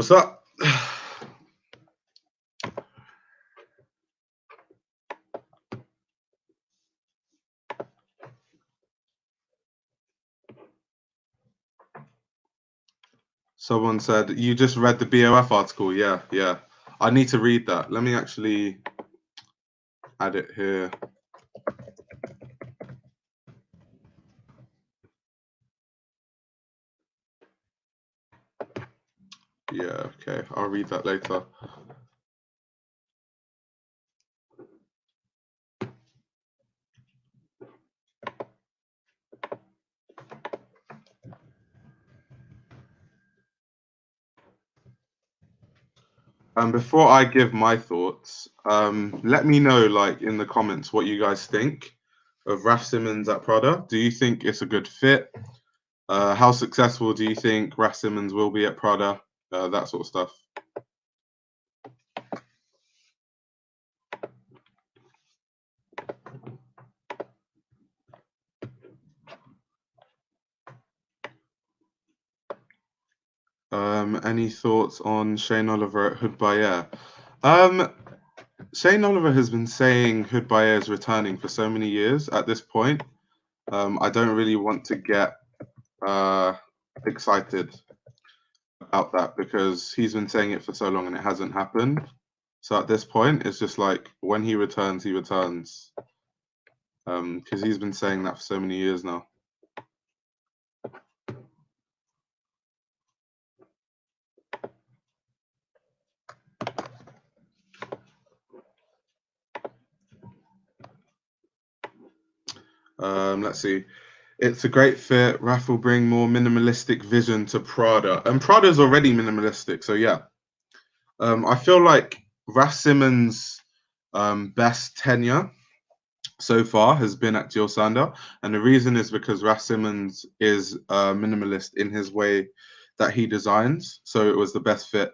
What's up? Someone said, you just read the BOF article. Yeah, yeah. I need to read that. Let me actually add it here. Yeah, okay. I'll read that later. Before I give my thoughts, let me know, like, in the comments what you guys think of Raf Simons at Prada. Do you think it's a good fit? How successful do you think Raf Simons will be at Prada? That sort of stuff. Any thoughts on Shane Oliver at Hood by Air? Shane Oliver has been saying Hood by Air is returning for so many years at this point. I don't really want to get excited about that because he's been saying it for so long and it hasn't happened. So at this point, it's just like when he returns, he returns. Because he's been saying that for so many years now. Let's see. It's a great fit. Raf will bring more minimalistic vision to Prada. And Prada's already minimalistic, so yeah. I feel like Raf Simons' best tenure so far has been at Jill Sander, and the reason is because Raf Simons is a minimalist in his way that he designs, so it was the best fit.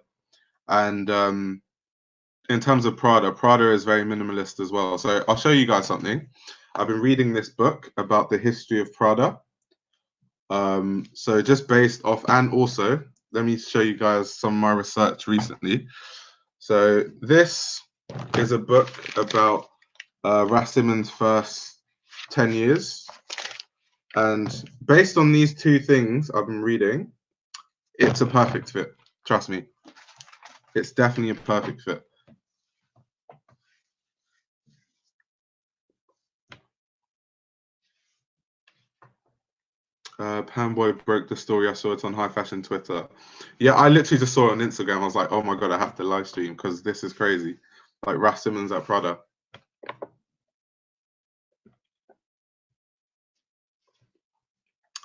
And in terms of Prada, Prada is very minimalist as well. So I'll show you guys something. I've been reading this book about the history of Prada. So just based off, and also let me show you guys some of my research recently. So this is a book about Raf Simons' first 10 years. And based on these two things I've been reading, it's a perfect fit. Trust me. It's definitely a perfect fit. Panboy broke the story. I saw it on High Fashion Twitter. Yeah, I literally just saw it on Instagram. I was like, oh my God, I have to live stream because this is crazy. Like Raf Simons at Prada.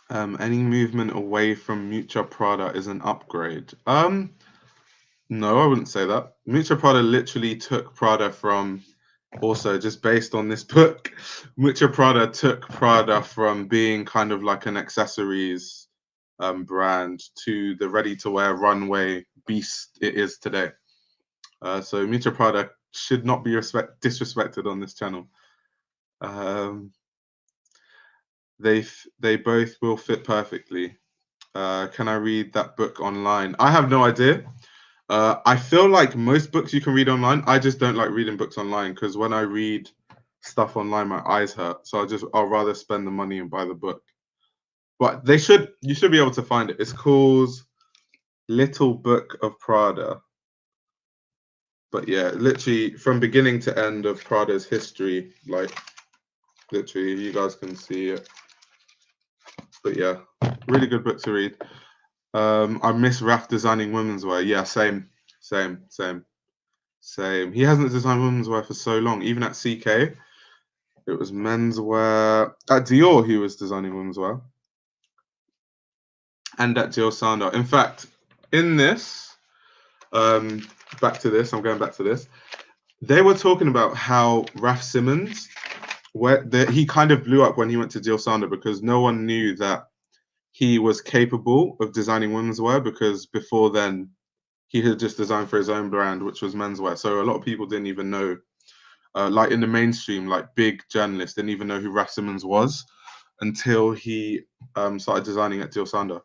Any movement away from Miuccia Prada is an upgrade. No, I wouldn't say that. Miuccia Prada literally took Prada from, also just based on this book, Miuccia Prada took Prada from being kind of like an accessories brand to the ready-to-wear runway beast it is today. So Miuccia Prada should not be disrespected on this channel. They both will fit perfectly. Can I read that book online? I have no idea. I feel like most books you can read online. I just don't like reading books online because when I read stuff online, my eyes hurt. So I'll rather spend the money and buy the book. But you should be able to find it. It's called Little Book of Prada. But yeah, literally from beginning to end of Prada's history, like literally you guys can see it. But yeah, really good book to read. I miss Raf designing women's wear. Yeah, same. He hasn't designed women's wear for so long. Even at CK, it was menswear. At Dior, he was designing women's wear. And at Jill Sander. In fact, in this, back to this, I'm going back to this. They were talking about how Raf Simons, he kind of blew up when he went to Jill Sander because no one knew that he was capable of designing women's wear because before then, he had just designed for his own brand, which was menswear. So a lot of people didn't even know, like in the mainstream, like big journalists didn't even know who Raf Simons was until he started designing at Jill Sander.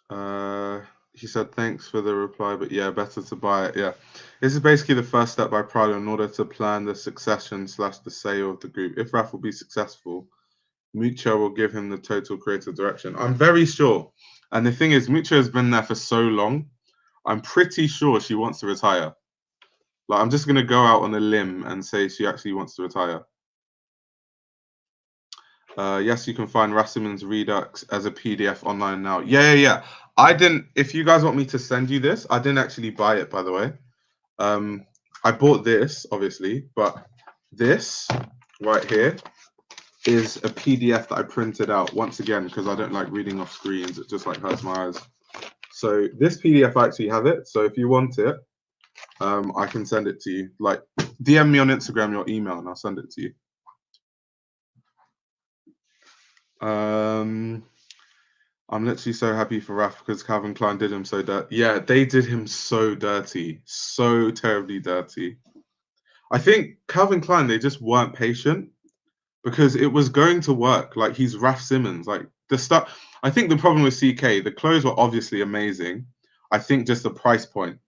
He said thanks for the reply, but yeah, better to buy it. Yeah, this is basically the first step by Prada in order to plan the succession / the sale of the group. If Raf will be successful, Miuccia will give him the total creative direction. I'm very sure. And the thing is, Miuccia has been there for so long. I'm pretty sure she wants to retire. Like, I'm just gonna go out on a limb and say she actually wants to retire. Yes, you can find Raf Simons Redux as a PDF online now. Yeah. I didn't. If you guys want me to send you this, I didn't actually buy it, by the way. I bought this, obviously, but this right here is a PDF that I printed out once again because I don't like reading off screens. It just like hurts my eyes. So this PDF I actually have it. So if you want it, I can send it to you. Like DM me on Instagram your email and I'll send it to you. I'm literally so happy for Raf because Calvin Klein did him so dirty. Yeah, they did him so dirty, so terribly dirty. I think Calvin Klein, they just weren't patient because it was going to work. Like he's Raf Simons. Like the stuff. I think the problem with CK, the clothes were obviously amazing. I think just the price point.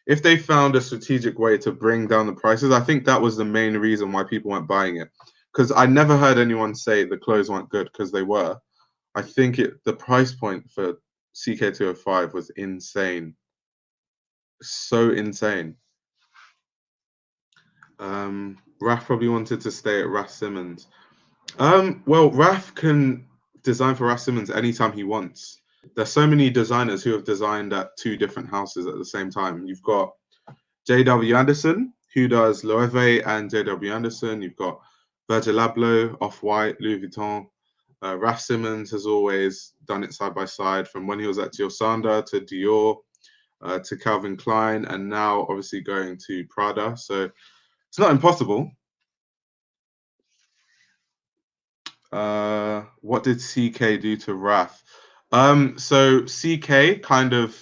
If they found a strategic way to bring down the prices, I think that was the main reason why people weren't buying it. Because I never heard anyone say the clothes weren't good because they were. I think the price point for CK205 was insane. So insane. Raf probably wanted to stay at Raf Simons. Well, Raf can design for Raf Simons anytime he wants. There's so many designers who have designed at 2 different houses at the same time. You've got JW Anderson, who does Loewe and JW Anderson. You've got Virgil Abloh, Off-White, Louis Vuitton. Raf Simons has always done it side by side from when he was at Giosanda to Dior to Calvin Klein and now obviously going to Prada. So it's not impossible. What did CK do to Raf? So CK kind of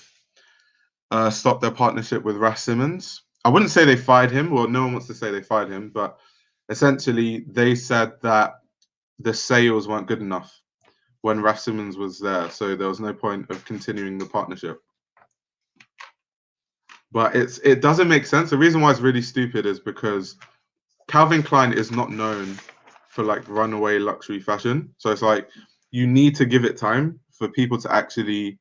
stopped their partnership with Raf Simons. I wouldn't say they fired him. Well, no one wants to say they fired him, but essentially they said that the sales weren't good enough when Raf Simons was there, so there was no point of continuing the partnership. But it doesn't make sense. The reason why it's really stupid is because Calvin Klein is not known for like runaway luxury fashion. So it's like you need to give it time for people to actually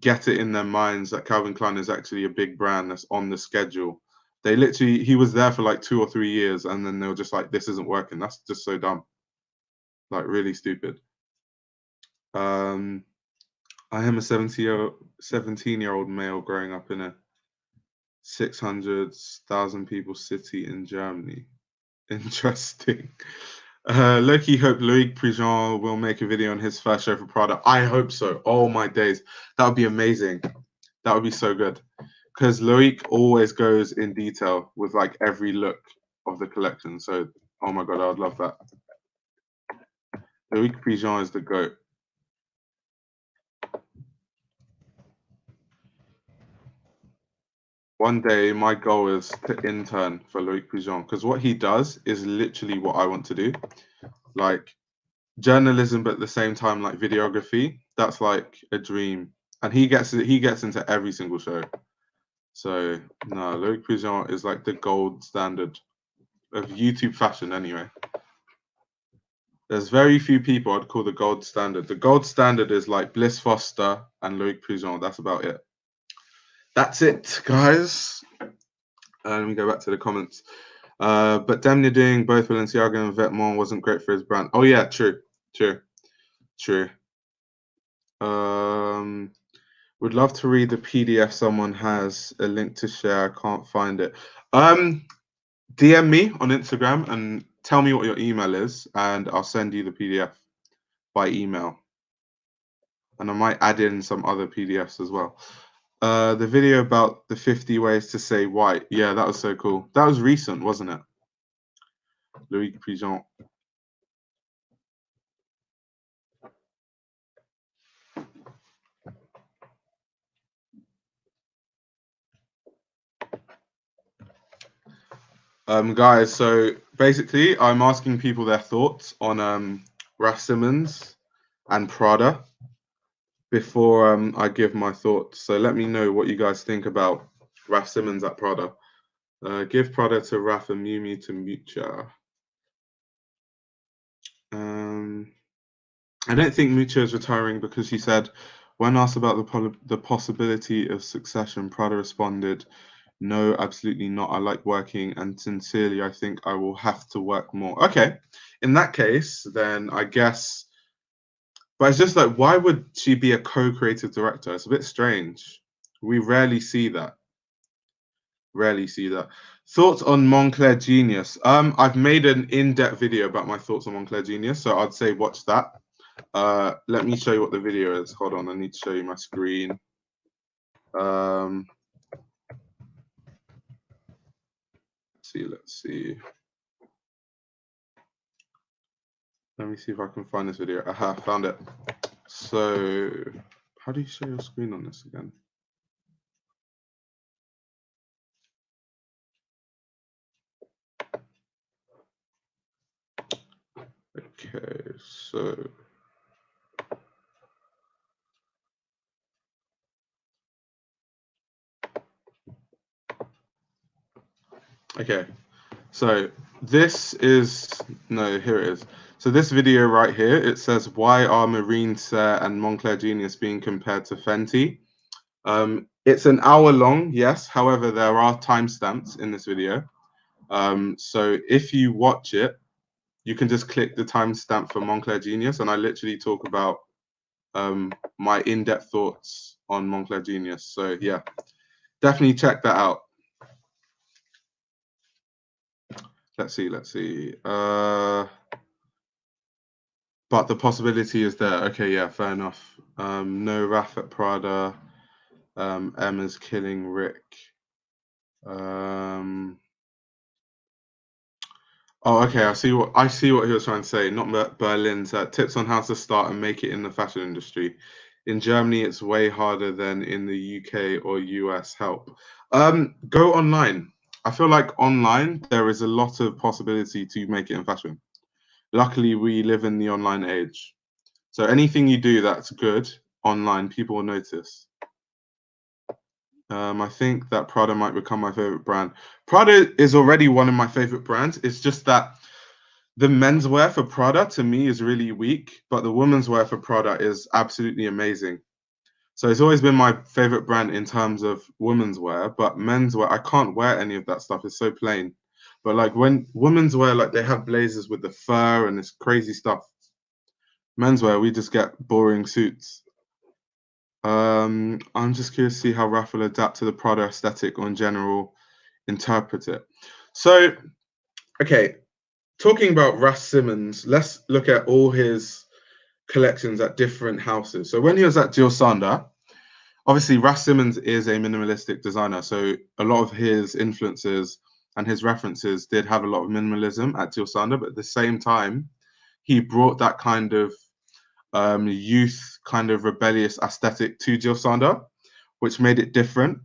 get it in their minds that Calvin Klein is actually a big brand that's on the schedule. He was there for like 2 or 3 years and then they were just like, this isn't working. That's just so dumb. Like really stupid. I am a 17-year-old male growing up in a 600,000 people city in Germany. Interesting. Loki hope Loic Prigent will make a video on his first show for Prada. I hope so. Oh my days. That would be amazing. That would be so good. Because Loic always goes in detail with like every look of the collection. So, oh my God, I would love that. Loic Prigent is the GOAT. One day, my goal is to intern for Loic Prigent because what he does is literally what I want to do. Like journalism, but at the same time, like videography. That's like a dream, and he gets into every single show. So no, Loic Prigent is like the gold standard of YouTube fashion. Anyway, there's very few people I'd call the gold standard. The gold standard is like Bliss Foster and Loic Prigent. That's about it. That's it, guys. Let me go back to the comments. But damn near doing both Balenciaga and Vetements wasn't great for his brand. Oh yeah, true. Would love to read the PDF someone has a link to share. I can't find it. DM me on Instagram and tell me what your email is, and I'll send you the PDF by email. And I might add in some other PDFs as well. The video about the 50 ways to say white. Yeah, that was so cool. That was recent, wasn't it? Loic Prigent. Guys, so basically, I'm asking people their thoughts on Raf Simons and Prada. before I give my thoughts. So let me know what you guys think about Raf Simons at Prada. Give Prada to Raf and Miu Miu to Miuccia. I don't think Miuccia is retiring because she said, when asked about the possibility of succession, Prada responded, "No, absolutely not. I like working, and sincerely, I think I will have to work more." Okay, in that case, then I guess. But it's just like, why would she be a co-creative director? It's a bit strange. We rarely see that. Rarely see that. Thoughts on Moncler Genius? I've made an in-depth video about my thoughts on Moncler Genius, so I'd say watch that. Let me show you what the video is. Hold on, I need to show you my screen. Let's see. Let me see if I can find this video. Aha, found it. So, how do you show your screen on this again? Okay, so. Okay, so this is, no, here it is. So this video right here, it says, why are Marine Serre and Moncler Genius being compared to Fenty? It's an hour long, yes. However, there are timestamps in this video. So if you watch it, you can just click the timestamp for Moncler Genius, and I literally talk about my in-depth thoughts on Moncler Genius. So yeah, definitely check that out. Let's see. But the possibility is there. Okay, yeah, fair enough. No Raf at Prada. Emma's killing Rick. Oh, okay. I see what he was trying to say. Not Berlin's tips on how to start and make it in the fashion industry. In Germany, it's way harder than in the UK or US. Help. Go online. I feel like online there is a lot of possibility to make it in fashion. Luckily, we live in the online age. So anything you do that's good online, people will notice. I think that Prada might become my favorite brand. Prada is already one of my favorite brands. It's just that the menswear for Prada to me is really weak, but the women's wear for Prada is absolutely amazing. So it's always been my favorite brand in terms of women's wear, but menswear, I can't wear any of that stuff. It's so plain. But like when women's wear, like they have blazers with the fur and this crazy stuff. Menswear, we just get boring suits. I'm just curious to see how Raf will adapt to the Prada aesthetic or in general interpret it. So, okay, talking about Raf Simons, let's look at all his collections at different houses. So when he was at Jil Sander, obviously Raf Simons is a minimalistic designer. So a lot of his influences and his references did have a lot of minimalism at Jil Sander, but at the same time, he brought that kind of youth, kind of rebellious aesthetic to Jil Sander, which made it different.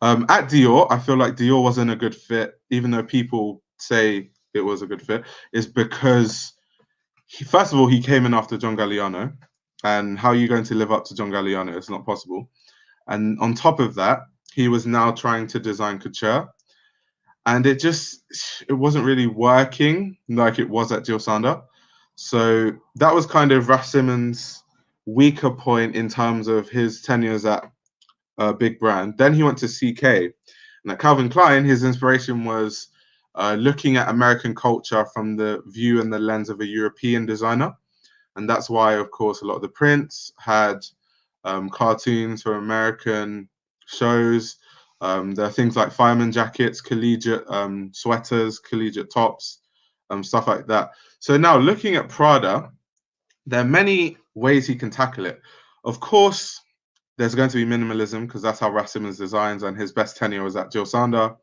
At Dior, I feel like Dior wasn't a good fit, even though people say it was a good fit, is because first of all, he came in after John Galliano, and how are you going to live up to John Galliano? It's not possible. And on top of that, he was now trying to design couture, and it wasn't really working like it was at Jil Sander. So that was kind of Raf Simons' weaker point in terms of his tenures at a big brand. Then he went to CK, and at Calvin Klein, his inspiration was looking at American culture from the view and the lens of a European designer. And that's why, of course, a lot of the prints had cartoons for American shows. There are things like fireman jackets, collegiate sweaters, collegiate tops, stuff like that. So now looking at Prada, there are many ways he can tackle it. Of course, there's going to be minimalism because that's how Raf Simons designs, and his best tenure was at Jil Sander.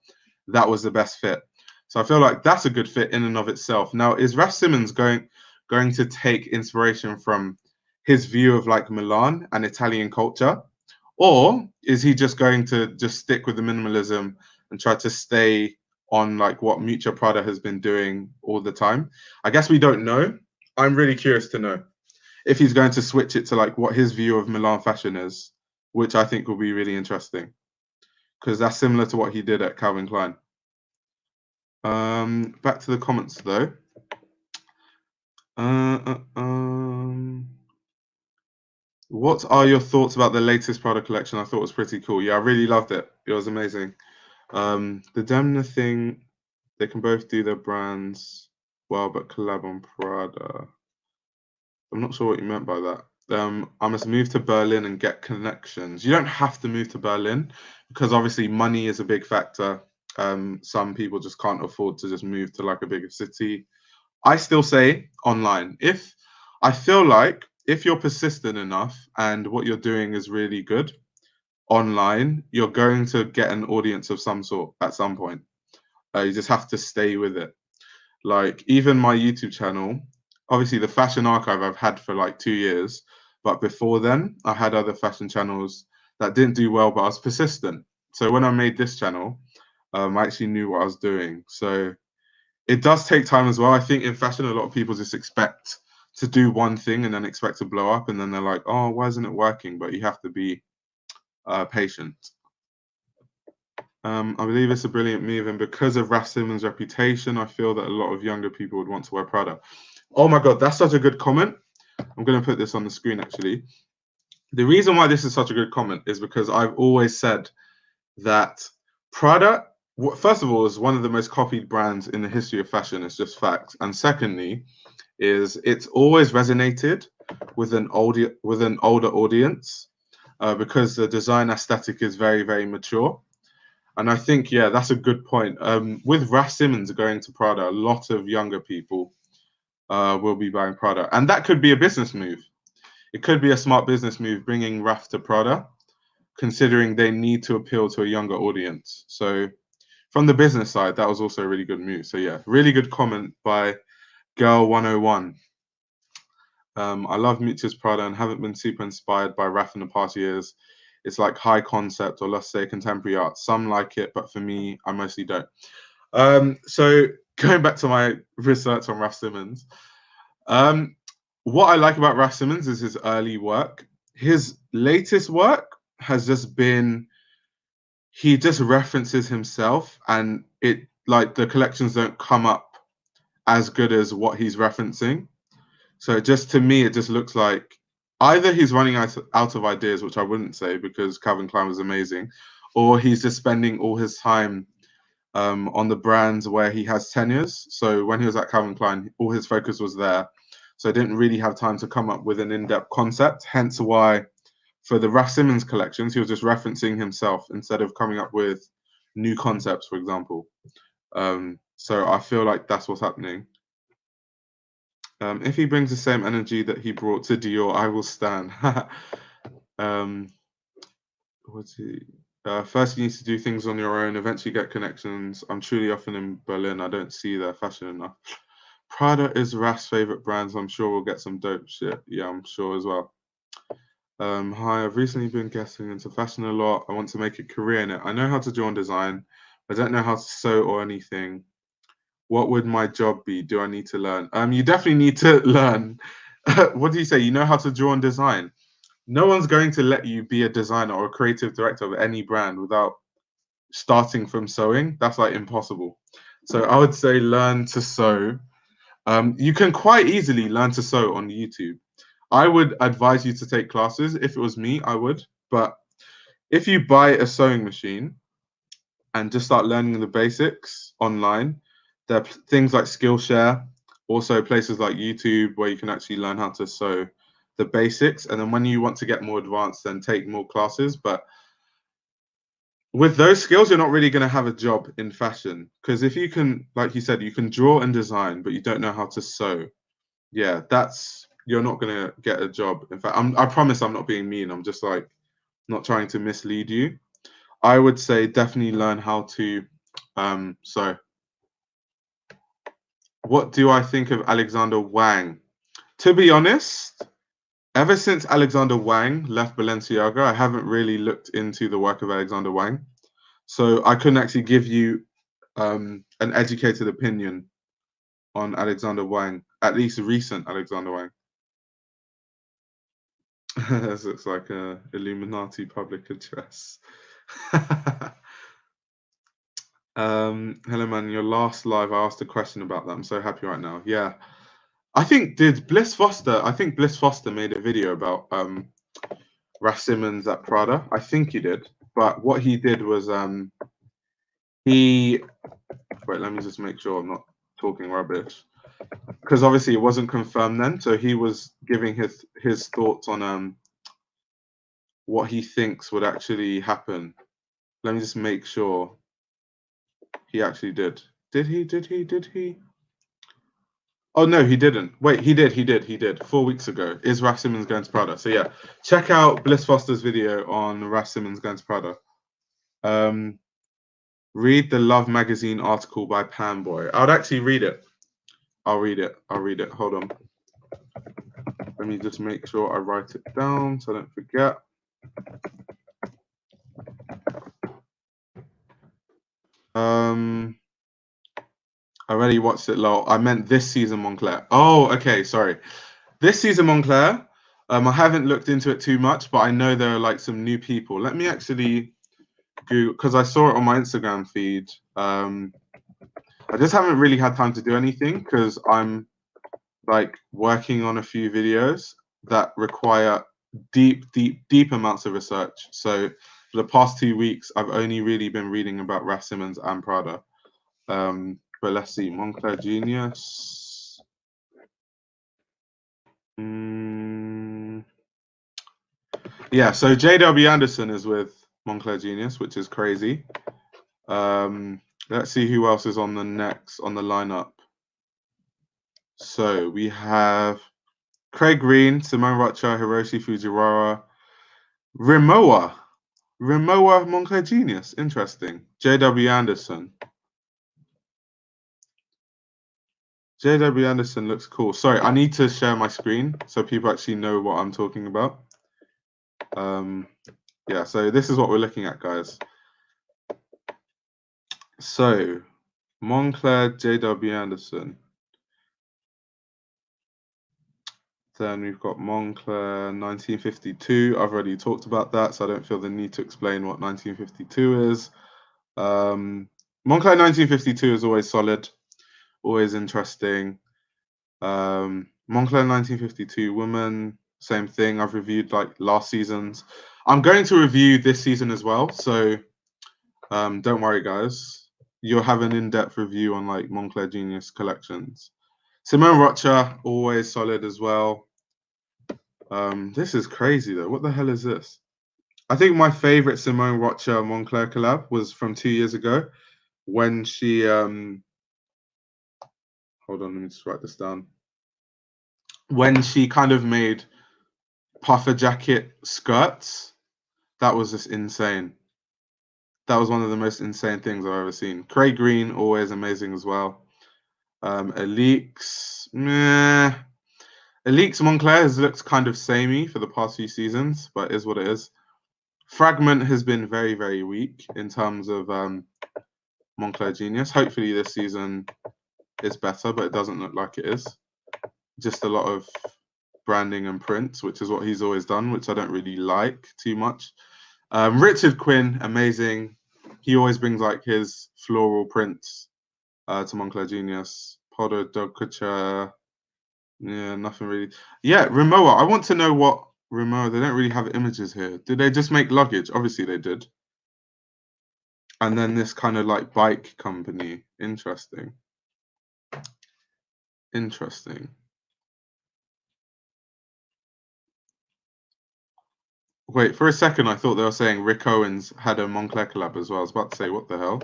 That was the best fit. So I feel like that's a good fit in and of itself. Now, is Raf Simons going to take inspiration from his view of like Milan and Italian culture, or is he just going to just stick with the minimalism and try to stay on like what Miuccia Prada has been doing all the time? I guess we don't know. I'm really curious to know. if he's going to switch it to like what his view of Milan fashion is, which I think will be really interesting because that's similar to what he did at Calvin Klein. Back to the comments though. What are your thoughts about the latest product collection? I thought it was pretty cool. Yeah, I really loved it. It was amazing. The Demna thing, they can both do their brands well, but collab on Prada. I'm not sure what you meant by that. I must move to Berlin and get connections. You don't have to move to Berlin because obviously money is a big factor. Some people just can't afford to just move to like a bigger city. I still say online. If I feel like if you're persistent enough and what you're doing is really good online, you're going to get an audience of some sort at some point. You just have to stay with it. Like even my YouTube channel, obviously the fashion archive I've had for like 2 years, but before then I had other fashion channels that didn't do well, but I was persistent. So when I made this channel, I actually knew what I was doing. So it does take time as well. I think in fashion, a lot of people just expect to do one thing and then expect to blow up, and then they're like, "Oh, why isn't it working?" But you have to be patient. I believe it's a brilliant move, and because of Raf Simons' reputation, I feel that a lot of younger people would want to wear Prada. Oh my God, that's such a good comment. I'm going to put this on the screen actually. The reason why this is such a good comment is because I've always said that Prada, first of all, is one of the most copied brands in the history of fashion. It's just fact. And secondly, is it's always resonated with an older audience because the design aesthetic is very, very mature. And I think, yeah, that's a good point. With Raf Simons going to Prada, a lot of younger people will be buying Prada. And that could be a business move. It could be a smart business move bringing Raf to Prada, considering they need to appeal to a younger audience. So from the business side, that was also a really good move. So yeah, really good comment by Girl 101. I love Miuccia's Prada and haven't been super inspired by Raf in the past years. It's like high concept or let's say contemporary art. Some like it, but for me, I mostly don't. So going back to my research on Raf Simons, what I like about Raf Simons is his early work. His latest work has just been he just references himself, and it like the collections don't come up as good as what he's referencing. So just to me, it just looks like either he's running out of ideas, which I wouldn't say because Calvin Klein was amazing, or he's just spending all his time on the brands where he has tenures. So when he was at Calvin Klein, all his focus was there. So I didn't really have time to come up with an in-depth concept. Hence why for the Raf Simons collections, he was just referencing himself instead of coming up with new concepts, for example. So I feel like that's what's happening. If he brings the same energy that he brought to Dior, I will stand. What's he? First, you need to do things on your own. Eventually, get connections. I'm truly often in Berlin. I don't see their fashion enough. Prada is Raf's favorite brand, so I'm sure we'll get some dope shit. Yeah, I'm sure as well. Hi, I've recently been getting into fashion a lot. I want to make a career in it. I know how to draw and design. I don't know how to sew or anything. What would my job be? Do I need to learn? You definitely need to learn. What do you say? You know how to draw and design. No one's going to let you be a designer or a creative director of any brand without starting from sewing. That's like impossible. So I would say learn to sew. You can quite easily learn to sew on YouTube. I would advise you to take classes. If it was me, I would. But if you buy a sewing machine and just start learning the basics online, there are things like Skillshare, also places like YouTube where you can actually learn how to sew the basics. And then when you want to get more advanced, then take more classes. But with those skills, you're not really going to have a job in fashion because if you can, like you said, you can draw and design, but you don't know how to sew. Yeah, that's you're not going to get a job. In fact, I promise I'm not being mean. I'm just like not trying to mislead you. I would say definitely learn how to sew. What do I think of Alexander Wang? To be honest, ever since Alexander Wang left Balenciaga, I haven't really looked into the work of Alexander Wang. So I couldn't actually give you an educated opinion on Alexander Wang, at least recent Alexander Wang. This looks like a Illuminati public address. Hello man, your last live, I asked a question about that. I'm so happy right now. Yeah. I think Bliss Foster made a video about Raf Simons at Prada. I think he did. But what he did was he wait, let me just make sure I'm not talking rubbish. Because obviously it wasn't confirmed then, so he was giving his thoughts on what he thinks would actually happen. Let me just make sure he actually did. Did he? Oh no, he didn't. Wait, he did. 4 weeks ago. Is Raf Simons going to Prada? So yeah, check out Bliss Foster's video on Raf Simons going to Prada. Read the Love magazine article by Panboy. I would actually read it. I'll read it. Hold on. Let me just make sure I write it down so I don't forget. I already watched it, lol. I meant this season Moncler. Oh, okay, sorry. This season Moncler, I haven't looked into it too much, but I know there are like some new people. Let me actually go, because I saw it on my Instagram feed. I just haven't really had time to do anything because I'm like working on a few videos that require deep amounts of research. So for the past 2 weeks, I've only really been reading about Raf Simons and Prada. But let's see, Moncler Genius. Yeah, so JW Anderson is with Moncler Genius, which is crazy. Let's see who else is on the lineup. So we have Craig Green, Simone Rocha, Hiroshi Fujiwara, Rimowa Moncler Genius. Interesting. JW Anderson. JW Anderson looks cool. Sorry, I need to share my screen so people actually know what I'm talking about. Yeah, so this is what we're looking at, guys. So, Moncler, JW Anderson. Then we've got Moncler 1952. I've already talked about that, so I don't feel the need to explain what 1952 is. Moncler 1952 is always solid, always interesting. Moncler 1952 woman, same thing. I've reviewed like last season's. I'm going to review this season as well, so don't worry, guys. You'll have an in-depth review on like Moncler Genius collections. Simone Rocha, always solid as well. This is crazy though. What the hell is this? I think my favorite Simone Rocha Moncler collab was from 2 years ago when she hold on, let me just write this down. When she kind of made puffer jacket skirts, that was just insane. That was one of the most insane things I've ever seen. Craig Green, always amazing as well. Alix, meh. Alix Moncler has looked kind of samey for the past few seasons, but is what it is. Fragment has been very, very weak in terms of Moncler Genius. Hopefully this season is better, but it doesn't look like it is. Just a lot of branding and prints, which is what he's always done, which I don't really like too much. Richard Quinn, amazing. He always brings like his floral prints to Moncler Genius. Podo Dokucha, yeah, nothing really. Yeah, Rimowa. I want to know what Rimowa. They don't really have images here. Did they just make luggage? Obviously they did. And then this kind of like bike company. Interesting. Interesting. Wait, for a second, I thought they were saying Rick Owens had a Moncler collab as well. I was about to say, what the hell?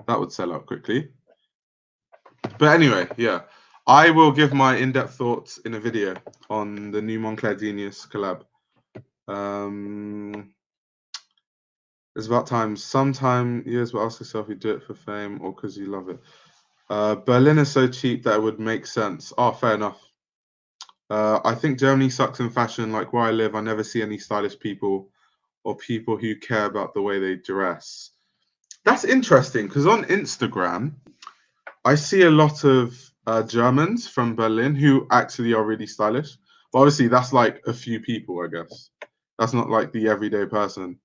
That would sell out quickly. But anyway, yeah. I will give my in-depth thoughts in a video on the new Moncler Genius collab. It's about time. Sometime years will ask yourself, you do it for fame or because you love it. Berlin is so cheap that it would make sense. Oh, fair enough. I think Germany sucks in fashion. Like where I live, I never see any stylish people or people who care about the way they dress. That's interesting because on Instagram, I see a lot of Germans from Berlin who actually are really stylish. But obviously, that's like a few people, I guess. That's not like the everyday person.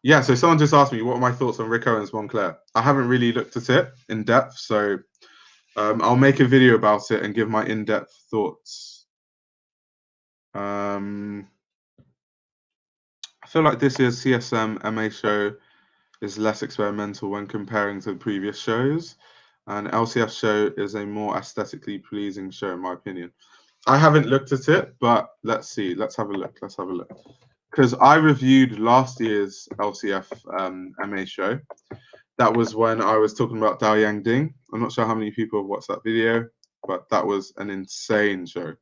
Yeah, so someone just asked me what are my thoughts on Rick Owens Moncler. I haven't really looked at it in depth, so I'll make a video about it and give my in-depth thoughts. I feel like this year's CSM MA show is less experimental when comparing to the previous shows, and LCF show is a more aesthetically pleasing show, in my opinion. I haven't looked at it, but let's see. Let's have a look. Let's have a look. Because I reviewed last year's LCF MA show. That was when I was talking about Dao Yang Ding. I'm not sure how many people have watched that video, but that was an insane show.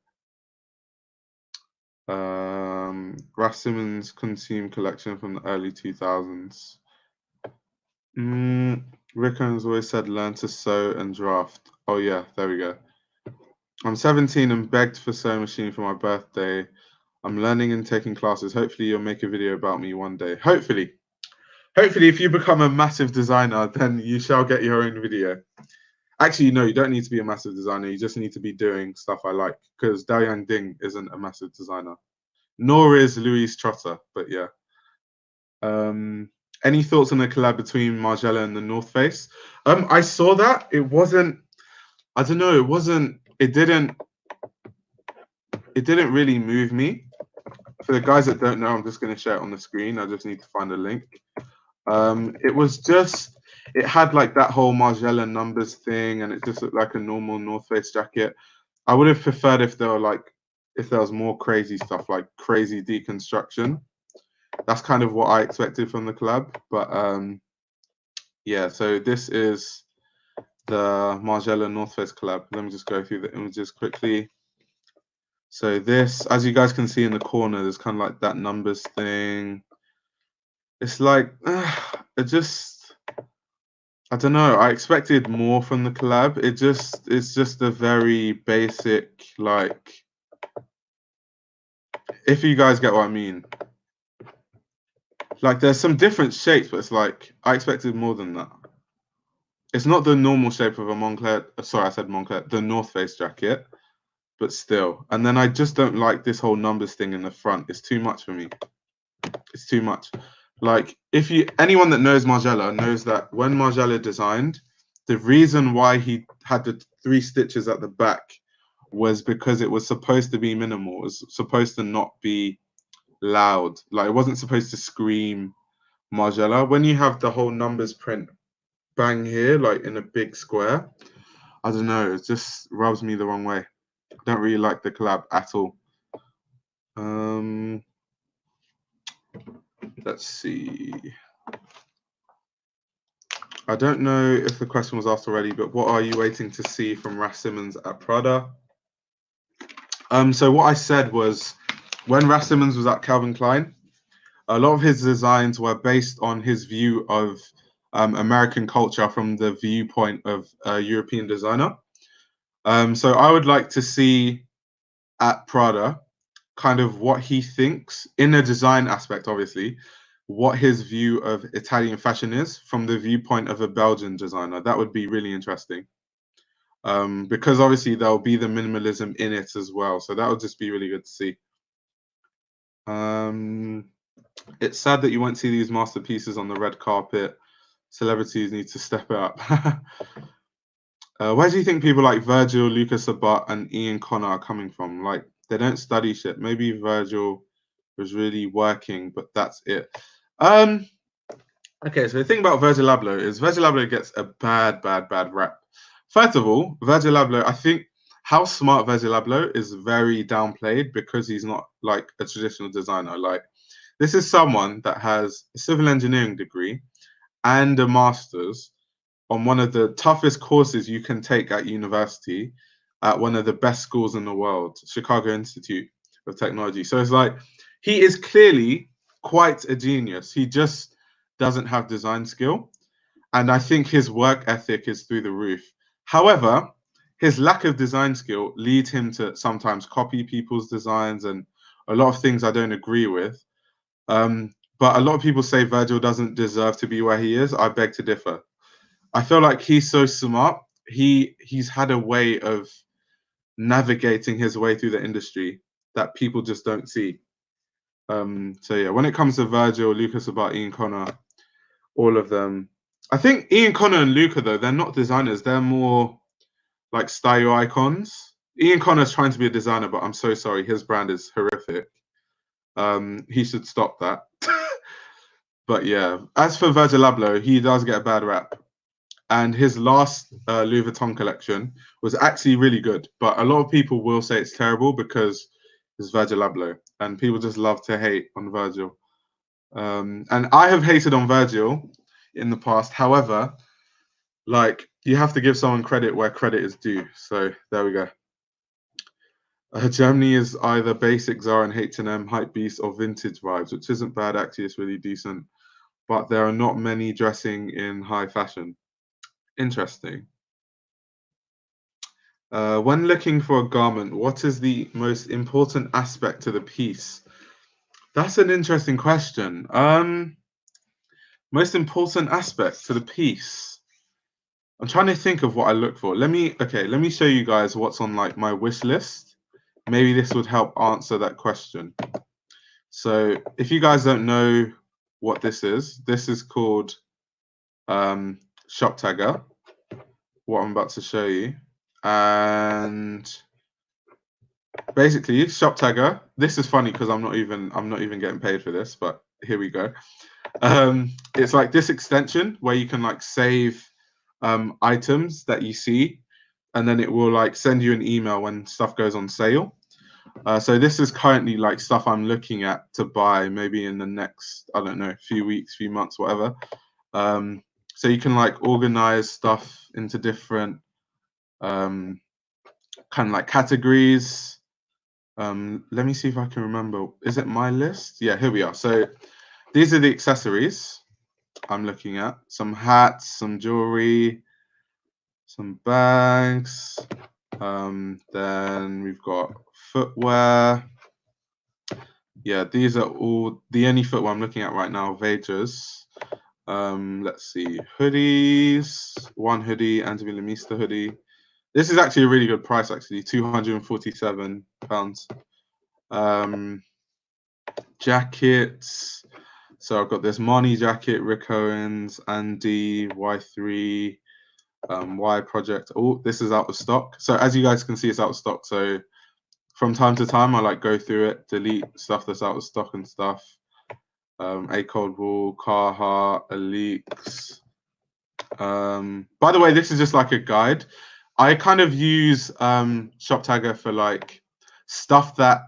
Raf Simons Consume collection from the early 2000s. Rick Owens always said learn to sew and draft. Oh yeah, there we go. I'm 17 and begged for sewing machine for my birthday. I'm learning and taking classes. Hopefully you'll make a video about me one day. Hopefully. Hopefully if you become a massive designer, then you shall get your own video. Actually, no, you don't need to be a massive designer. You just need to be doing stuff I like. Because Dao Yang Ding isn't a massive designer. Nor is Louise Trotter, but yeah. Any thoughts on the collab between Margiela and the North Face? I saw that. It wasn't, I don't know, it didn't really move me. For the guys that don't know, I'm just going to share it on the screen. I just need to find a link. It was just, it had like that whole Margiela numbers thing, and it just looked like a normal North Face jacket. I would have preferred if there was more crazy stuff, like crazy deconstruction. That's kind of what I expected from the collab. But yeah, so this is the Margiela North Face collab. Let me just go through the images quickly. So this, as you guys can see in the corner, there's kind of like that numbers thing. It's like, I don't know. I expected more from the collab. It's just a very basic, like, if you guys get what I mean. Like, there's some different shapes, but it's like, I expected more than that. It's not the normal shape of a Moncler. Sorry, I said Moncler. The North Face jacket, but still. And then I just don't like this whole numbers thing in the front. It's too much for me. It's too much. Like, anyone that knows Margiela knows that when Margiela designed, the reason why he had the 3 stitches at the back was because it was supposed to be minimal. It was supposed to not be loud. Like, it wasn't supposed to scream Margiela. When you have the whole numbers print bang here, like in a big square, I don't know, it just rubs me the wrong way. I don't really like the collab at all. Let's see. I don't know if the question was asked already, but what are you waiting to see from Raf Simons at Prada? So what I said was, when Raf Simons was at Calvin Klein, a lot of his designs were based on his view of American culture from the viewpoint of a European designer. So I would like to see at Prada kind of what he thinks in a design aspect, obviously, what his view of Italian fashion is from the viewpoint of a Belgian designer. That would be really interesting. Because obviously there'll be the minimalism in it as well. So that would just be really good to see. It's sad that you won't see these masterpieces on the red carpet. Celebrities need to step it up. Where do you think people like Virgil, Lucas Sabat, and Ian Connor are coming from? Like, they don't study shit. Maybe Virgil was really working, but that's it. Okay, so the thing about Virgil Abloh is Virgil Abloh gets a bad rep. First of all, Virgil Abloh, I think how smart Virgil Abloh is very downplayed because he's not like a traditional designer. Like, this is someone that has a civil engineering degree and a master's on one of the toughest courses you can take at university at one of the best schools in the world, Chicago Institute of Technology. So it's like, he is clearly quite a genius. He just doesn't have design skill. And I think his work ethic is through the roof. However, his lack of design skill leads him to sometimes copy people's designs and a lot of things I don't agree with. But a lot of people say Virgil doesn't deserve to be where he is. I beg to differ. I feel like he's so smart. He's had a way of navigating his way through the industry. that people just don't see. So yeah, when it comes to Virgil, Lucas Abart, Ian Connor, all of them. I think Ian Connor and Luca, though, they're not designers. They're more like style icons. Ian Connor's trying to be a designer, but I'm so sorry. His brand is horrific. He should stop that. But yeah, as for Virgil Abloh, he does get a bad rap. And his last Louis Vuitton collection was actually really good. But a lot of people will say it's terrible because it's Virgil Abloh. And people just love to hate on Virgil. And I have hated on Virgil in the past. However, like, you have to give someone credit where credit is due. So there we go. Germany is either basic Zara and H&M, Hypebeast, or vintage vibes, which isn't bad. Actually, it's really decent. But there are not many dressing in high fashion. Interesting. When looking for a garment, what is the most important aspect to the piece? That's an interesting question. Most important aspect to the piece. I'm trying to think of what I look for. Let me show you guys what's on like my wish list. Maybe this would help answer that question. So if you guys don't know what this is called Shop Tagger, what I'm about to show you. And basically, Shop Tagger, this is funny because I'm not even getting paid for this, but here we go. It's like this extension where you can like save items that you see, and then it will like send you an email when stuff goes on sale. So this is currently like stuff I'm looking at to buy maybe in the next, I don't know, few weeks, few months, whatever. So you can like organize stuff into different kind of like categories. Let me see if I can remember. Is it my list? Yeah, here we are. So these are the accessories I'm looking at. Some hats, some jewelry, some bags. Then we've got footwear. Yeah, these are all the only footwear I'm looking at right now. Vages. Let's see, hoodies. One hoodie, Anthony Lamista hoodie. This is actually a really good price. Actually, £247. Jackets. So I've got this Marni jacket, Rick Owens, Andy, Y3, Y Project. Oh, this is out of stock. So as you guys can see, it's out of stock. So from time to time, I like go through it, delete stuff that's out of stock and stuff. A Cold Wool, Carhartt, Elix. By the way, this is just like a guide. I kind of use Shop Tagger for like stuff that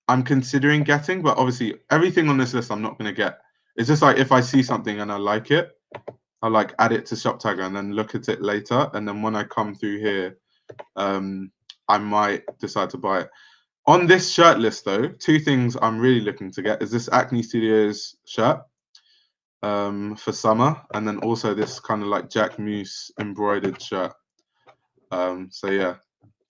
I'm considering getting, but obviously everything on this list I'm not going to get. It's just like if I see something and I like it, I'll like add it to Shop Tagger and then look at it later. And then when I come through here, I might decide to buy it. On this shirt list, though, two things I'm really looking to get is this Acne Studios shirt for summer, and then also this kind of like Jack Mousse embroidered shirt. So yeah,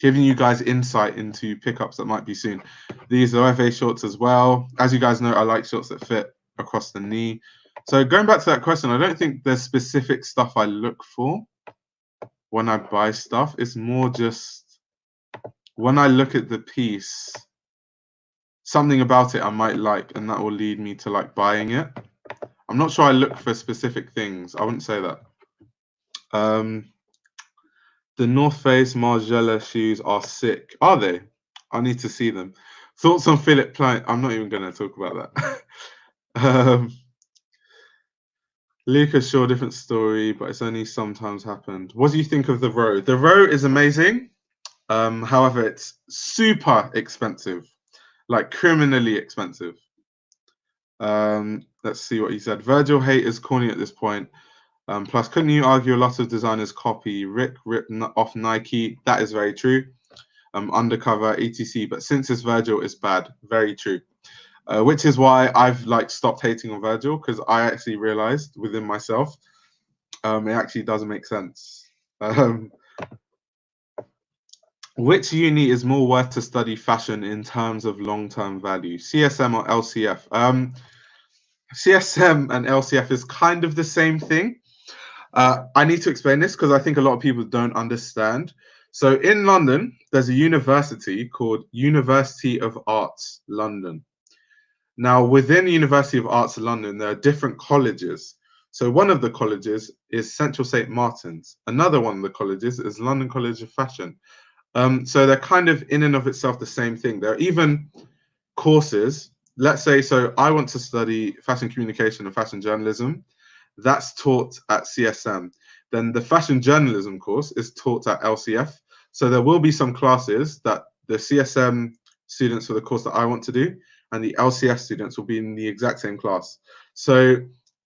giving you guys insight into pickups that might be soon. These are FA shorts as well. As you guys know, I like shorts that fit across the knee. So going back to that question, I don't think there's specific stuff I look for when I buy stuff. It's more just when I look at the piece, something about it I might like, and that will lead me to like buying it. I'm not sure I look for specific things. I wouldn't say that. The North Face Margiela shoes are sick. Are they? I need to see them. Thoughts on Philip Plain? I'm not even going to talk about that. Lucas, sure, different story, but it's only sometimes happened. What do you think of the row? The row is amazing. However, it's super expensive, like criminally expensive. Let's see what he said. Virgil hate is corny at this point. Plus, couldn't you argue a lot of designers copy Rick ripped off Nike? That is very true. Undercover, etc. But since it's Virgil, it's bad. Very true. Which is why I've like stopped hating on Virgil, because I actually realized within myself, it actually doesn't make sense. Which uni is more worth to study fashion in terms of long-term value, CSM or LCF? CSM and LCF is kind of the same thing. I need to explain this because I think a lot of people don't understand. So in London, there's a university called University of Arts London. Now, within University of Arts London, there are different colleges. So one of the colleges is Central St. Martin's. Another one of the colleges is London College of Fashion. So they're kind of in and of itself the same thing. There are even courses. Let's say, so I want to study fashion communication and fashion journalism. That's taught at CSM. Then the fashion journalism course is taught at LCF. So there will be some classes that the CSM students for the course that I want to do and the LCF students will be in the exact same class. So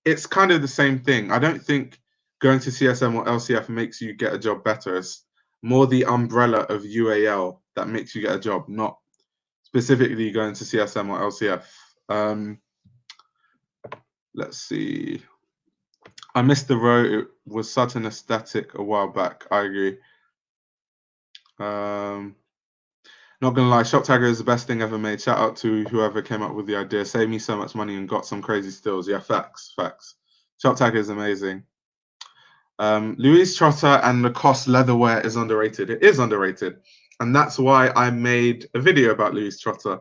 it's kind of the same thing. I don't think going to CSM or LCF makes you get a job better. It's more the umbrella of UAL that makes you get a job, not specifically going to CSM or LCF. Let's see. I missed the row. It was such an aesthetic a while back. I agree. Not gonna lie, Shop Tagger is the best thing ever made. Shout out to whoever came up with the idea. Saved me so much money and got some crazy stills. Yeah, facts. Shop Tagger is amazing. Louise Trotter and Lacoste leatherwear is underrated. It is underrated, and that's why I made a video about Louise Trotter.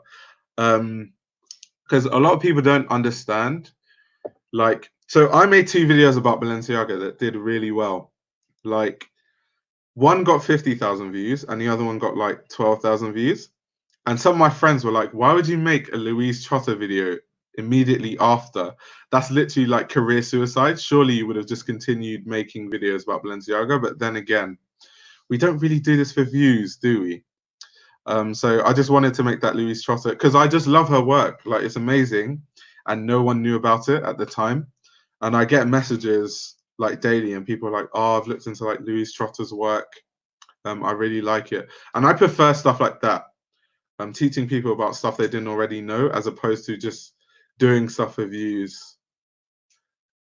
Because a lot of people don't understand. Like, so I made 2 videos about Balenciaga that did really well. Like, one got 50,000 views and the other one got like 12,000 views. And some of my friends were like, why would you make a Louise Trotter video immediately after? That's literally like career suicide. Surely you would have just continued making videos about Balenciaga. But then again, we don't really do this for views, do we? So I just wanted to make that Louise Trotter because I just love her work. Like, it's amazing. And no one knew about it at the time. And I get messages like daily and people are like, oh, I've looked into like Louise Trotter's work. I really like it. And I prefer stuff like that. Teaching people about stuff they didn't already know as opposed to just doing stuff for views.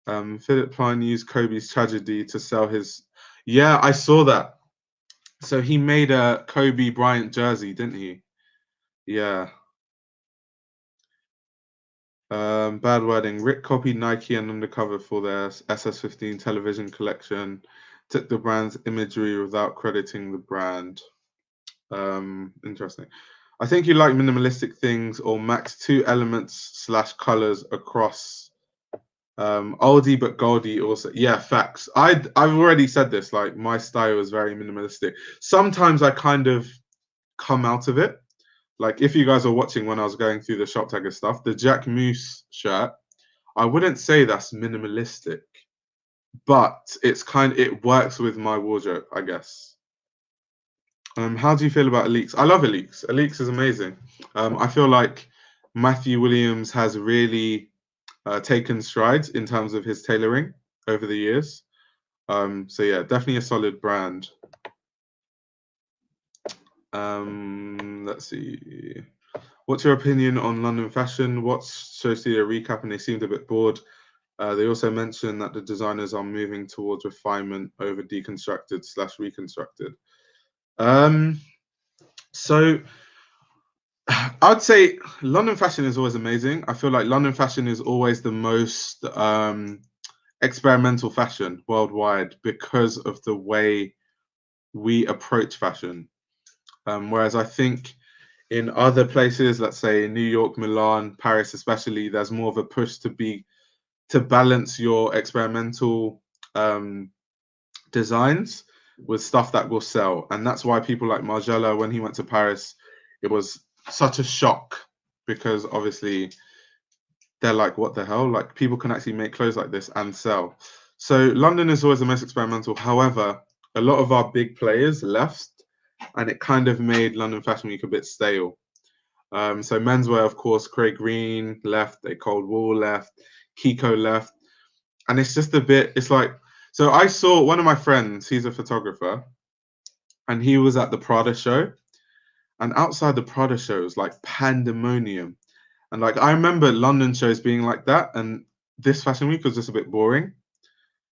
Philip Klein used Kobe's tragedy to sell his. Yeah, I saw that. So he made a Kobe Bryant jersey, didn't he? Yeah. Bad wording. Rick copied Nike and Undercover for their SS15 television collection. Took the brand's imagery without crediting the brand. Interesting. I think you like minimalistic things or max 2 elements / colors across. Oldie but Goldie also. Yeah, facts. I've already said this. Like, my style is very minimalistic. Sometimes I kind of come out of it. Like, if you guys are watching when I was going through the Shop Tagger stuff, the Jack Moose shirt, I wouldn't say that's minimalistic, but it works with my wardrobe, I guess. How do you feel about Alix? I love Alix. Alix is amazing. I feel like Matthew Williams has really taken strides in terms of his tailoring over the years. So yeah, definitely a solid brand. Let's see. What's your opinion on London fashion? What's socially a recap and they seemed a bit bored. They also mentioned that the designers are moving towards refinement over deconstructed / reconstructed. So I'd say London fashion is always amazing. I feel like London fashion is always the most experimental fashion worldwide because of the way we approach fashion. Whereas I think in other places, let's say New York, Milan, Paris especially, there's more of a push to balance your experimental designs with stuff that will sell. And that's why people like Margiela, when he went to Paris, it was such a shock because obviously they're like, what the hell? Like, people can actually make clothes like this and sell. So London is always the most experimental. However, a lot of our big players left and it kind of made London Fashion Week a bit stale. So menswear, of course, Craig Green left, they Cold Wall left, Kiko left. And it's just a bit, it's like, so I saw one of my friends, he's a photographer, and he was at the Prada show. And outside the Prada show was like pandemonium. And like, I remember London shows being like that. And this fashion week was just a bit boring.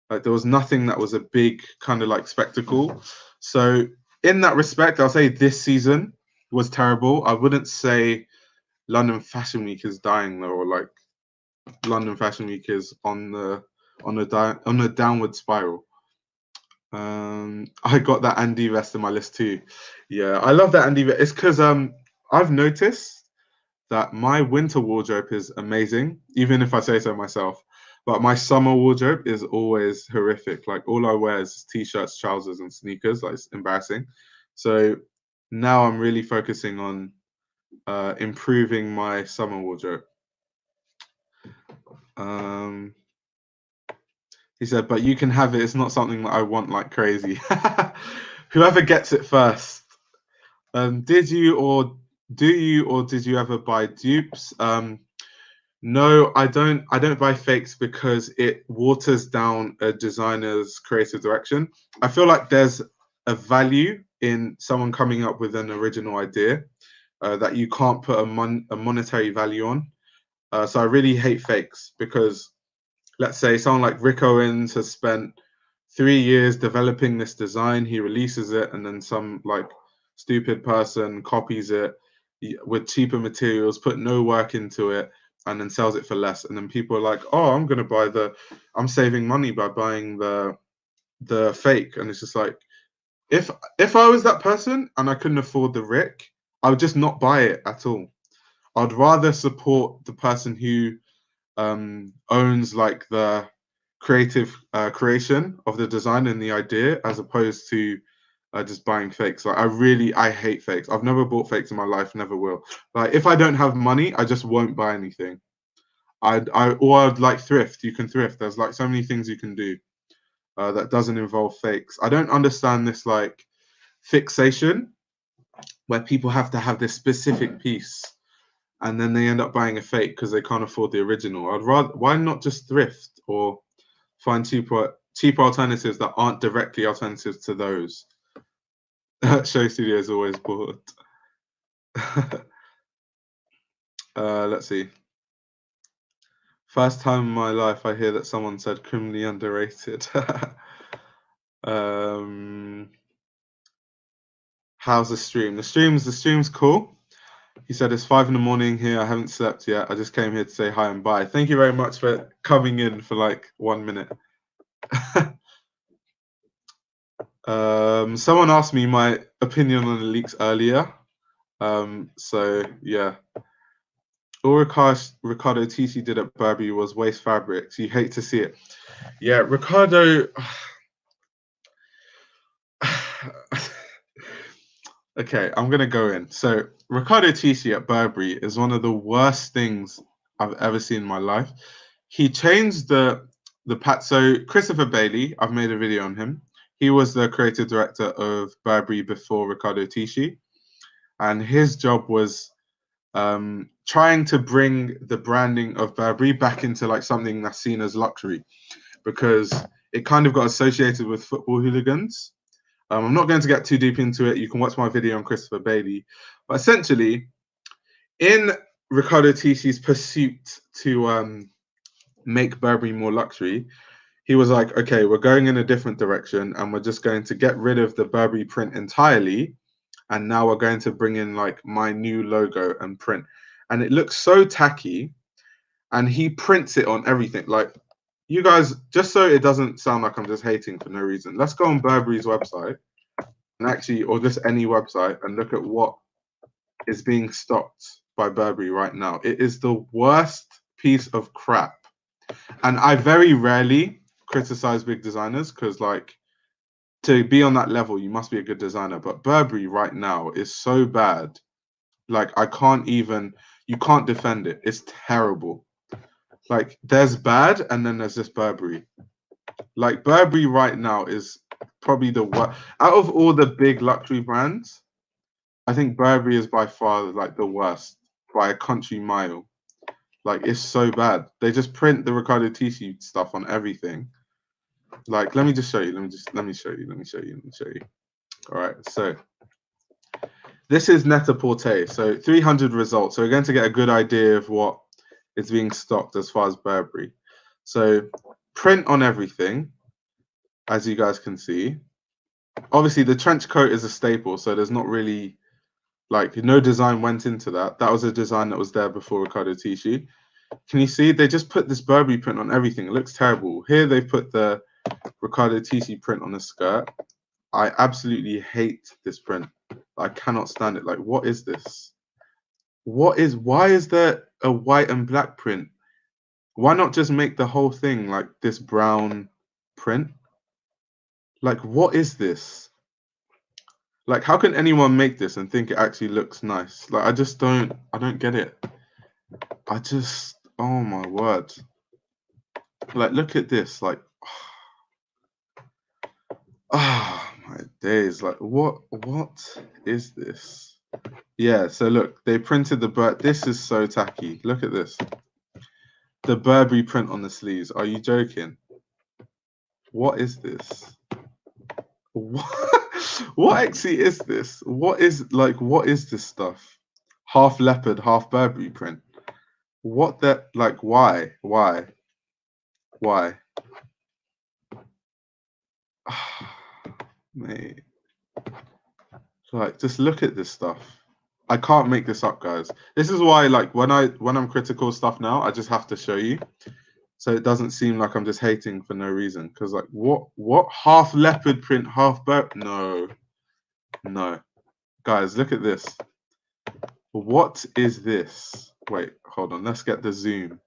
Like, there was nothing that was a big kind of like spectacle. So in that respect, I'll say this season was terrible. I wouldn't say London Fashion Week is dying though, or like London Fashion Week is on the downward spiral. I got that Andy vest in my list too. Yeah, I love that Andy vest. It's because I've noticed that my winter wardrobe is amazing, even if I say so myself. But my summer wardrobe is always horrific. Like all I wear is t-shirts, trousers, and sneakers. Like it's embarrassing. So now I'm really focusing on improving my summer wardrobe. Um, he said, but you can have it. It's not something that I want like crazy. Whoever gets it first. Did you or do you or did you ever buy dupes? No, I don't. I don't buy fakes because it waters down a designer's creative direction. I feel like there's a value in someone coming up with an original idea that you can't put a monetary value on. So I really hate fakes because let's say someone like Rick Owens has spent 3 years developing this design, he releases it, and then some like stupid person copies it with cheaper materials, put no work into it, and then sells it for less. And then people are like, "Oh, I'm saving money by buying the fake." And it's just like, if I was that person and I couldn't afford the Rick, I would just not buy it at all. I'd rather support the person who owns like the creative creation of the design and the idea as opposed to just buying fakes. Like I hate fakes. I've never bought fakes in my life, never will. Like if I don't have money, I just won't buy anything. I'd like thrift. You can thrift. There's like so many things you can do that doesn't involve fakes. I don't understand this like fixation where people have to have this specific piece and then they end up buying a fake because they can't afford the original. I'd rather why not just thrift or find cheaper alternatives that aren't directly alternatives to those. Show studio is always bored. Let's see. First time in my life I hear that someone said criminally underrated. How's the stream? The stream's cool. He said it's 5 in the morning here. I haven't slept yet. I just came here to say hi and bye. Thank you very much for coming in for like 1 minute. Someone asked me my opinion on the leaks earlier. So yeah. All Ricardo TC did at Burberry was waste fabrics. You hate to see it. Yeah, Ricardo. Okay, I'm gonna go in. So Ricardo TC at Burberry is one of the worst things I've ever seen in my life. He changed the pat. So Christopher Bailey, I've made a video on him. He was the creative director of Burberry before Ricardo TC, and his job was trying to bring the branding of Burberry back into like something that's seen as luxury, because it kind of got associated with football hooligans. I'm not going to get too deep into it. You can watch my video on Christopher Bailey, but essentially, in Ricardo Tisci's pursuit to make Burberry more luxury, he was like, okay, we're going in a different direction, and we're just going to get rid of the Burberry print entirely, and now we're going to bring in like my new logo and print, and it looks so tacky, and he prints it on everything. Like, you guys, just so it doesn't sound like I'm just hating for no reason, let's go on Burberry's website and actually, or just any website, and look at what is being stocked by Burberry right now. It is the worst piece of crap, and I very rarely criticize big designers because like, to be on that level, you must be a good designer. But Burberry right now is so bad. Like, you can't defend it. It's terrible. Like, there's bad, and then there's just Burberry. Like, Burberry right now is probably the worst. Out of all the big luxury brands, I think Burberry is by far like the worst by a country mile. Like, it's so bad. They just print the Ricardo Tisci stuff on everything. Like, let me just show you. Let me show you. All right, so this is Net-a-Porter. So 300 results. So we're going to get a good idea of what is being stocked as far as Burberry. So print on everything, as you guys can see. Obviously, the trench coat is a staple, so there's not really, like, no design went into that. That was a design that was there before Ricardo Tisci. Can you see? They just put this Burberry print on everything. It looks terrible. Here they've put the Riccardo Tisci print on a skirt. I absolutely hate this print. I cannot stand it. Like, what is this? Why is there a white and black print? Why not just make the whole thing like this brown print? Like, what is this? Like, how can anyone make this and think it actually looks nice? Like, I don't get it. Oh my word. Like, look at this. Like, ah, my days. Like, what is this? Yeah, so look, they printed this is so tacky. Look at this. The Burberry print on the sleeves. Are you joking? What is this? What actually is this? What is this stuff? Half leopard, half Burberry print. What the like why? Why? Mate. Like, just look at this stuff. I can't make this up, guys. This is why, like, when I'm critical of stuff now, I just have to show you, so it doesn't seem like I'm just hating for no reason. Because, like, what half leopard print, half no, guys, look at this. What is this? Wait, hold on. Let's get the zoom.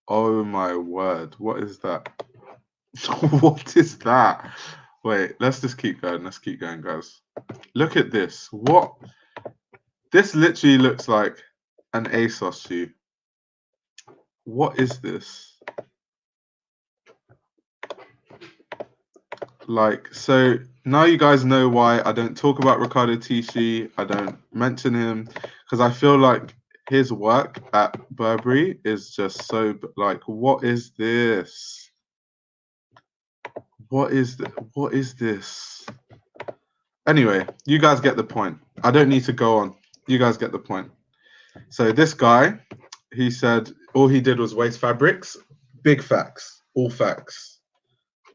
Oh my word! What is that? What is that? Wait, let's just keep going. Let's keep going, guys. Look at this. What? This literally looks like an ASOS shoe. What is this? Like, so now you guys know why I don't talk about Riccardo Tisci. I don't mention him because I feel like his work at Burberry is just so like, what is this? What is this? Anyway, you guys get the point. I don't need to go on. You guys get the point. So this guy, he said all he did was waste fabrics. Big facts, all facts.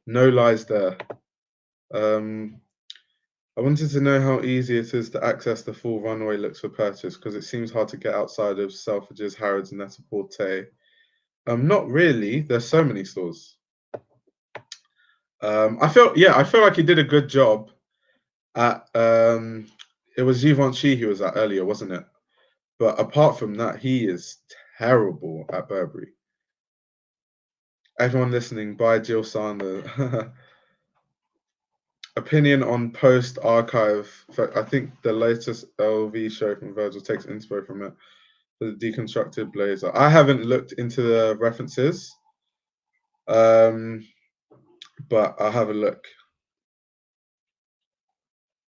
No lies there. I wanted to know how easy it is to access the full runway looks for purchase because it seems hard to get outside of Selfridges, Harrods, and Net-a-Porter. Not really. There's so many stores. I feel like he did a good job at it was Givenchy he was at earlier, wasn't it? But apart from that, he is terrible at Burberry. Everyone listening, buy Jill Sander. Opinion on post archive. I think the latest LV show from Virgil takes inspo from it for the deconstructed blazer. I haven't looked into the references, but I'll have a look.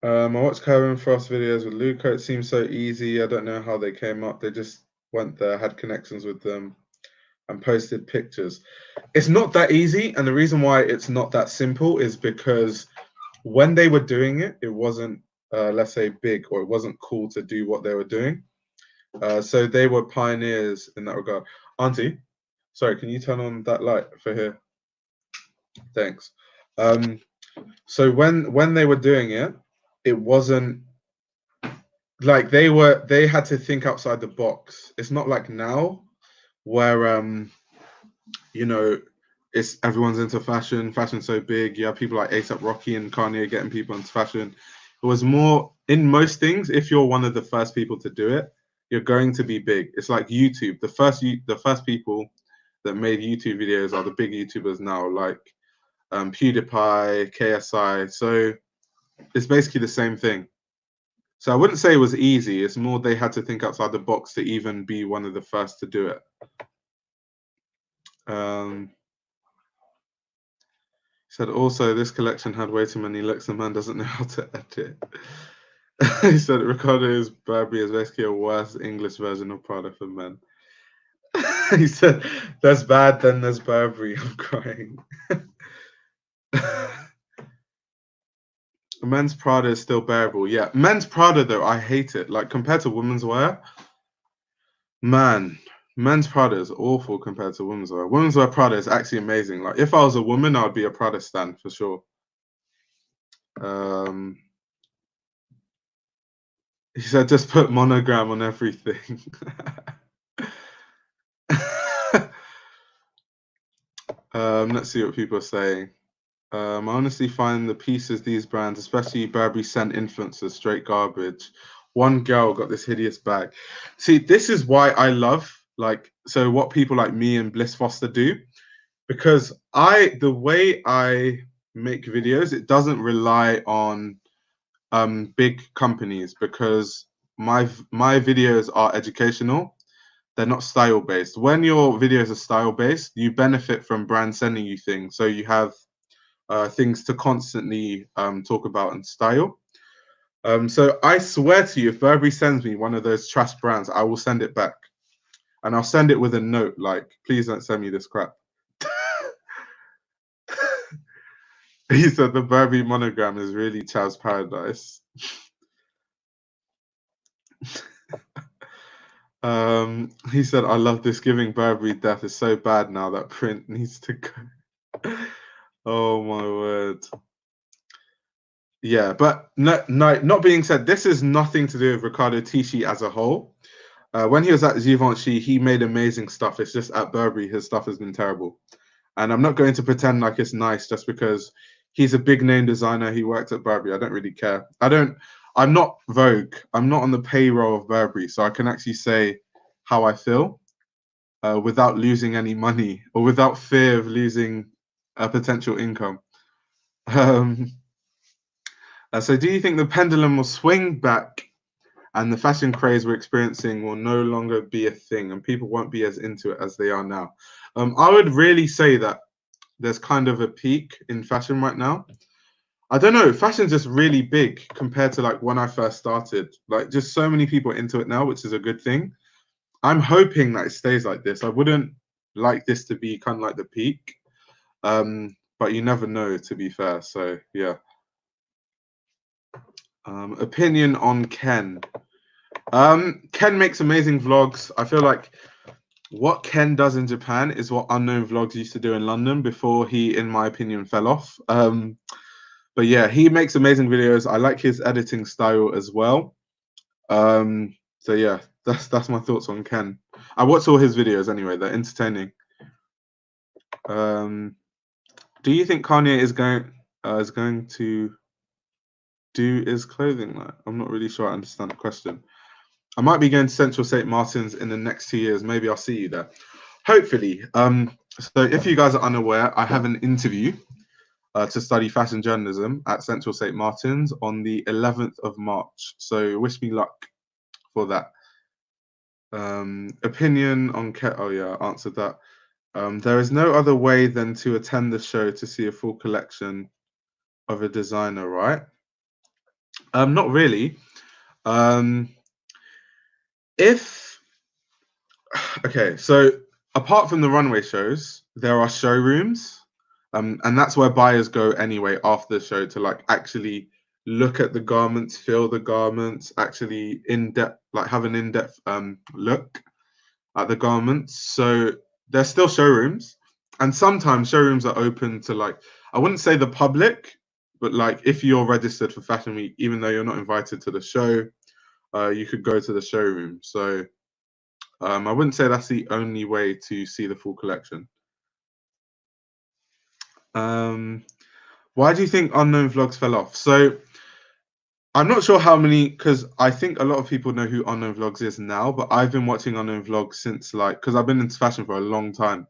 I watched Kevin Frost videos with Luca. It seems so easy. I don't know how they came up. They just went there, had connections with them, and posted pictures. It's not that easy, and the reason why it's not that simple is because when they were doing it, it wasn't, let's say, big, or it wasn't cool to do what they were doing. So they were pioneers in that regard. Auntie, sorry, can you turn on that light for here? Thanks. So when they were doing it, it wasn't like they had to think outside the box. It's not like now where you know, it's everyone's into fashion. Fashion's so big. You have people like A$AP Rocky and Kanye getting people into fashion. It was more in most things. If you're one of the first people to do it, you're going to be big. It's like YouTube. The first people that made YouTube videos are the big YouTubers now, like PewDiePie, KSI. So it's basically the same thing. So I wouldn't say it was easy. It's more they had to think outside the box to even be one of the first to do it. Said also this collection had way too many looks. The man doesn't know how to edit. He said Riccardo's Burberry is basically a worse English version of Prada for men. He said there's bad, then there's Burberry. I'm crying. Men's Prada is still bearable. Yeah, men's Prada though, I hate it. Like compared to women's wear, man, men's Prada is awful compared to women's wear. Women's wear Prada is actually amazing. Like if I was a woman, I'd be a Prada stan for sure. He said just put monogram on everything. Let's see what people are saying. I honestly find the pieces these brands, especially Burberry scent influencers, straight garbage. One girl got this hideous bag. See, this is why I love so what people like me and Bliss Foster do, because the way I make videos, it doesn't rely on big companies, because my videos are educational. They're not style based. When your videos are style based, you benefit from brands sending you things, so you have things to constantly talk about and style. So I swear to you, if Burberry sends me one of those trash brands, I will send it back, and I'll send it with a note like, "Please don't send me this crap." He said the Burberry monogram is really Chaz Paradise. He said, "I love this. Giving Burberry death is so bad now. That print needs to go." Oh my word. Yeah, but no, not being said, this is nothing to do with Riccardo Tisci as a whole. When he was at Givenchy, he made amazing stuff. It's just at Burberry, his stuff has been terrible. And I'm not going to pretend like it's nice just because he's a big name designer. He worked at Burberry. I don't really care. I'm not Vogue. I'm not on the payroll of Burberry. So I can actually say how I feel without losing any money or without fear of losing a potential income. So do you think the pendulum will swing back and the fashion craze we're experiencing will no longer be a thing and people won't be as into it as they are now? I would really say that there's kind of a peak in fashion right now. I don't know, fashion's just really big compared to like when I first started. Like just so many people into it now, which is a good thing. I'm hoping that it stays like this. I wouldn't like this to be kind of like the peak. But you never know, to be fair. So yeah. Opinion on Ken. Ken makes amazing vlogs. I feel like what Ken does in Japan is what Unknown Vlogs used to do in London before he, in my opinion, fell off. But yeah, he makes amazing videos. I like his editing style as well. So yeah, that's my thoughts on Ken. I watch all his videos anyway. They're entertaining. Do you think Kanye is going to do his clothing line? I'm not really sure I understand the question. I might be going to Central St. Martin's in the next 2 years. Maybe I'll see you there. Hopefully. So if you guys are unaware, I have an interview to study fashion journalism at Central St. Martin's on the 11th of March. So wish me luck for that. Opinion on oh yeah, I answered that. There is no other way than to attend the show to see a full collection of a designer, right? Not really. If Okay, so apart from the runway shows, there are showrooms, and that's where buyers go anyway after the show to like actually look at the garments, feel the garments, actually have an in-depth look at the garments. So there's still showrooms, and sometimes showrooms are open to like, I wouldn't say the public, but like if you're registered for Fashion Week, even though you're not invited to the show, you could go to the showroom. So I wouldn't say that's the only way to see the full collection. Why do you think Unknown Vlogs fell off? So I'm not sure how many, because I think a lot of people know who Unknown Vlogs is now, but I've been watching Unknown Vlogs since because I've been into fashion for a long time,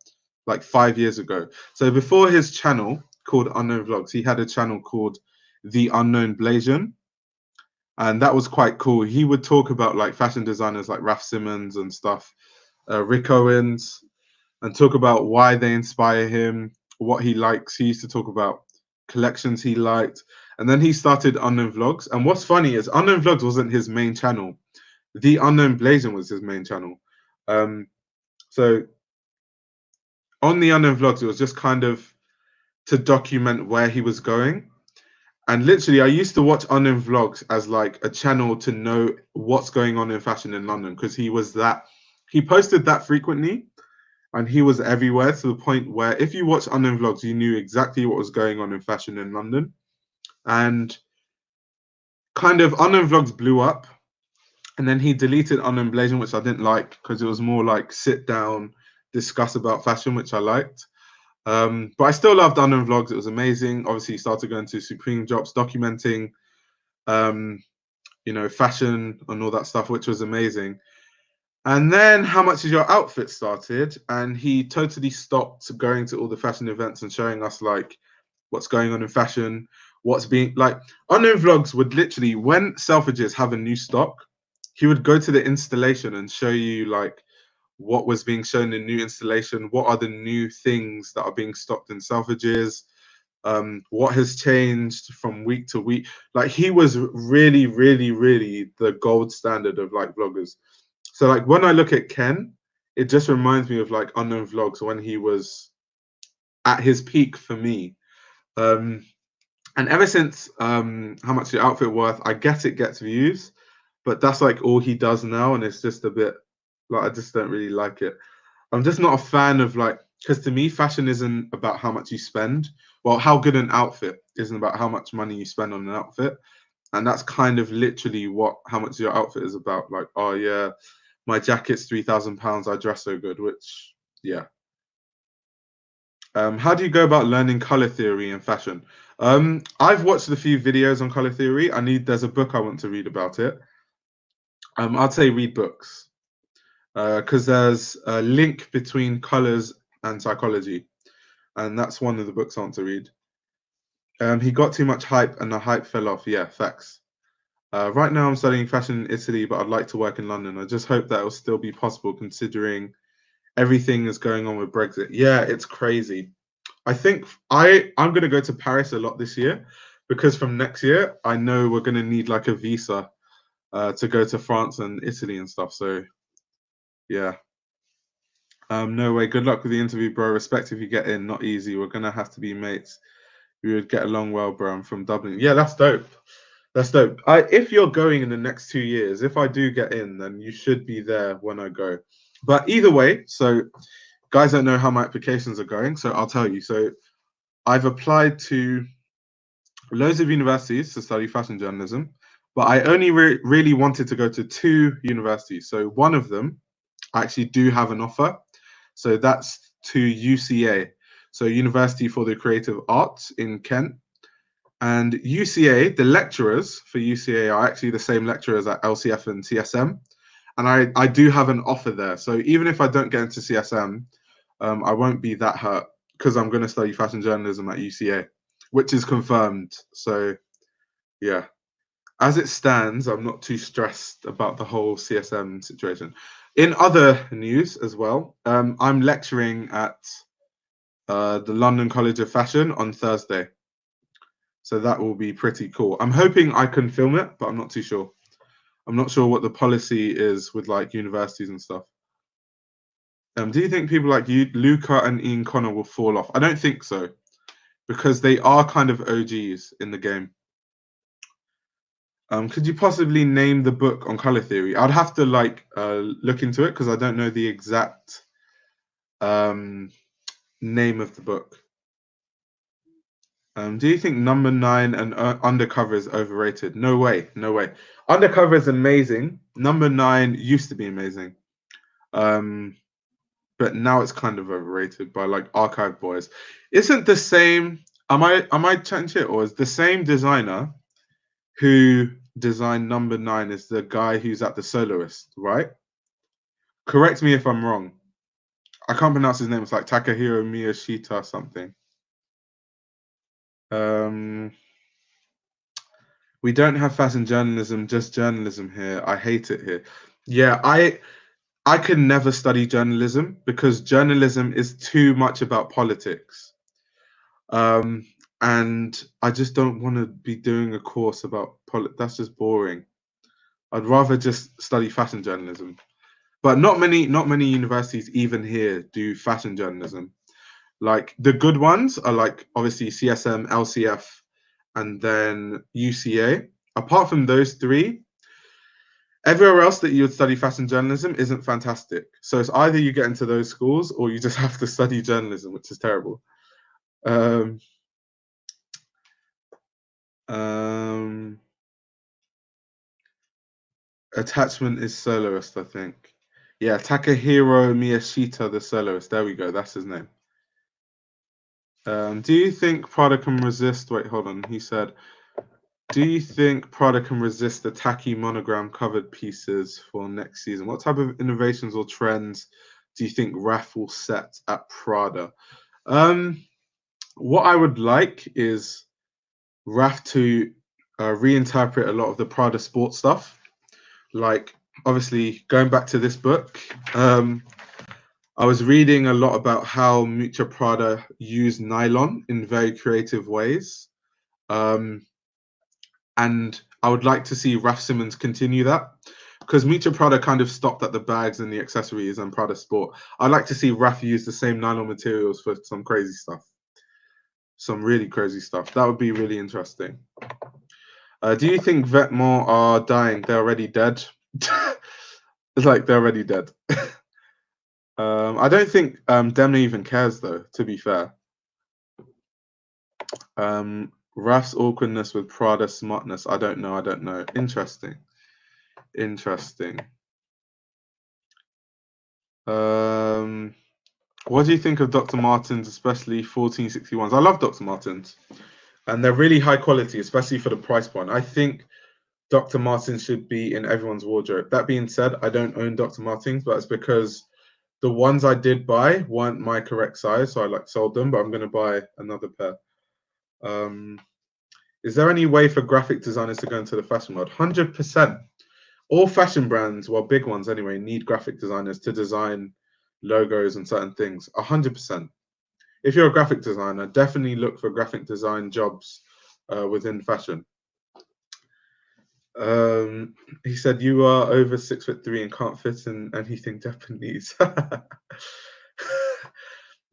like 5 years ago. So before his channel called Unknown Vlogs, he had a channel called The Unknown Belgian. And that was quite cool. He would talk about like fashion designers like Raf Simons and stuff, Rick Owens, and talk about why they inspire him, what he likes. He used to talk about collections he liked. And then he started Unknown Vlogs. And what's funny is Unknown Vlogs wasn't his main channel. The Unknown Blazing was his main channel. So on the Unknown Vlogs, it was just kind of to document where he was going. And literally, I used to watch Unknown Vlogs as like a channel to know what's going on in fashion in London, because he posted that frequently. And he was everywhere to the point where if you watch Unknown Vlogs, you knew exactly what was going on in fashion in London. And kind of Unknown Vlogs blew up. And then he deleted Unknown Blazing, which I didn't like because it was more like sit down, discuss about fashion, which I liked. But I still loved unknown vlogs. It was amazing. Obviously, he started going to Supreme drops, documenting, fashion and all that stuff, which was amazing. And then How Much Is Your Outfit started, and he totally stopped going to all the fashion events and showing us like what's going on in fashion, what's being like. Unknown vlogs would literally, when Selfridges have a new stock, he would go to the installation and show you like what was being shown in new installation, what are the new things that are being stocked in Selfridges, what has changed from week to week. Like he was really, really, really the gold standard of like vloggers. So like when I look at Ken, it just reminds me of like unknown vlogs when he was at his peak for me. And ever since How Much Your Outfit Worth, I guess it gets views, but that's like all he does now, and it's just a bit like I just don't really like it. I'm just not a fan of like, because to me, fashion isn't about how much you spend. Well, how good an outfit isn't about how much money you spend on an outfit. And that's kind of literally what How Much Your Outfit is about. Like, oh yeah, my jacket's £3,000. I dress so good, which, yeah. How do you go about learning color theory in fashion? I've watched a few videos on color theory. There's a book I want to read about it. I'd say read books because there's a link between colors and psychology, and that's one of the books I want to read. He got too much hype, and the hype fell off. Yeah, facts. Right now, I'm studying fashion in Italy, but I'd like to work in London. I just hope that will still be possible considering everything is going on with Brexit. Yeah, it's crazy. I think I'm going to go to Paris a lot this year because from next year, I know we're going to need like a visa to go to France and Italy and stuff. So, yeah. No way. Good luck with the interview, bro. Respect if you get in. Not easy. We're gonna have to be mates. We would get along well, bro. I'm from Dublin. Yeah, that's dope. That's dope. If you're going in the next 2 years, if I do get in, then you should be there when I go. But either way, so guys don't know how my applications are going, so I'll tell you. So I've applied to loads of universities to study fashion journalism, but I only really wanted to go to 2 universities. So one of them, I actually do have an offer. So that's to UCA, so University for the Creative Arts in Kent. And UCA, the lecturers for UCA are actually the same lecturers at LCF and CSM. And I do have an offer there. So even if I don't get into CSM, I won't be that hurt because I'm going to study fashion journalism at UCA, which is confirmed. So yeah, as it stands, I'm not too stressed about the whole CSM situation. In other news as well, I'm lecturing at the London College of Fashion on Thursday. So that will be pretty cool. I'm hoping I can film it, but I'm not too sure. I'm not sure what the policy is with like universities and stuff. Do you think people like you, Luca and Ian Connor, will fall off? I don't think so, because they are kind of OGs in the game. Could you possibly name the book on color theory? I'd have to like look into it because I don't know the exact name of the book. Do you think Number 9 and Undercover is overrated? No way, no way. Undercover is amazing. Number 9 used to be amazing, but now it's kind of overrated by like Archive Boys. Isn't the same? Am I chatting shit, or is the same designer who designed Number 9 is the guy who's at the Soloist, right? Correct me if I'm wrong. I can't pronounce his name. It's like Takahiro Miyashita or something. We don't have fashion journalism, just journalism here. I hate it here. Yeah, I can never study journalism because journalism is too much about politics. And I just don't want to be doing a course about politics. That's just boring. I'd rather just study fashion journalism. But not many universities even here do fashion journalism. Like the good ones are like obviously CSM, LCF, and then UCA. Apart from those three, everywhere else that you would study fashion journalism isn't fantastic. So it's either you get into those schools or you just have to study journalism, which is terrible. Um, um, Attachment is soloist, I think. Yeah, Takahiro Miyashita, the soloist. There we go. That's his name. Do you think Prada can resist? Wait, hold on. He said, do you think Prada can resist the tacky monogram covered pieces for next season? What type of innovations or trends do you think Raf will set at Prada? What I would like is Raf to reinterpret a lot of the Prada sports stuff. Like, obviously, going back to this book, I was reading a lot about how Miuccia Prada use nylon in very creative ways. And I would like to see Raf Simons continue that, because Miuccia Prada kind of stopped at the bags and the accessories and Prada Sport. I'd like to see Raf use the same nylon materials for some crazy stuff, some really crazy stuff. That would be really interesting. Do you think Vetements are dying? They're already dead. It's like they're already dead. I don't think Demna even cares, though, to be fair. Raf's awkwardness with Prada smartness. I don't know. Interesting. What do you think of Dr. Martens, especially 1461s? I love Dr. Martens, and they're really high quality, especially for the price point. I think Dr. Martens should be in everyone's wardrobe. That being said, I don't own Dr. Martens, but it's because the ones I did buy weren't my correct size, so I sold them, but I'm going to buy another pair. Is there any way for graphic designers to go into the fashion world? 100%. All fashion brands, well, big ones anyway, need graphic designers to design logos and certain things. 100%. If you're a graphic designer, definitely look for graphic design jobs within fashion. He said you are over 6'3" and can't fit in anything Japanese.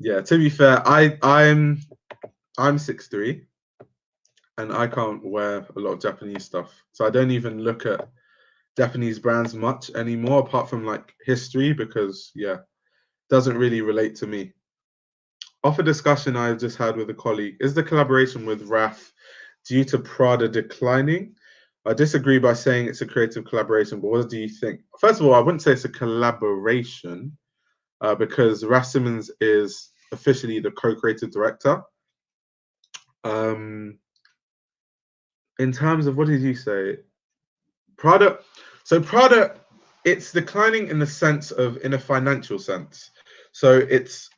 Yeah, to be fair, I'm 6'3" and I can't wear a lot of Japanese stuff, so I don't even look at Japanese brands much anymore, apart from like history, because yeah, doesn't really relate to me. Off a discussion I just had with a colleague, is the collaboration with Raf due to Prada declining? I disagree by saying it's a creative collaboration, but what do you think? First of all, I wouldn't say it's a collaboration because Raf Simons is officially the co-creative director. In terms of, what did you say? Prada. So Prada, it's declining in the sense of, in a financial sense. So it's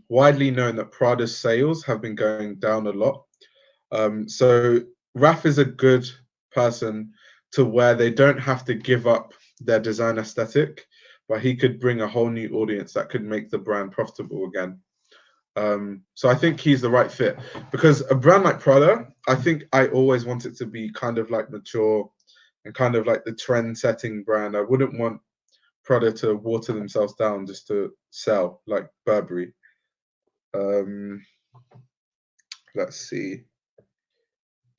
widely known that Prada's sales have been going down a lot. So Raf is a good person to where they don't have to give up their design aesthetic, but he could bring a whole new audience that could make the brand profitable again. So I think he's the right fit, because a brand like Prada, I think I always want it to be kind of like mature and kind of like the trend-setting brand. I wouldn't want Prada to water themselves down just to sell like Burberry. Let's see.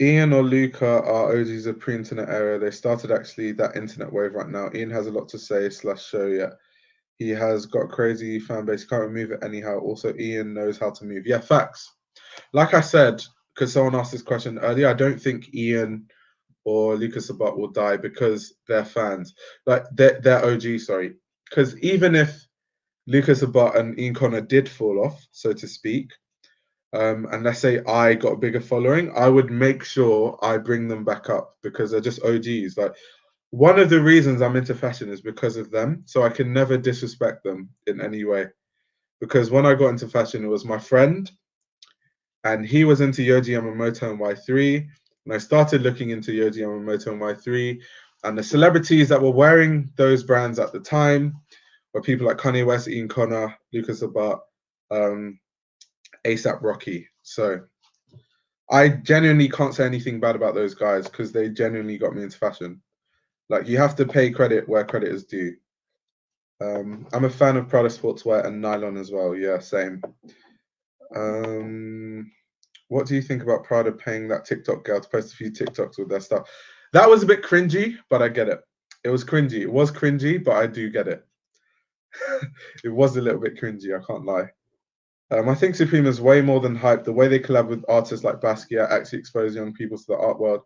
Ian or Luca are OGs of pre-internet era. They started actually that internet wave right now. Ian has a lot to say / show yet. He has got a crazy fan base. Can't remove it anyhow. Also, Ian knows how to move. Yeah, facts. Like I said, because someone asked this question earlier, I don't think Ian or Lucas Sabat will die because they're fans. Like they're OG, sorry. Because even if Lucas Sabat and Ian Connor did fall off, so to speak, and let's say I got a bigger following, I would make sure I bring them back up because they're just OGs. Like, one of the reasons I'm into fashion is because of them. So I can never disrespect them in any way. Because when I got into fashion, it was my friend, and he was into Yohji Yamamoto and Y3. And I started looking into Yohji Yamamoto and Y3. And the celebrities that were wearing those brands at the time were people like Kanye West, Ian Connor, Lucas Sabat, ASAP Rocky. So I genuinely can't say anything bad about those guys because they genuinely got me into fashion. Like, you have to pay credit where credit is due. I'm a fan of Prada sportswear and nylon as well. Yeah, same. What do you think about Prada paying that TikTok girl to post a few TikToks with their stuff? That was a bit cringy, but I get it. It was cringy. It was cringy, but I do get it. It was a little bit cringy, I can't lie. I think Supreme is way more than hype. The way they collab with artists like Basquiat actually expose young people to the art world.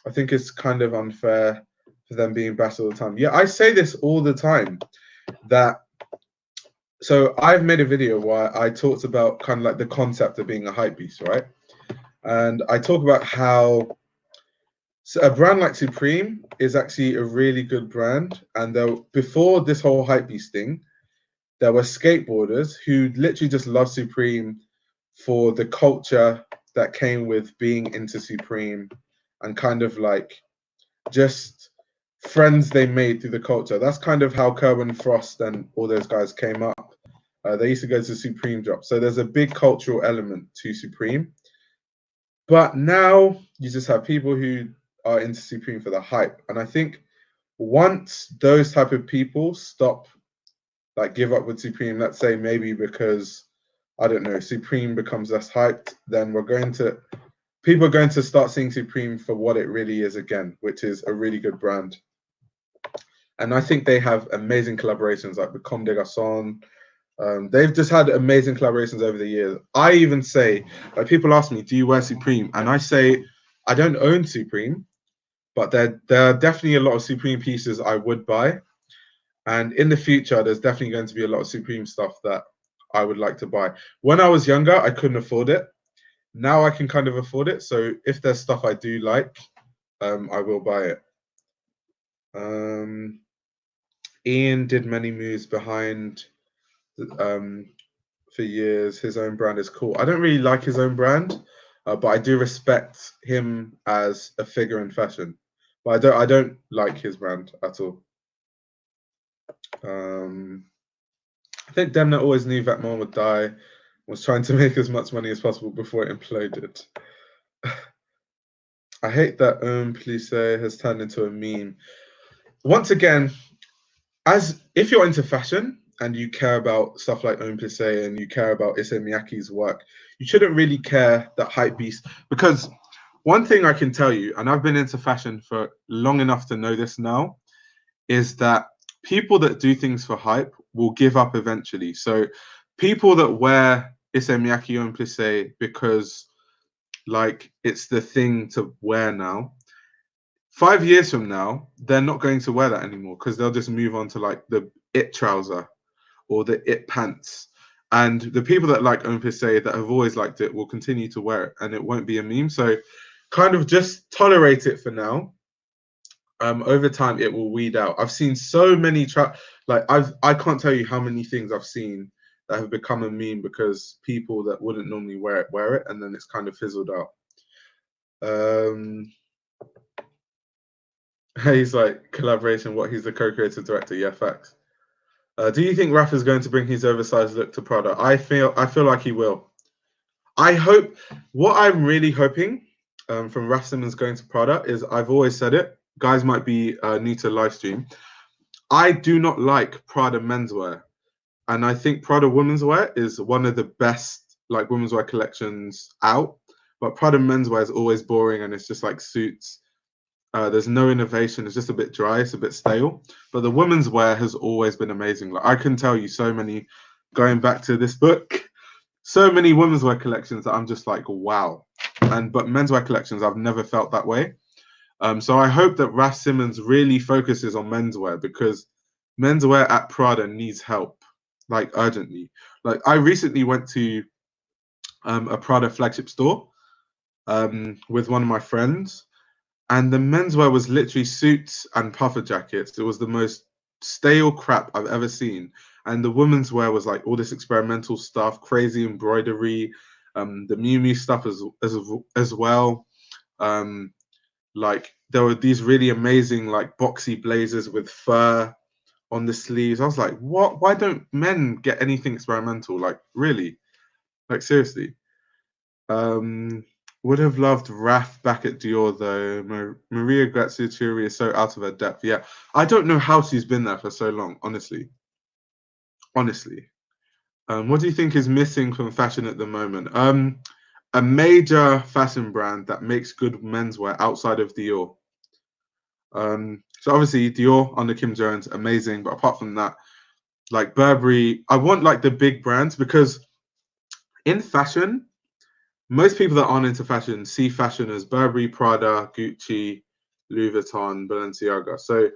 I think it's kind of unfair for them being bashed all the time. Yeah, I say this all the time, that So I've made a video where I talked about kind of like the concept of being a hype beast, right? And I talk about how a brand like Supreme is actually a really good brand. And before this whole hype beast thing, there were skateboarders who literally just loved Supreme for the culture that came with being into Supreme and kind of like just friends they made through the culture. That's kind of how Kerwin Frost and all those guys came up. They used to go to Supreme drop. So there's a big cultural element to Supreme. But now you just have people who are into Supreme for the hype. And I think once those type of people stop, like give up with Supreme, let's say maybe because, I don't know, Supreme becomes less hyped, then people are going to start seeing Supreme for what it really is again, which is a really good brand. And I think they have amazing collaborations like with Comme des Garçons. They've just had amazing collaborations over the years. I even say, like, people ask me, do you wear Supreme? And I say, I don't own Supreme, but there are definitely a lot of Supreme pieces I would buy. And in the future, there's definitely going to be a lot of Supreme stuff that I would like to buy. When I was younger, I couldn't afford it. Now I can kind of afford it. So if there's stuff I do like, I will buy it. Ian did many moves behind for years. His own brand is cool. I don't really like his own brand, but I do respect him as a figure in fashion. But I don't like his brand at all. I think Demna always knew that Vetements would die, was trying to make as much money as possible before it imploded. I hate that Police has turned into a meme. Once again, as if you're into fashion and you care about stuff like Homme Plissé and you care about Issey Miyake's work, you shouldn't really care that hype beast. Because one thing I can tell you, and I've been into fashion for long enough to know this now, is that people that do things for hype will give up eventually. So people that wear Issey Miyake Homme Plissé because like it's the thing to wear now, 5 years from now, they're not going to wear that anymore because they'll just move on to like the it trouser or the it pants. And the people that like Homme Plissé that have always liked it will continue to wear it and it won't be a meme. So kind of just tolerate it for now. Over time it will weed out. I've seen so many I can't tell you how many things I've seen that have become a meme because people that wouldn't normally wear it and then it's kind of fizzled out. He's like collaboration. What, he's the co-creative director? Yeah, facts. Do you think Raf is going to bring his oversized look to Prada? I feel like he will. I hope. What I'm really hoping from Raf Simons going to Prada is, I've always said it. Guys might be new to live stream. I do not like Prada menswear, and I think Prada womenswear is one of the best like womenswear collections out. But Prada menswear is always boring, and it's just like suits. There's no innovation. It's just a bit dry. It's a bit stale. But the women's wear has always been amazing. Like I can tell you so many, going back to this book, so many women's wear collections that I'm just like, wow. But menswear collections, I've never felt that way. So I hope that Raf Simons really focuses on menswear because menswear at Prada needs help, like urgently. Like I recently went to a Prada flagship store with one of my friends. And the menswear was literally suits and puffer jackets. It was the most stale crap I've ever seen. And the women's wear was like all this experimental stuff, crazy embroidery, the Miu Miu stuff as well. Like there were these really amazing like boxy blazers with fur on the sleeves. I was like, what? Why don't men get anything experimental? Like really? Like seriously? Would have loved Raf back at Dior though. Maria Grazia is so out of her depth. Yeah, I don't know how she's been there for so long. Honestly. What do you think is missing from fashion at the moment? A major fashion brand that makes good menswear outside of Dior. So obviously Dior under Kim Jones, amazing. But apart from that, like Burberry, I want like the big brands because in fashion, most people that aren't into fashion see fashion as Burberry, Prada, Gucci, Louis Vuitton, Balenciaga. So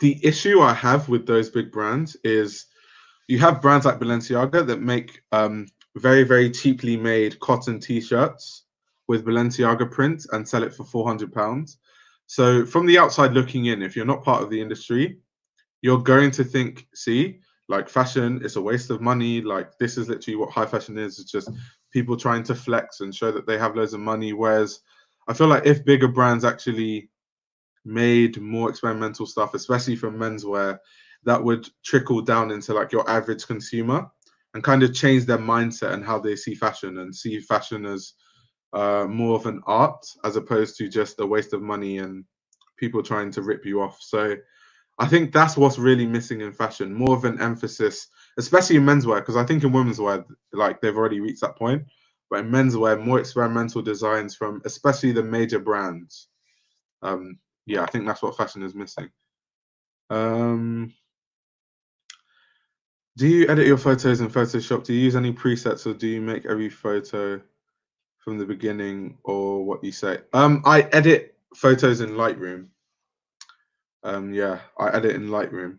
the issue I have with those big brands is You have brands like Balenciaga that make very, very cheaply made cotton t-shirts with Balenciaga print and sell it for £400. So from the outside looking in, if you're not part of the industry, you're going to think, see, like fashion is a waste of money. Like this is literally what high fashion is. It's just people trying to flex and show that they have loads of money. Whereas I feel like if bigger brands actually made more experimental stuff, especially for menswear, that would trickle down into like your average consumer and kind of change their mindset and how they see fashion and see fashion as more of an art as opposed to just a waste of money and people trying to rip you off. So I think that's what's really missing in fashion, more of an emphasis, especially in menswear, because I think in women's wear, like they've already reached that point. But in menswear, more experimental designs from especially the major brands. Yeah, I think that's what fashion is missing. Do you edit your photos in Photoshop? Do you use any presets or do you make every photo from the beginning or what you say? I edit photos in Lightroom. Yeah, I edit in Lightroom.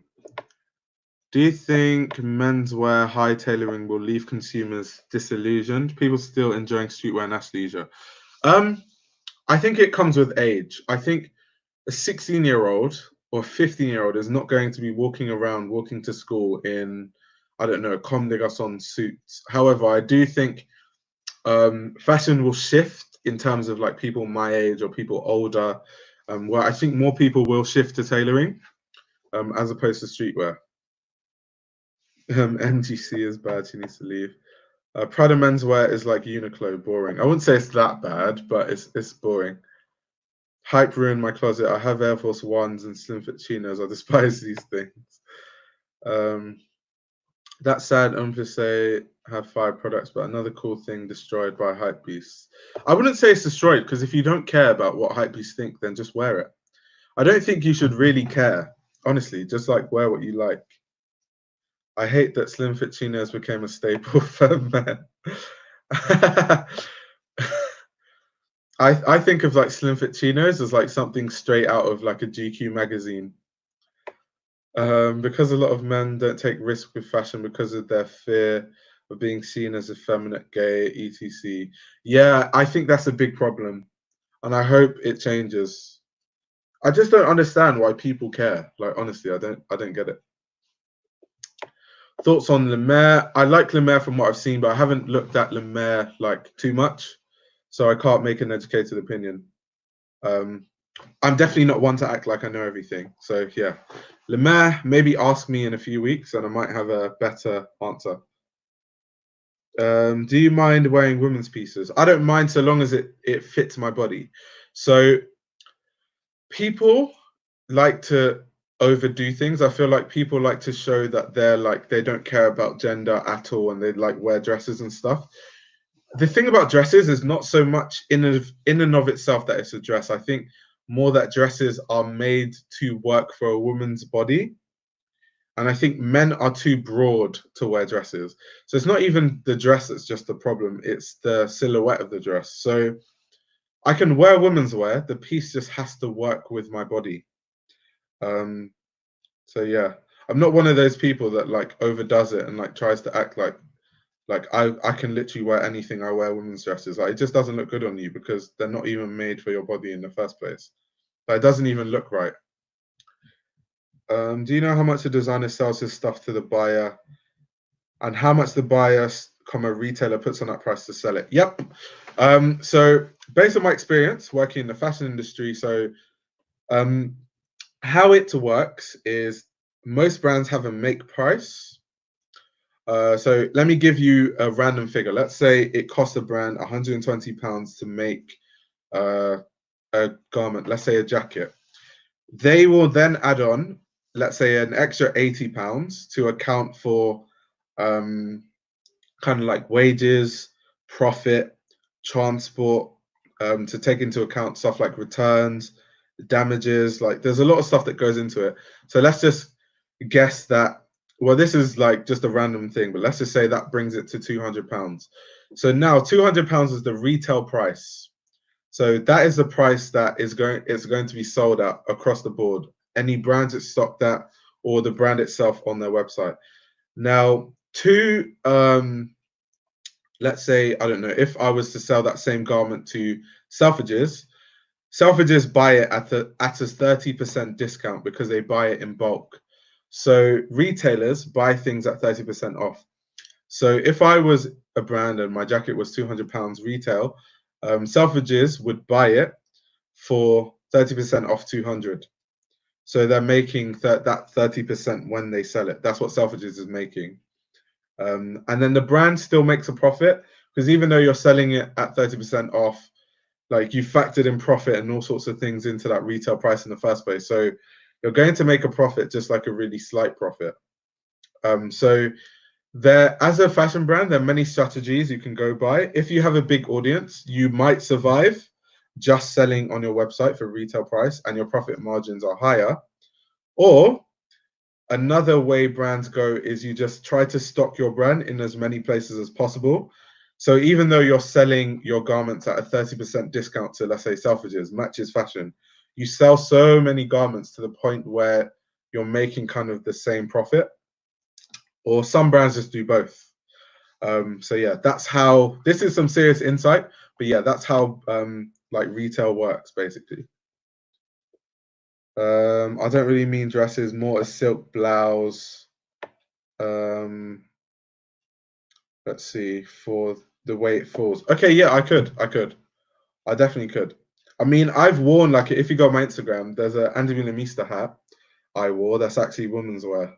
Do you think menswear high tailoring will leave consumers disillusioned? People still enjoying streetwear and athleisure. I think it comes with age. I think a 16-year-old or 15-year-old is not going to be walking around, walking to school in, I don't know, Comme des Garçons suits. However, I do think fashion will shift in terms of like people my age or people older, where I think more people will shift to tailoring as opposed to streetwear. MGC is bad. She needs to leave. Prada menswear is like Uniqlo, boring. I wouldn't say it's that bad, but it's boring. Hype ruined my closet. I have Air Force Ones and slim fit chinos. I despise these things. That sad say have 5 products, but another cool thing destroyed by hype beasts. I wouldn't say it's destroyed because if you don't care about what hype beasts think, then just wear it. I don't think you should really care. Honestly, just like wear what you like. I hate that slim fit chinos became a staple for men. I think of like slim fit chinos as like something straight out of like a GQ magazine. Because a lot of men don't take risks with fashion because of their fear of being seen as effeminate, gay, etc. Yeah, I think that's a big problem, and I hope it changes. I just don't understand why people care. Like honestly, I don't get it. Thoughts on Le Maire? I like Le Maire from what I've seen, but I haven't looked at Le Maire like too much, so I can't make an educated opinion. I'm definitely not one to act like I know everything. So yeah, Le Maire, maybe ask me in a few weeks and I might have a better answer. Do you mind wearing women's pieces? I don't mind so long as it fits my body. So people like to overdo things. I feel like people like to show that they're like they don't care about gender at all and they like wear dresses and stuff. The thing about dresses is not so much in and of itself that it's a dress. I think more that dresses are made to work for a woman's body. And I think men are too broad to wear dresses. So it's not even the dress that's just the problem, it's the silhouette of the dress. So I can wear women's wear, the piece just has to work with my body. So yeah, I'm not one of those people that like overdoes it and like tries to act like I can literally wear anything. I wear women's dresses. Like it just doesn't look good on you because they're not even made for your body in the first place. Like, it doesn't even look right. Do you know how much a designer sells his stuff to the buyer and how much the buyer, retailer puts on that price to sell it? Yep. So based on my experience working in the fashion industry, so how it works is most brands have a make price. So let me give you a random figure. Let's say it costs a brand £120 to make a garment, let's say a jacket. They will then add on, let's say, an extra £80 to account for kind of like wages, profit, transport, to take into account stuff like returns, damages. Like there's a lot of stuff that goes into it. So let's just guess that. Well, this is like just a random thing, but let's just say that brings it to £200. So now £200 is the retail price. So that is the price that it's going to be sold at across the board. Any brands it's stocked at, or the brand itself on their website. Now, let's say, I don't know, if I was to sell that same garment to Selfridges, Selfridges buy it at a 30% discount because they buy it in bulk. So retailers buy things at 30% off. So if I was a brand and my jacket was £200 retail, Selfridges would buy it for 30% off 200. So they're making that 30% when they sell it. That's what Selfridges is making. And then the brand still makes a profit because even though you're selling it at 30% off, like you factored in profit and all sorts of things into that retail price in the first place. So you're going to make a profit, just like a really slight profit. So there, as a fashion brand, there are many strategies you can go by. If you have a big audience, you might survive just selling on your website for retail price and your profit margins are higher. Or another way brands go is you just try to stock your brand in as many places as possible. So even though you're selling your garments at a 30% discount to, let's say, Selfridges, Matches Fashion, you sell so many garments to the point where you're making kind of the same profit. Or some brands just do both. So yeah, that's how, this is some serious insight, but yeah, that's how like retail works basically. I don't really mean dresses, more a silk blouse. Let's see, for the way it falls. Okay, yeah, I definitely could. I mean, I've worn, like, if you go on my Instagram, there's a Andy Milanista hat I wore that's actually women's wear.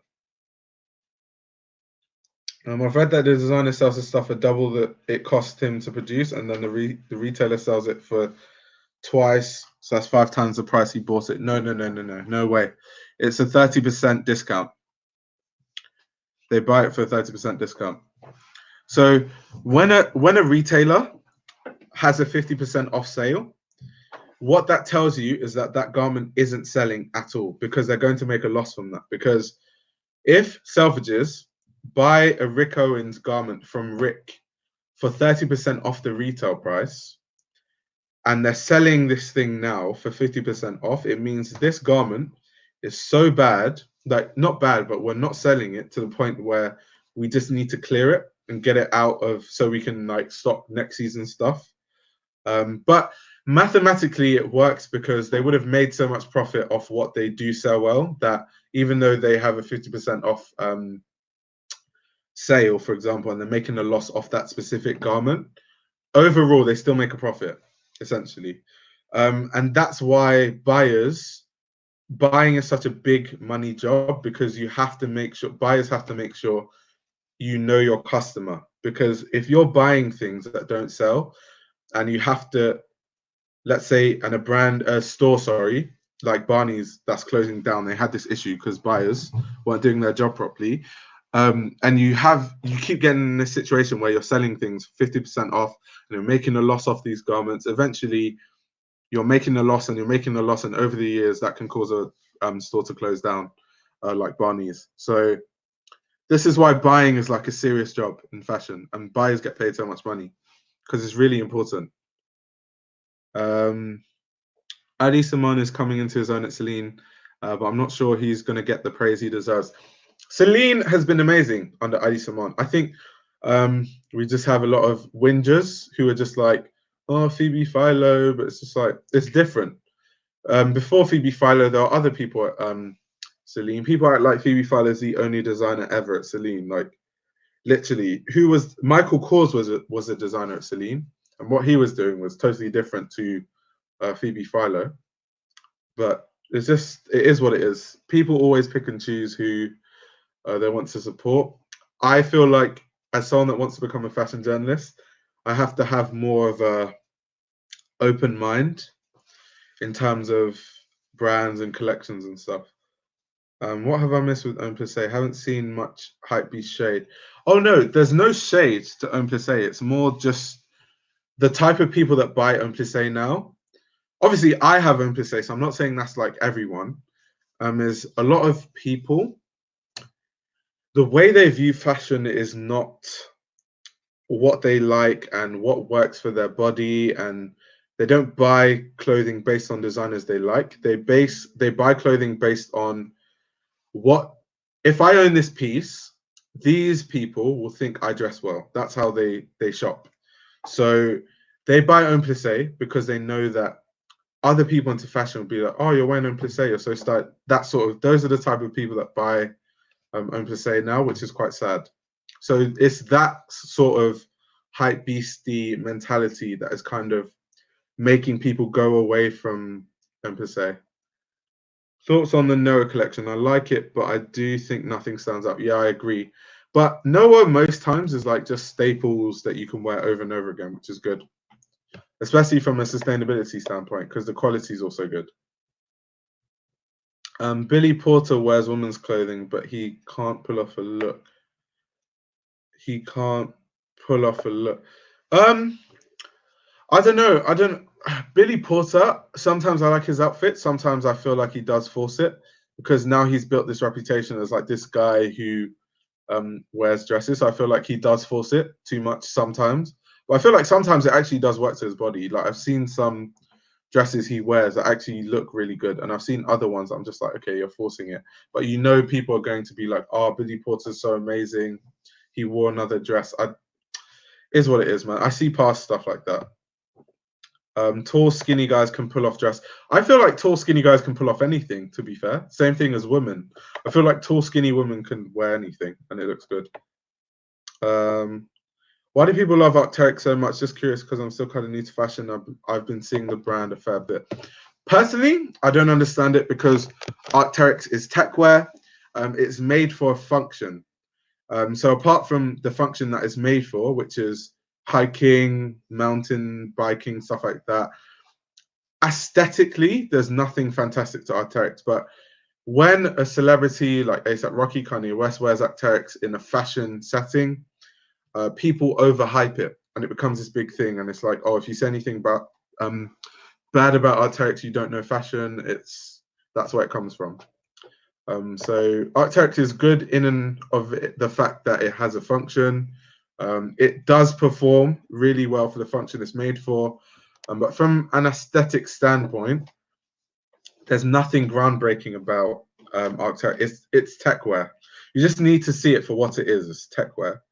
I've read that the designer sells the stuff for double that it cost him to produce, and then the retailer sells it for twice, so that's 5 times the price he bought it. No way. It's a 30% discount. They buy it for a 30% discount. So when a retailer has a 50% off sale, what that tells you is that that garment isn't selling at all because they're going to make a loss from that. Because if Selfridges buy a Rick Owens garment from Rick for 30% off the retail price, and they're selling this thing now for 50% off, it means this garment is so bad, like not bad, but we're not selling it to the point where we just need to clear it and get it out of so we can like stock next season stuff. But mathematically it works because they would have made so much profit off what they do sell well that even though they have a 50% off sale, for example, and they're making a loss off that specific garment, overall they still make a profit essentially. And that's why buying is such a big money job, because you have to make sure, buyers have to make sure you know your customer, because if you're buying things that don't sell and you have to, let's say, and a store, sorry, like Barney's that's closing down, they had this issue because buyers weren't doing their job properly. And you keep getting in this situation where you're selling things 50% off and you're making a loss off these garments. Eventually, you're making a loss and you're making a loss, and over the years, that can cause a store to close down, like Barney's. So this is why buying is like a serious job in fashion, and buyers get paid so much money because it's really important. Adi Simon is coming into his own at Celine, but I'm not sure he's going to get the praise he deserves. Celine has been amazing under Adi Simon. I think we just have a lot of whingers who are just like, oh, Phoebe Philo, but it's just like, it's different. Before Phoebe Philo, there are other people at Celine. People act like Phoebe Philo is the only designer ever at Celine. Like, literally, Michael Kors was a designer at Celine, and what he was doing was totally different to Phoebe Philo. But it is what it is. People always pick and choose who they want to support. I feel like, as someone that wants to become a fashion journalist, I have to have more of a open mind in terms of brands and collections and stuff. What have I missed with Homme Plissé? Haven't seen much hype be shade. Oh no, there's no shade to Homme Plissé. It's more just the type of people that buy Homme Plissé now. Obviously, I have Homme Plissé, so I'm not saying that's like everyone. There's a lot of people, the way they view fashion is not what they like and what works for their body, and they don't buy clothing based on designers they like. They buy clothing based on, what if I own this piece, these people will think I dress well. That's how they shop. So they buy Homme Plissé because they know that other people into fashion will be like, oh, you're wearing Homme Plissé, you're so styled. That sort of, those are the type of people that buy Homme Plissé now, which is quite sad. So it's that sort of hype beastie mentality that is kind of making people go away from Homme Plissé. Thoughts on the Noah collection? I like it, but I do think nothing stands out. Yeah, I agree. But Noah most times is like just staples that you can wear over and over again, which is good, especially from a sustainability standpoint, because the quality is also good. Billy Porter wears women's clothing, but he can't pull off a look. He can't pull off a look. I don't know. I don't. Billy Porter. Sometimes I like his outfit. Sometimes I feel like he does force it because now he's built this reputation as like this guy who wears dresses. So I feel like he does force it too much sometimes. But I feel like sometimes it actually does work to his body. Like I've seen some dresses he wears that actually look really good, and I've seen other ones that I'm just like, okay, you're forcing it. But you know, people are going to be like, oh, Billy Porter's so amazing. He wore another dress. Is what it is, man. I see past stuff like that. Tall, skinny guys can pull off dress. I feel like tall, skinny guys can pull off anything, to be fair. Same thing as women. I feel like tall, skinny women can wear anything and it looks good. Why do people love Arc'teryx so much? Just curious because I'm still kind of new to fashion. I've been seeing the brand a fair bit. Personally, I don't understand it because Arc'teryx is tech wear. It's made for a function. So apart from the function that it's made for, which is hiking, mountain biking, stuff like that, aesthetically, there's nothing fantastic to Arc'teryx. But when a celebrity like ASAP Rocky, Kanye West wears Arc'teryx in a fashion setting, people overhype it and it becomes this big thing. And it's like, oh, if you say anything about bad about Arc'teryx, you don't know fashion. That's where it comes from. So Arc'teryx is good in and of the fact that it has a function. It does perform really well for the function it's made for. But from an aesthetic standpoint, there's nothing groundbreaking about Arc'teryx. It's tech wear. You just need to see it for what it is. It's tech wear.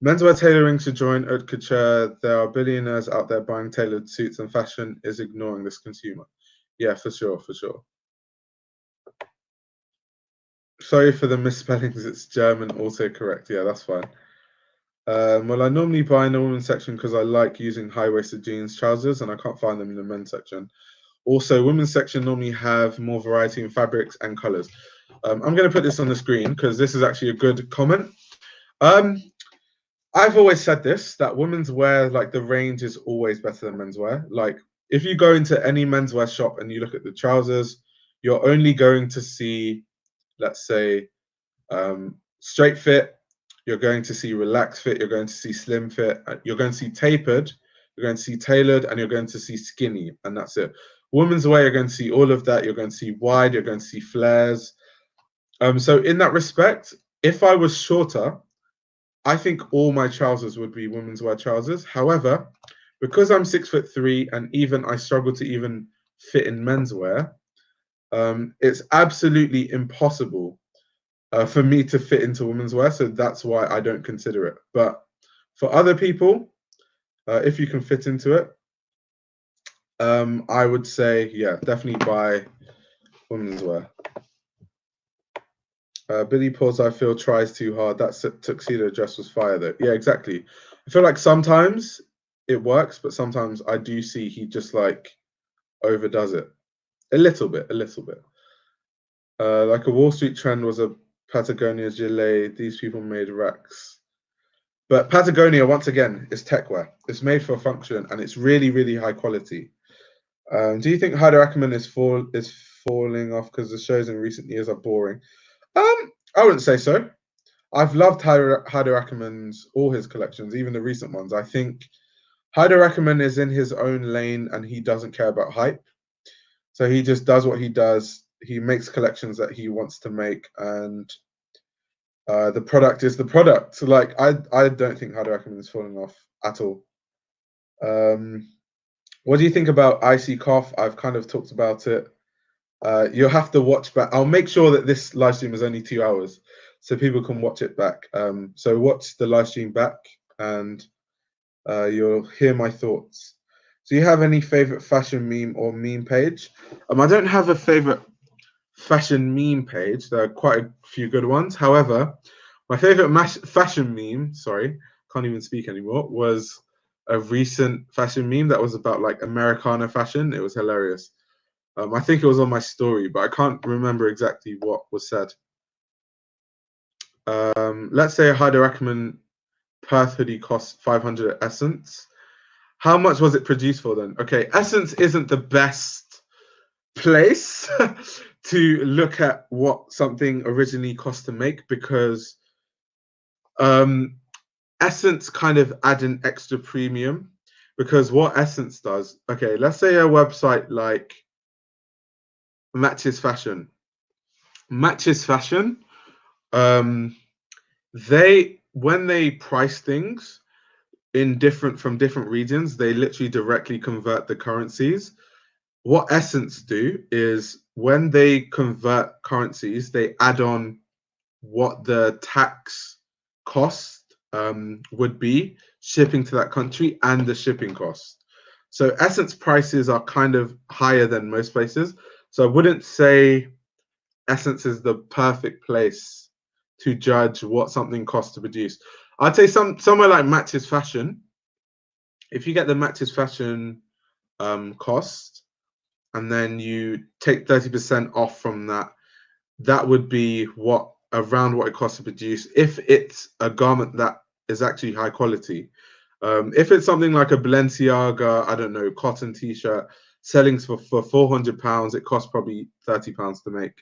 Menswear tailoring should join haute couture. There are billionaires out there buying tailored suits, and fashion is ignoring this consumer. Yeah, for sure, for sure. Sorry for the misspellings. It's German autocorrect. Yeah, that's fine. Well, I normally buy in the women's section because I like using high-waisted jeans, trousers, and I can't find them in the men's section. Also, women's section normally have more variety in fabrics and colors. I'm going to put this on the screen because this is actually a good comment. I've always said this, that women's wear, like the range is always better than men's wear. Like if you go into any menswear shop and you look at the trousers, you're only going to see, let's say, straight fit, you're going to see relaxed fit, you're going to see slim fit, you're going to see tapered, you're going to see tailored, and you're going to see skinny, and that's it. Women's wear, you're going to see all of that. You're going to see wide, you're going to see flares. So in that respect, if I was shorter, I think all my trousers would be women's wear trousers. However, because I'm 6'3" and even I struggle to even fit in menswear, it's absolutely impossible for me to fit into women's wear. So that's why I don't consider it. But for other people, if you can fit into it, I would say, yeah, definitely buy women's wear. Billy Paws, I feel, tries too hard. That tuxedo dress was fire, though. Yeah, exactly. I feel like sometimes it works, but sometimes I do see he just like overdoes it a little bit, a little bit. Like a Wall Street trend was a Patagonia gilet. These people made racks. But Patagonia, once again, is tech wear. It's made for a function, and it's really, really high quality. Do you think Heider Ackerman is falling off because the shows in recent years are boring? I wouldn't say so. I've loved Heider Ackerman's all his collections, even the recent ones. I think Heider Ackerman is in his own lane and he doesn't care about hype. So he just does what he does. He makes collections that he wants to make, and the product is the product. So like I don't think Heider Ackerman is falling off at all. What do you think about Icy Cough? I've kind of talked about it. You'll have to watch back. I'll make sure that this live stream is only 2 hours, so people can watch it back. So watch the live stream back, and you'll hear my thoughts. Do you have any favorite fashion meme or meme page? I don't have a favorite fashion meme page. There are quite a few good ones. However, my favorite fashion meme, sorry, can't even speak anymore, was a recent fashion meme that was about like Americana fashion. It was hilarious. I think it was on my story, but I can't remember exactly what was said. Let's say a Hyder Ackerman Perth hoodie costs 500 at Essence. How much was it produced for then? Okay, Essence isn't the best place to look at what something originally cost to make, because Essence kind of add an extra premium, because what Essence does, okay, let's say a website like Matches Fashion. Matches Fashion, they, when they price things in from different regions, they literally directly convert the currencies. What Essence do is when they convert currencies, they add on what the tax cost would be shipping to that country and the shipping cost. So Essence prices are kind of higher than most places. So I wouldn't say Essence is the perfect place to judge what something costs to produce. I'd say somewhere like Matches Fashion. If you get the Matches Fashion cost, and then you take 30% off from that, that would be around what it costs to produce, if it's a garment that is actually high quality. If it's something like a Balenciaga, I don't know, cotton t-shirt selling for £400, it costs probably £30 to make.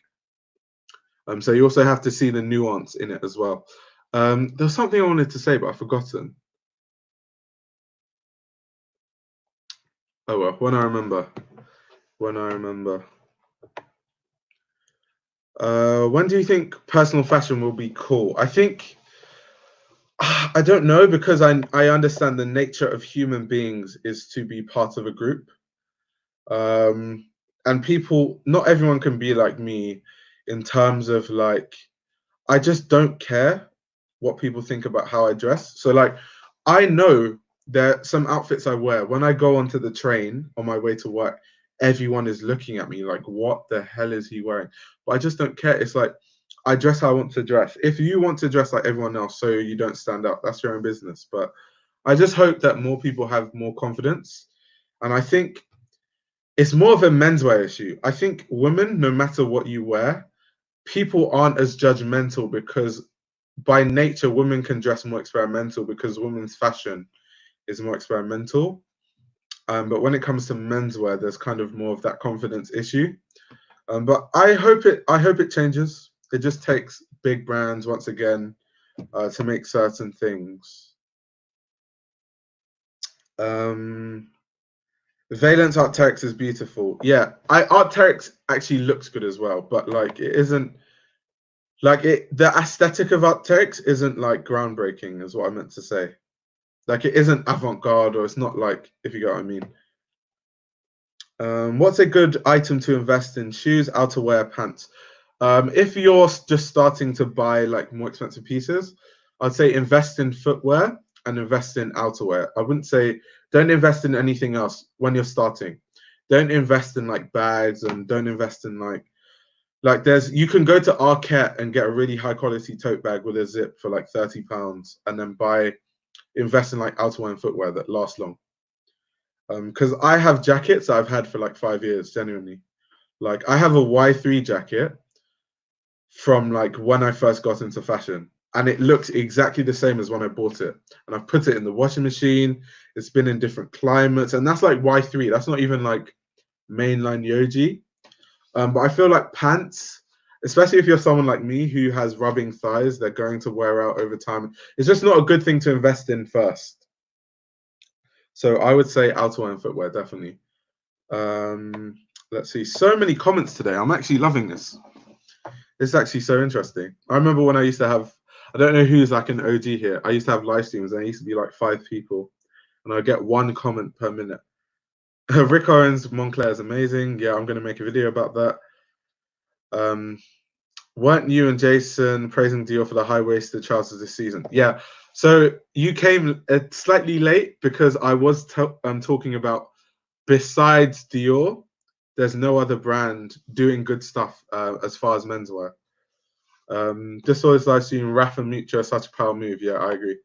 So you also have to see the nuance in it as well. There's something I wanted to say, but I've forgotten. Oh well, when I remember. When do you think personal fashion will be cool? I think, I don't know, because I understand the nature of human beings is to be part of a group. And people, not everyone can be like me in terms of like, I just don't care what people think about how I dress. So like, I know there are some outfits I wear when I go onto the train on my way to work, everyone is looking at me like, what the hell is he wearing? But I just don't care. It's like, I dress how I want to dress. If you want to dress like everyone else so you don't stand out, that's your own business. But I just hope that more people have more confidence. And I think it's more of a menswear issue. I think women, no matter what you wear, people aren't as judgmental, because by nature, women can dress more experimental because women's fashion is more experimental. But when it comes to menswear, there's kind of more of that confidence issue. But I hope it changes. It just takes big brands once again to make certain things. Valence Arc'teryx is beautiful. Yeah, Arc'teryx actually looks good as well, but like it isn't like it. The aesthetic of Arc'teryx isn't like groundbreaking, is what I meant to say. Like it isn't avant-garde, or it's not like, if you get what I mean. What's a good item to invest in? Shoes, outerwear, pants. If you're just starting to buy like more expensive pieces, I'd say invest in footwear and invest in outerwear. I wouldn't say don't invest in anything else when you're starting. Don't invest in like bags, and don't invest in like you can go to Arket and get a really high quality tote bag with a zip for like £30, and then invest in like outerwear and footwear that last long. Because I have jackets that I've had for like 5 years, genuinely. Like I have a Y3 jacket from like when I first got into fashion, and it looks exactly the same as when I bought it. And I've put it in the washing machine. It's been in different climates, and that's like Y3. That's not even like mainline Yoji. But I feel like pants, especially if you're someone like me who has rubbing thighs, they're going to wear out over time. It's just not a good thing to invest in first. So I would say outerwear and footwear, definitely. Let's see. So many comments today. I'm actually loving this. It's actually so interesting. I remember when I used to have, I don't know who's like an OG here. I used to have live streams, and I used to be like 5 people, and I'd get 1 comment per minute. Rick Owens, Montclair is amazing. Yeah, I'm going to make a video about that. Weren't you and Jason praising Dior for the high-waisted trousers this season? Yeah. So you came slightly late because I was talking about, besides Dior, there's no other brand doing good stuff as far as menswear. Just always like seeing Raf and Miuccia, such a power move. Yeah, I agree.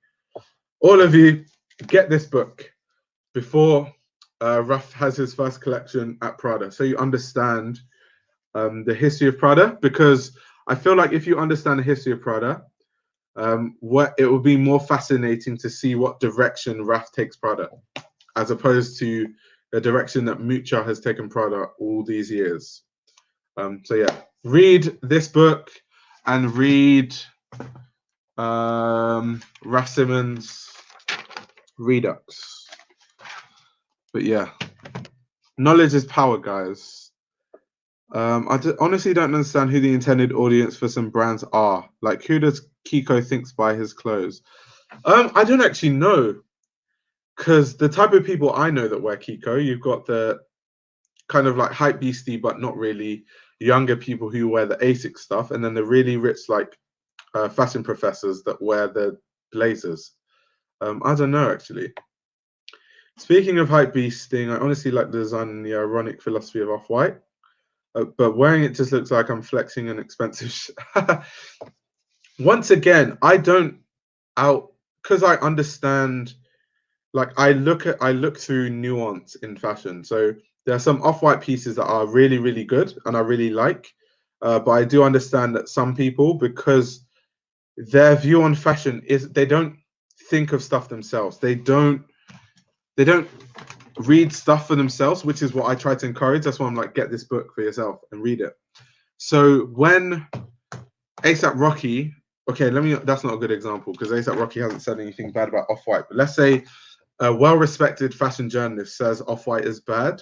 All of you, get this book before Raf has his first collection at Prada, so you understand the history of Prada. Because I feel like if you understand the history of Prada, what it will be more fascinating to see what direction Raf takes Prada, as opposed to the direction that Miuccia has taken Prada all these years. So yeah, read this book and read Raf Simons' Redux. But yeah, knowledge is power, guys. Honestly don't understand who the intended audience for some brands are. Like, who does Kiko thinks buy his clothes? I don't actually know, because the type of people I know that wear Kiko, you've got the kind of like hype beastie, but not really, younger people who wear the ASIC stuff, and then the really rich, like fashion professors that wear the blazers. I don't know, actually. Speaking of hype beasting, I honestly like the design and the ironic philosophy of Off-White. But wearing it just looks like I'm flexing an expensive Once again, I don't out, because I understand, like I look through nuance in fashion. So there are some Off-White pieces that are really, really good and I really like. But I do understand that some people, because their view on fashion is, they don't think of stuff themselves. They don't read stuff for themselves, which is what I try to encourage. That's why I'm like, get this book for yourself and read it. So when ASAP Rocky, okay, that's not a good example because ASAP Rocky hasn't said anything bad about Off-White. But let's say a well-respected fashion journalist says Off-White is bad,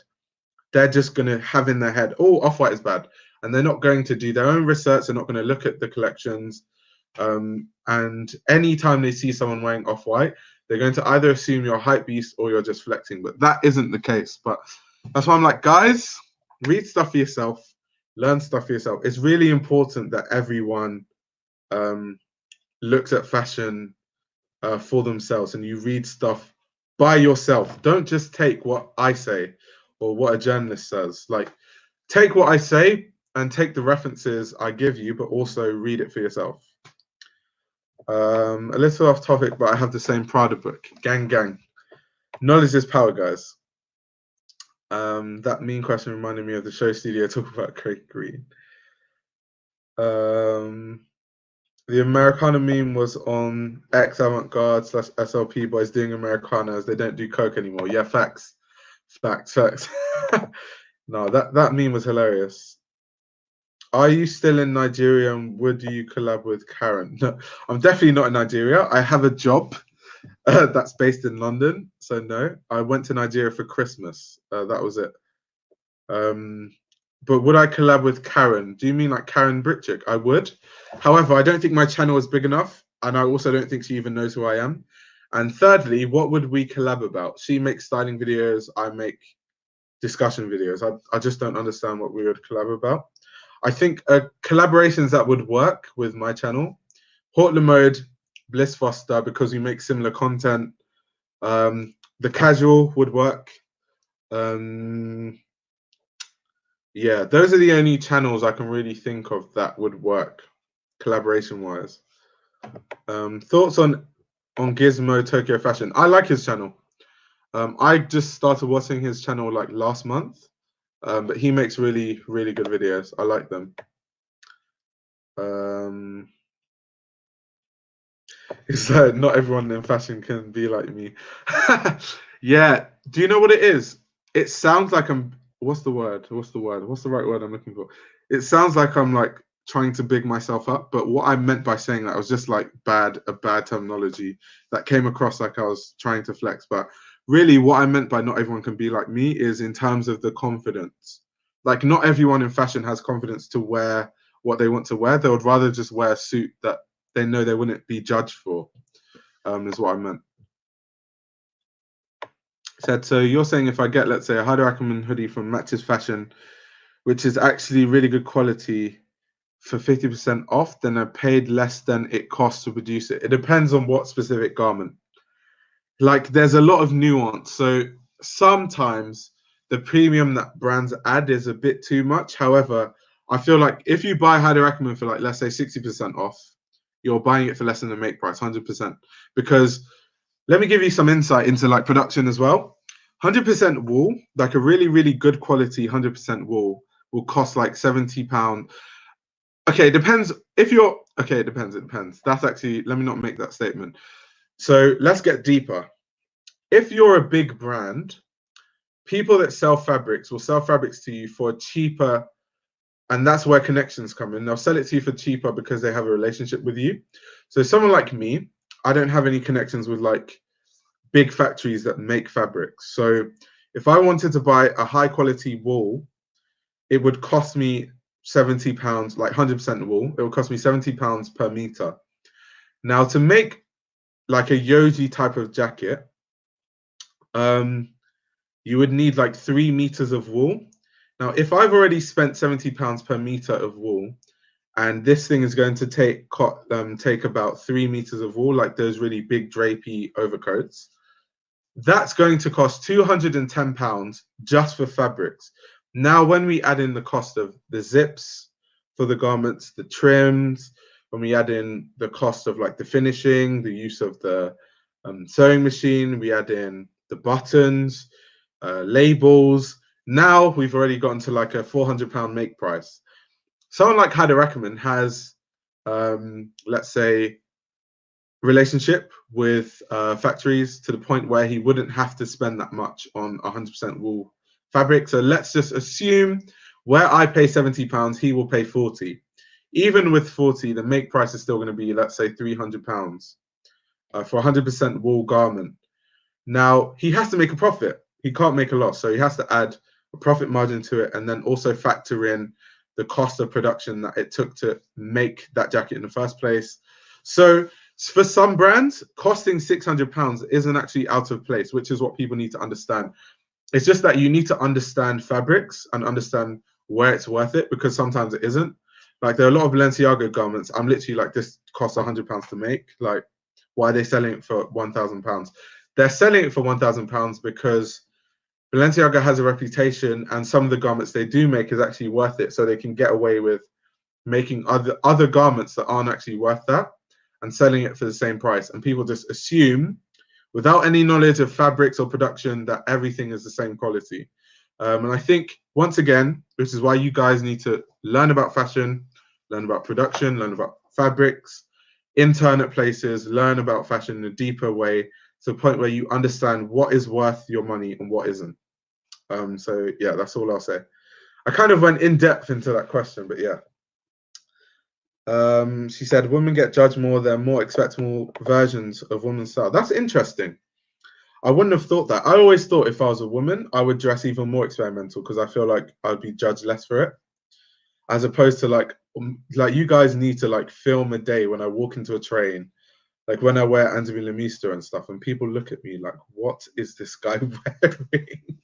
they're just going to have in their head, oh, Off-White is bad. And they're not going to do their own research. They're not going to look at the collections. And anytime they see someone wearing Off-White, they're going to either assume you're a hype beast or you're just flexing. But that isn't the case. But that's why I'm like, guys, read stuff for yourself. Learn stuff for yourself. It's really important that everyone looks at fashion for themselves and you read stuff by yourself. Don't just take what I say or what a journalist says. Like, take what I say and take the references I give you, but also read it for yourself. A little off topic, but I have the same Prada book. Gang, gang. Knowledge is power, guys. That mean question reminded me of the show studio talk about Craig Green. The Americana meme was on ex avant-garde / SLP boys doing Americana as they don't do coke anymore. Yeah, facts. No, that meme was hilarious. Are you still in Nigeria and would you collab with Karen? No, I'm definitely not in Nigeria. I have a job that's based in London. So no, I went to Nigeria for Christmas. That was it. But would I collab with Karen? Do you mean like Karen Britchick? I would. However, I don't think my channel is big enough. And I also don't think she even knows who I am. And thirdly, what would we collab about? She makes styling videos. I make discussion videos. I just don't understand what we would collab about. I think collaborations that would work with my channel, Haute Le Mode, Bliss Foster, because we make similar content. The Casual would work. Yeah, those are the only channels I can really think of that would work collaboration-wise. Thoughts on Gizmo Tokyo Fashion? I like his channel. I just started watching his channel like last month. But he makes really, really good videos. I like them. It's like not everyone in fashion can be like me. Yeah. Do you know what it is? It sounds like I'm. What's the word? What's the right word I'm looking for? It sounds like I'm like trying to big myself up. But what I meant by saying that was just like a bad terminology that came across like I was trying to flex. But really, what I meant by not everyone can be like me is in terms of the confidence. Like, not everyone in fashion has confidence to wear what they want to wear. They would rather just wear a suit that they know they wouldn't be judged for, is what I meant. Said, so you're saying if I get, let's say, a Haider Ackermann hoodie from Matches Fashion, which is actually really good quality, for 50% off, then are paid less than it costs to produce it. It depends on what specific garment. Like there's a lot of nuance. So sometimes the premium that brands add is a bit too much. However, I feel like if you buy Hyder Ackerman for like, let's say 60% off, you're buying it for less than the make price, 100%. Because let me give you some insight into like production as well. 100% wool, like a really, really good quality 100% wool will cost like £70. Okay, it depends. If you're, okay, it depends. It depends. That's actually, let me not make that statement. So let's get deeper. If you're a big brand, people that sell fabrics will sell fabrics to you for cheaper, and that's where connections come in. They'll sell it to you for cheaper because they have a relationship with you. So someone like me, I don't have any connections with like big factories that make fabrics. So if I wanted to buy a high quality wool, it would cost me £70, like 100% wool. It would cost me £70 per meter. Now to make like a Yoji type of jacket, you would need like 3 meters of wool. Now, if I've already spent £70 per meter of wool, and this thing is going to take about 3 meters of wool, like those really big drapey overcoats, that's going to cost £210 just for fabrics. Now, when we add in the cost of the zips for the garments, the trims, when we add in the cost of like the finishing, the use of the sewing machine, we add in the buttons, labels. Now we've already gotten to like a £400 make price. Someone like Hyder Ackerman has, let's say, relationship with factories to the point where he wouldn't have to spend that much on 100% wool fabric. So let's just assume where I pay £70, he will pay 40. Even with 40, the make price is still going to be, let's say, £300 for 100% wool garment. Now, he has to make a profit. He can't make a loss. So he has to add a profit margin to it and then also factor in the cost of production that it took to make that jacket in the first place. So for some brands, costing £600 isn't actually out of place, which is what people need to understand. It's just that you need to understand fabrics and understand where it's worth it, because sometimes it isn't. Like there are a lot of Balenciaga garments. I'm literally like, this costs £100 to make. Like, why are they selling it for £1,000? They're selling it for £1,000 because Balenciaga has a reputation, and some of the garments they do make is actually worth it. So they can get away with making other garments that aren't actually worth that and selling it for the same price. And people just assume, without any knowledge of fabrics or production, that everything is the same quality. And I think, once again, which is why you guys need to learn about fashion, learn about production, learn about fabrics, intern at places, learn about fashion in a deeper way, to the point where you understand what is worth your money and what isn't. So yeah, that's all I'll say. I kind of went in depth into that question, but yeah. She said, women get judged more, they're more expectable versions of women's style. That's interesting. I wouldn't have thought that. I always thought if I was a woman, I would dress even more experimental because I feel like I'd be judged less for it. As opposed to like you guys need to like film a day when I walk into a train, like when I wear Anthony Lemeister and stuff, and people look at me like, what is this guy wearing?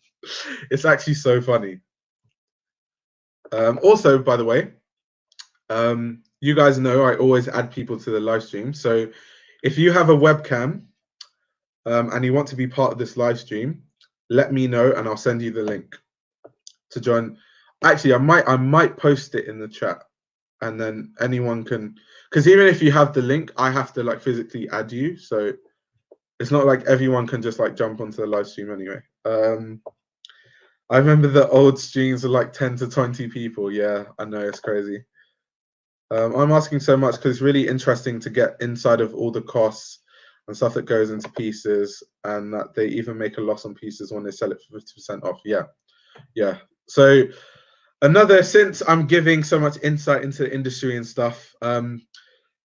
It's actually so funny. Also, by the way, you guys know I always add people to the live stream. So if you have a webcam and you want to be part of this live stream, let me know and I'll send you the link to join. Actually, I might post it in the chat, and then anyone can, because even if you have the link, I have to like physically add you. So it's not like everyone can just like jump onto the live stream anyway. I remember the old streams are like 10 to 20 people. Yeah, I know, it's crazy. I'm asking so much because it's really interesting to get inside of all the costs and stuff that goes into pieces, and that they even make a loss on pieces when they sell it for 50% off. Yeah. So since I'm giving so much insight into the industry and stuff,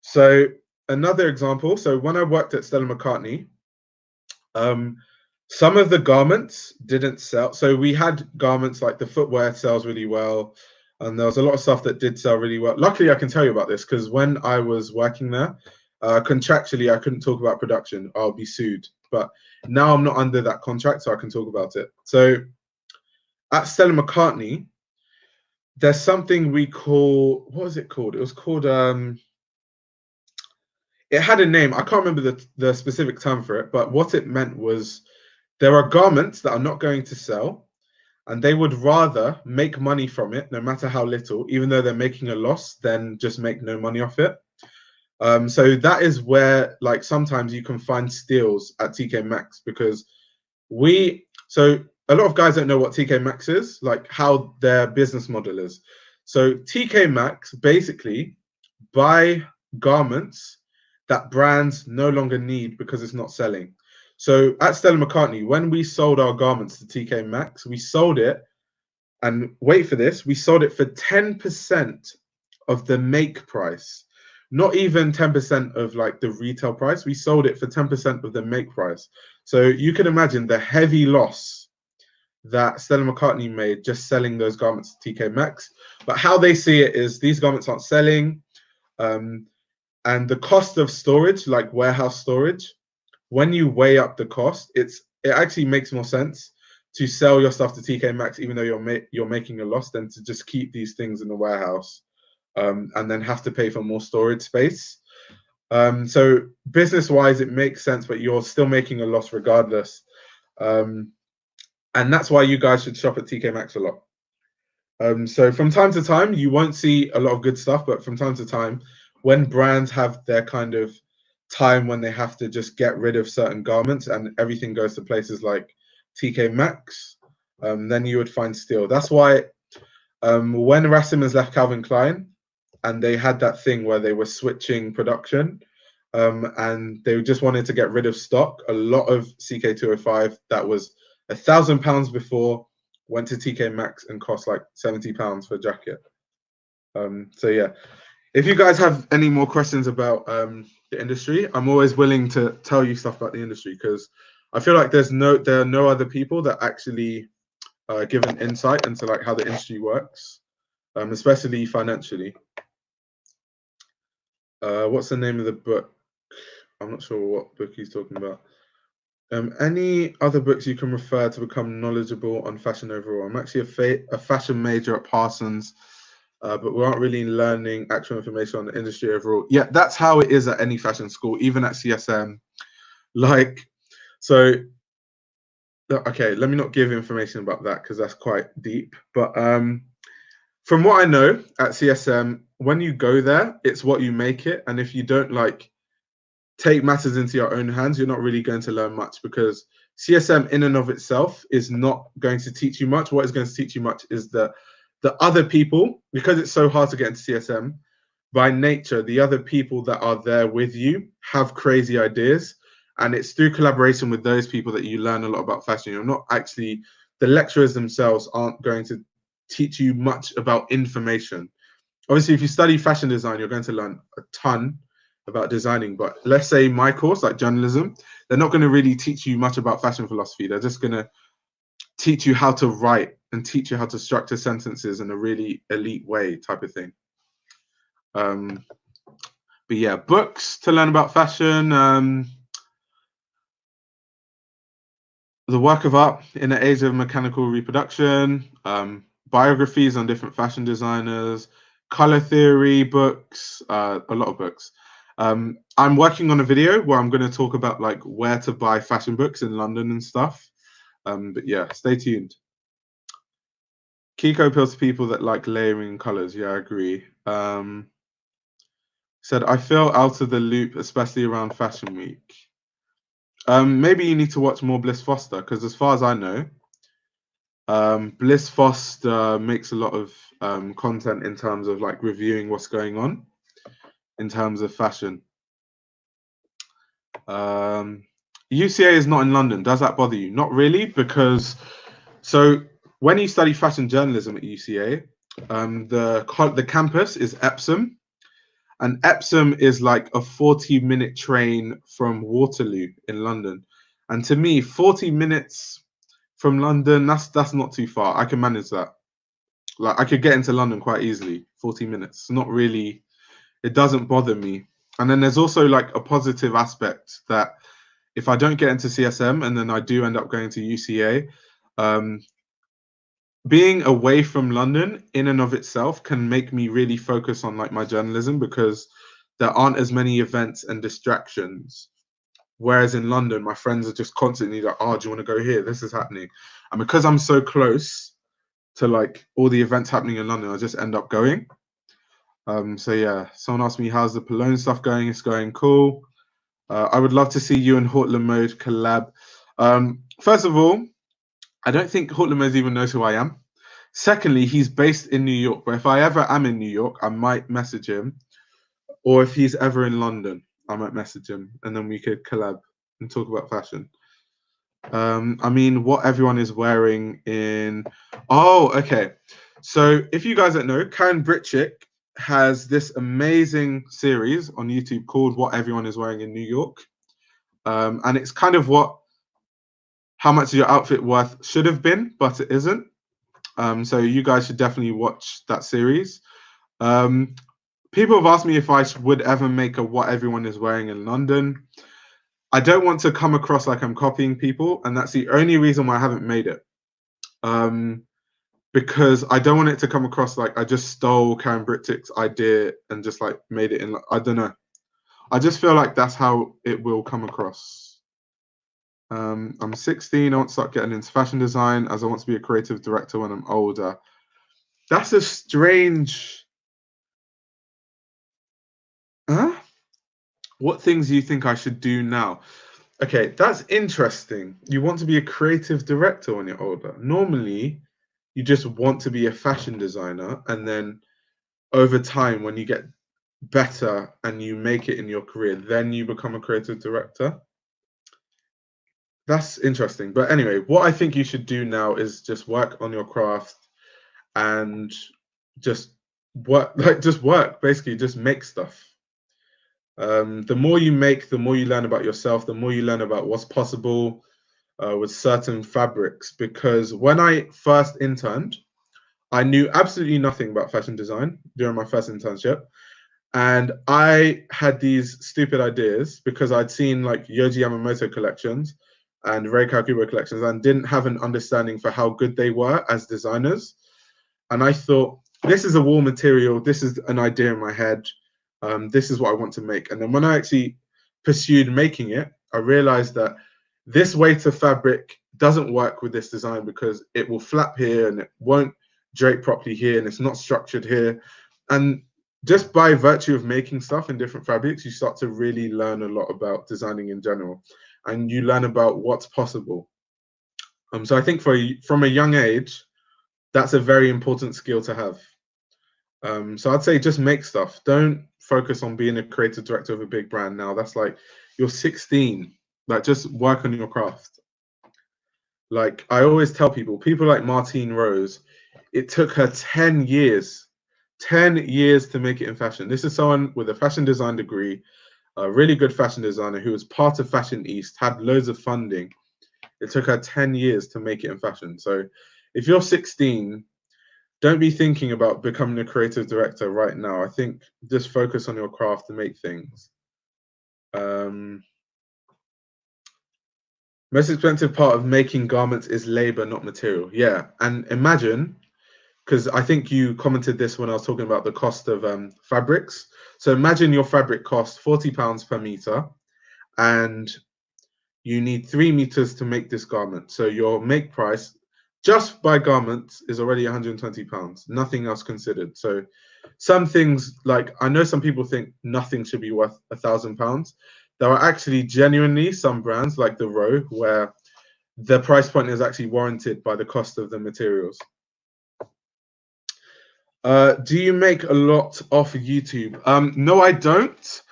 so another example. So when I worked at Stella McCartney, some of the garments didn't sell. So we had garments like the footwear sells really well, and there was a lot of stuff that did sell really well. Luckily, I can tell you about this because when I was working there, contractually, I couldn't talk about production. I'll be sued. But now I'm not under that contract, so I can talk about it. So at Stella McCartney, there's something we call, what was it called? It was called it had a name. I can't remember the specific term for it, but what it meant was there are garments that are not going to sell, and they would rather make money from it, no matter how little, even though they're making a loss, than just make no money off it. So that is where, like, sometimes you can find steals at TK Maxx, because so a lot of guys don't know what TK Maxx is, like how their business model is. So TK Maxx basically buy garments that brands no longer need because it's not selling. So at Stella McCartney, when we sold our garments to TK Maxx, we sold it, and wait for this, we sold it for 10% of the make price. Not even 10% of like the retail price. We sold it for 10% of the make price. So you can imagine the heavy loss that Stella McCartney made just selling those garments to TK Maxx. But how they see it is these garments aren't selling. And the cost of storage, like warehouse storage, when you weigh up the cost, it actually makes more sense to sell your stuff to TK Maxx, even though you're making a loss, than to just keep these things in the warehouse and then have to pay for more storage space. So business-wise, it makes sense, but you're still making a loss regardless. And that's why you guys should shop at TK Maxx a lot. So from time to time, you won't see a lot of good stuff, but from time to time, when brands have their kind of time when they have to just get rid of certain garments and everything goes to places like TK Maxx, then you would find steal. That's why when Raf Simons left Calvin Klein and they had that thing where they were switching production and they just wanted to get rid of stock, a lot of CK205 that was £1,000 before went to TK Maxx and cost like £70 for a jacket. So yeah, if you guys have any more questions about the industry, I'm always willing to tell you stuff about the industry, because I feel like there are no other people that actually give an insight into like how the industry works, especially financially. What's the name of the book? I'm not sure what book he's talking about. Any other books you can refer to become knowledgeable on fashion overall? I'm actually a fashion major at Parsons. But we aren't really learning actual information on the industry overall. Yeah, that's how it is at any fashion school, even at CSM. Like, so, okay, let me not give information about that because that's quite deep. But from what I know at CSM, when you go there, it's what you make it. And if you don't like take matters into your own hands, you're not really going to learn much, because CSM in and of itself is not going to teach you much. What is going to teach you much is the other people, because it's so hard to get into CSM, by nature, the other people that are there with you have crazy ideas. And it's through collaboration with those people that you learn a lot about fashion. You're not actually, the lecturers themselves aren't going to teach you much about information. Obviously, if you study fashion design, you're going to learn a ton about designing. But let's say my course, like journalism, they're not going to really teach you much about fashion philosophy. They're just going to teach you how to write and teach you how to structure sentences in a really elite way, type of thing. But yeah, books to learn about fashion. The Work of Art in the Age of Mechanical Reproduction. Biographies on different fashion designers. Color theory books. A lot of books. I'm working on a video where I'm going to talk about like where to buy fashion books in London and stuff. But yeah, stay tuned. Kiko appeals to people that like layering colors. Yeah, I agree. Said, I feel out of the loop, especially around Fashion Week. Maybe you need to watch more Bliss Foster, because as far as I know, Bliss Foster makes a lot of content in terms of like reviewing what's going on in terms of fashion. UCA is not in London. Does that bother you? Not really, because so when you study fashion journalism at UCA, the campus is Epsom, and Epsom is like a 40-minute train from Waterloo in London. And to me, 40 minutes from London, that's not too far. I can manage that. Like I could get into London quite easily. 40 minutes, not really. It doesn't bother me. And then there's also like a positive aspect that if I don't get into CSM and then I do end up going to UCA, being away from London in and of itself can make me really focus on like my journalism because there aren't as many events and distractions. Whereas in London, my friends are just constantly like, "Oh, do you want to go here? This is happening." And because I'm so close to like all the events happening in London, I just end up going. So yeah, someone asked me, "How's the Cologne stuff going?" It's going cool. I would love to see you and Hortland Mode collab. First of all, I don't think Hortland Mode even knows who I am. Secondly, he's based in New York, but if I ever am in New York, I might message him. Or if he's ever in London, I might message him and then we could collab and talk about fashion. I mean, what everyone is wearing in. Oh, okay. So if you guys don't know, Karen Britchick has this amazing series on YouTube called What Everyone is Wearing in New York. And it's kind of what how much your outfit worth should have been, but it isn't. So you guys should definitely watch that series. People have asked me if I would ever make a What Everyone is Wearing in London. I don't want to come across like I'm copying people, and that's the only reason why I haven't made it. Because I don't want it to come across like I just stole Karen Brittick's idea and just like made it in. I don't know. I just feel like that's how it will come across. I'm 16. I want to start getting into fashion design as I want to be a creative director when I'm older. That's a strange. Huh? What things do you think I should do now? Okay, that's interesting. You want to be a creative director when you're older. Normally, you just want to be a fashion designer, and then over time, when you get better and you make it in your career, then you become a creative director. That's interesting. But anyway, what I think you should do now is just work on your craft and just work, basically, just make stuff. The more you make, the more you learn about yourself, the more you learn about what's possible with certain fabrics. Because when I first interned, I knew absolutely nothing about fashion design during my first internship. And I had these stupid ideas because I'd seen like Yohji Yamamoto collections and Rei Kawakubo collections and didn't have an understanding for how good they were as designers. And I thought, this is a wool material. This is an idea in my head. This is what I want to make. And then when I actually pursued making it, I realized that this weight of fabric doesn't work with this design because it will flap here and it won't drape properly here and it's not structured here. And just by virtue of making stuff in different fabrics, you start to really learn a lot about designing in general, and you learn about what's possible. So I think from a young age, that's a very important skill to have. So I'd say just make stuff. Don't focus on being a creative director of a big brand now. That's like you're 16. Like just work on your craft. Like I always tell people like Martine Rose, it took her 10 years 10 years to make it in fashion. This is someone with a fashion design degree, a really good fashion designer who was part of Fashion East, had loads of funding. It took her 10 years to make it in fashion. So if you're 16, don't be thinking about becoming a creative director right now. I think just focus on your craft to make things. Most expensive part of making garments is labor, not material. Yeah, and imagine, because I think you commented this when I was talking about the cost of fabrics. So imagine your fabric costs £40 per meter, and you need 3 meters to make this garment. So your make price just by garments is already £120, nothing else considered. So some things, like I know some people think nothing should be worth £1,000. There are actually genuinely some brands like the Row where the price point is actually warranted by the cost of the materials. Do you make a lot off YouTube? No, I don't.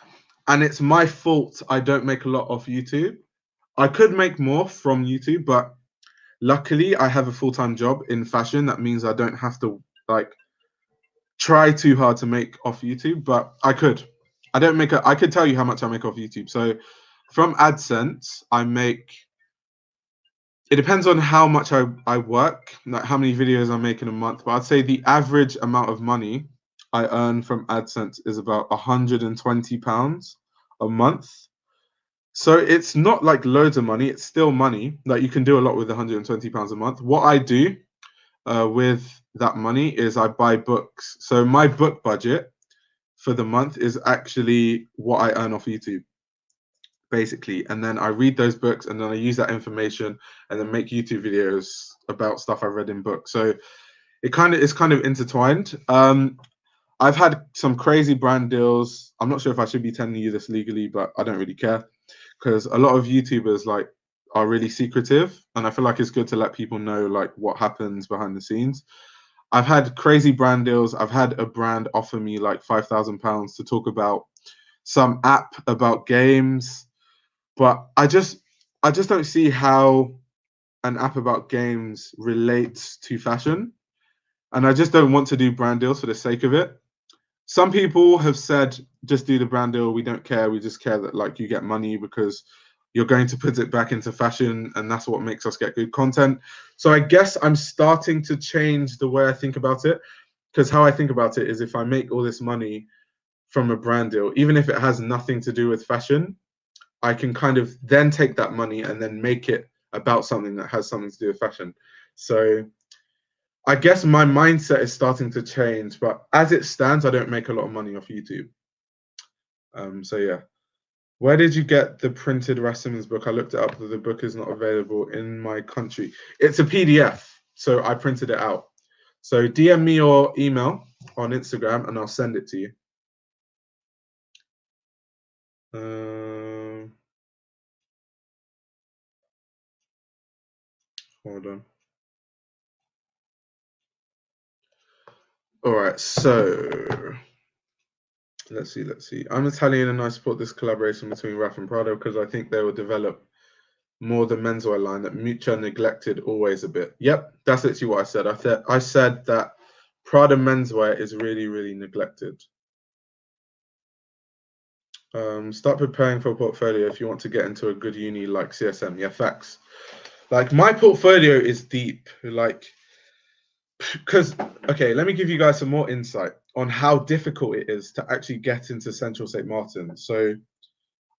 And it's my fault I don't make a lot off YouTube. I could make more from YouTube, but luckily I have a full-time job in fashion. That means I don't have to like try too hard to make off YouTube, but I could. I could tell you how much I make off YouTube. So from AdSense, I make, it depends on how much I work, like how many videos I make in a month. But I'd say the average amount of money I earn from AdSense is about £120 a month. So it's not like loads of money. It's still money. Like you can do a lot with £120 a month. What I do with that money is I buy books. So my book budget for the month is actually what I earn off YouTube, basically. And then I read those books and then I use that information and then make YouTube videos about stuff I read in books. So it's kind of intertwined. I've had some crazy brand deals. I'm not sure if I should be telling you this legally, but I don't really care because a lot of YouTubers like are really secretive, and I feel like it's good to let people know like what happens behind the scenes. I've had crazy brand deals. I've had a brand offer me like £5,000 to talk about some app about games, but I just don't see how an app about games relates to fashion, and I just don't want to do brand deals for the sake of it. Some people have said just do the brand deal, we don't care, we just care that like you get money because you're going to put it back into fashion and that's what makes us get good content. So I guess I'm starting to change the way I think about it, because how I think about it is if I make all this money from a brand deal, even if it has nothing to do with fashion, I can kind of then take that money and then make it about something that has something to do with fashion. So I guess my mindset is starting to change, but as it stands, I don't make a lot of money off YouTube. So yeah. Where did you get the printed Raf Simons book? I looked it up, but the book is not available in my country. It's a PDF, so I printed it out. So DM me your email on Instagram and I'll send it to you. Hold on. All right, so let's see. I'm Italian and I support this collaboration between Raf and Prada because I think they will develop more the menswear line that Miuccia neglected always a bit. Yep, that's literally what I said. I said that Prada menswear is really, really neglected. Start preparing for a portfolio if you want to get into a good uni like CSM. Yeah, facts. Like my portfolio is deep. Like, because okay, let me give you guys some more insight on how difficult it is to actually get into Central St. Martin. So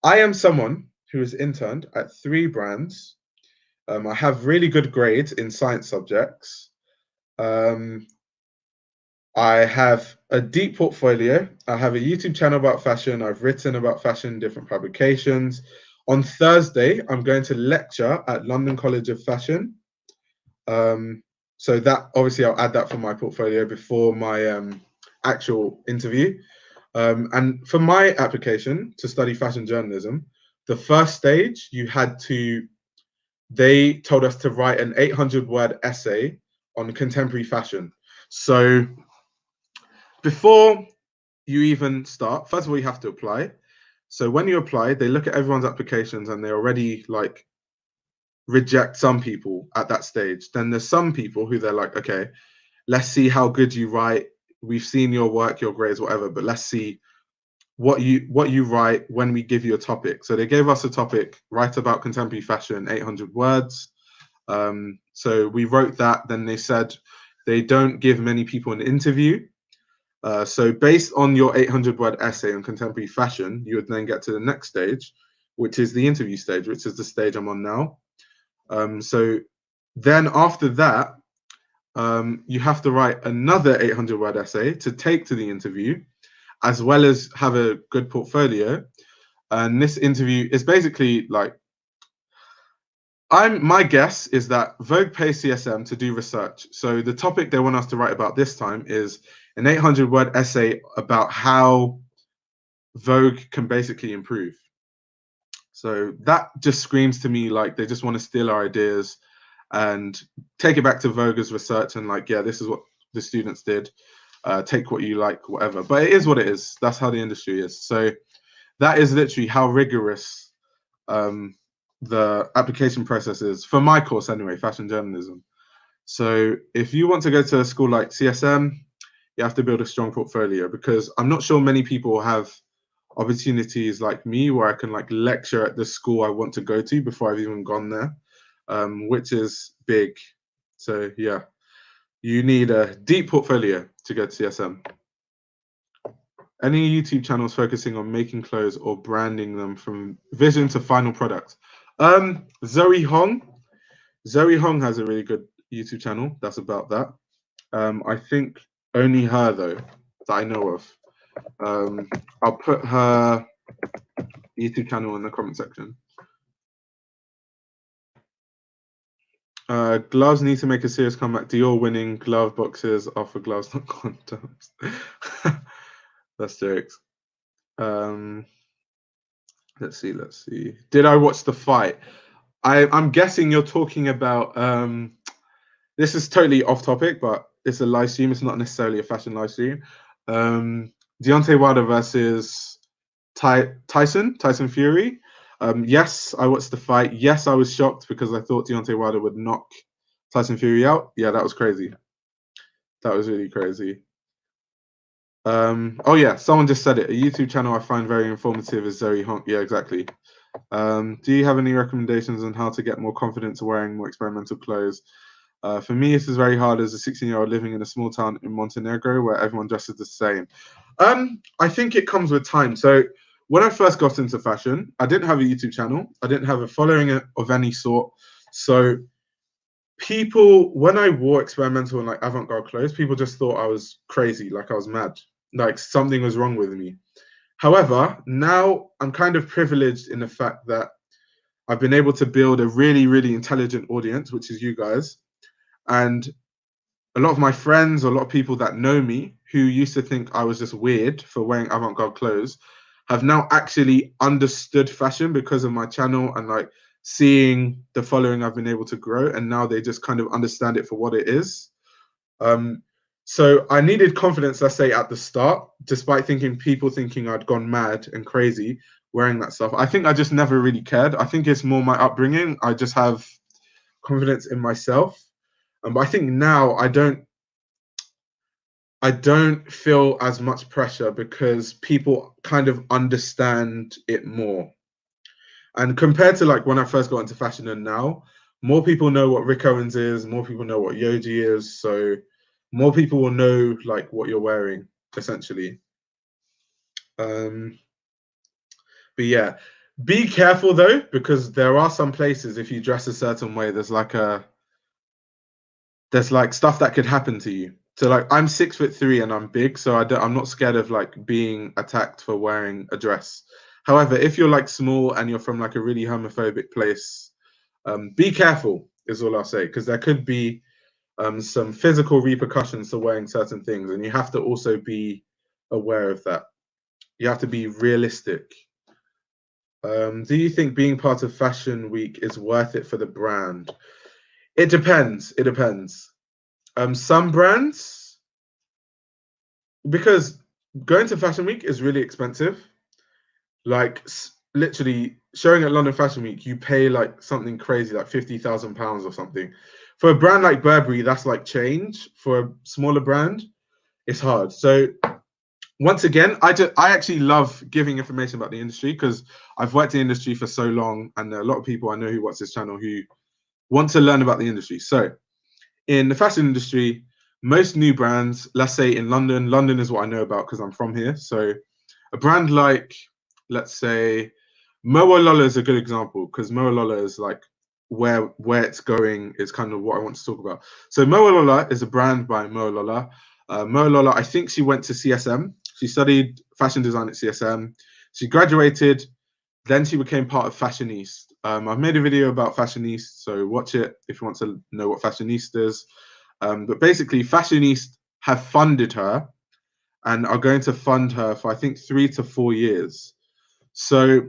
I am someone who has interned at 3 brands. I have really good grades in science subjects. I have a deep portfolio. I have a YouTube channel about fashion. I've written about fashion in different publications. On Thursday, I'm going to lecture at London College of Fashion. So that obviously I'll add that for my portfolio before my actual interview. And for my application to study fashion journalism, the first stage they told us to write an 800-word essay on contemporary fashion. So before you even start, first of all, you have to apply. So when you apply, they look at everyone's applications and they already like reject some people at that stage. Then there's some people who they're like, okay, let's see how good you write. We've seen your work, your grades, whatever, but let's see what you write when we give you a topic. So they gave us a topic, write about contemporary fashion, 800 words. So we wrote that. Then they said they don't give many people an interview. So based on your 800-word essay on contemporary fashion, you would then get to the next stage, which is the interview stage, which is the stage I'm on now. So then after that, you have to write another 800-word essay to take to the interview, as well as have a good portfolio. And this interview is basically like, my guess is that Vogue pays CSM to do research. So the topic they want us to write about this time is an 800-word essay about how Vogue can basically improve. So that just screams to me like they just want to steal our ideas and take it back to Vogue as research and like, yeah, this is what the students did. Take what you like, whatever. But it is what it is. That's how the industry is. So that is literally how rigorous the application process is for my course anyway, fashion journalism. So if you want to go to a school like CSM, you have to build a strong portfolio because I'm not sure many people have opportunities like me where I can like lecture at the school I want to go to before I've even gone there, which is big. So yeah, you need a deep portfolio to go to CSM. Any YouTube channels focusing on making clothes or branding them from vision to final product? Zoe Hong has a really good YouTube channel that's about that. I think only her though that I know of. I'll put her YouTube channel in the comment section. Gloves need to make a serious comeback. Dior winning glove boxes are for gloves, not condoms. That's jokes. Let's see. Did I watch the fight? I'm guessing you're talking about. This is totally off topic, but it's a live stream. It's not necessarily a fashion live stream. Deontay Wilder versus Tyson Fury. Yes, I watched the fight. Yes, I was shocked because I thought Deontay Wilder would knock Tyson Fury out. Yeah, that was crazy. That was really crazy. Oh yeah, someone just said it. A YouTube channel I find very informative is Zoe Honk. Yeah, exactly. Do you have any recommendations on how to get more confidence wearing more experimental clothes? For me, this is very hard as a 16-year-old living in a small town in Montenegro where everyone dresses the same. I think it comes with time. So when I first got into fashion, I didn't have a YouTube channel. I didn't have a following of any sort. So people, when I wore experimental and like avant-garde clothes, people just thought I was crazy, like I was mad, like something was wrong with me. However, now I'm kind of privileged in the fact that I've been able to build a really, really intelligent audience, which is you guys. And a lot of my friends, a lot of people that know me who used to think I was just weird for wearing avant-garde clothes have now actually understood fashion because of my channel and like seeing the following I've been able to grow. And now they just kind of understand it for what it is. So I needed confidence, let's say, at the start, despite people thinking I'd gone mad and crazy wearing that stuff. I think I just never really cared. I think it's more my upbringing. I just have confidence in myself. But I think now I don't feel as much pressure because people kind of understand it more. And compared to like when I first got into fashion and now, more people know what Rick Owens is, more people know what Yoji is. So more people will know like what you're wearing, essentially. But yeah, be careful though, because there are some places if you dress a certain way, there's like stuff that could happen to you. So like I'm 6'3" and I'm big, so I'm not scared of like being attacked for wearing a dress. However, if you're like small and you're from like a really homophobic place, be careful is all I'll say, because there could be some physical repercussions to wearing certain things, and you have to also be aware of that. You have to be realistic. Do you think being part of Fashion Week is worth it for the brand? It depends. It depends. Some brands, because going to Fashion Week is really expensive. Like literally showing at London Fashion Week, you pay like something crazy, like £50,000 or something. For a brand like Burberry, that's like change. For a smaller brand, it's hard. So once again, I actually love giving information about the industry because I've worked in the industry for so long, and there are a lot of people I know who watch this channel who want to learn about the industry. So in the fashion industry, most new brands, let's say in London is what I know about because I'm from here. So a brand like, let's say, Moa Lola is a good example because Moa Lola is like where it's going is kind of what I want to talk about. So Moa Lola is a brand by Moa Lola. Moa Lola, I think she went to CSM. She studied fashion design at CSM. She graduated, then she became part of Fashionista. I've made a video about Fashionista, so watch it if you want to know what Fashionista is. But basically, Fashionista have funded her and are going to fund her for, I think, 3 to 4 years. So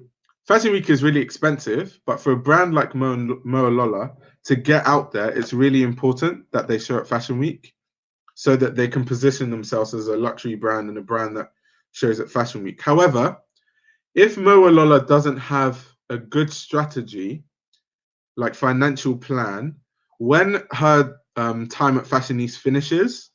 Fashion Week is really expensive, but for a brand like Moa Lola to get out there, it's really important that they show at Fashion Week so that they can position themselves as a luxury brand and a brand that shows at Fashion Week. However, if Moa Lola doesn't have a good strategy, like financial plan, when her time at Fashionista finishes,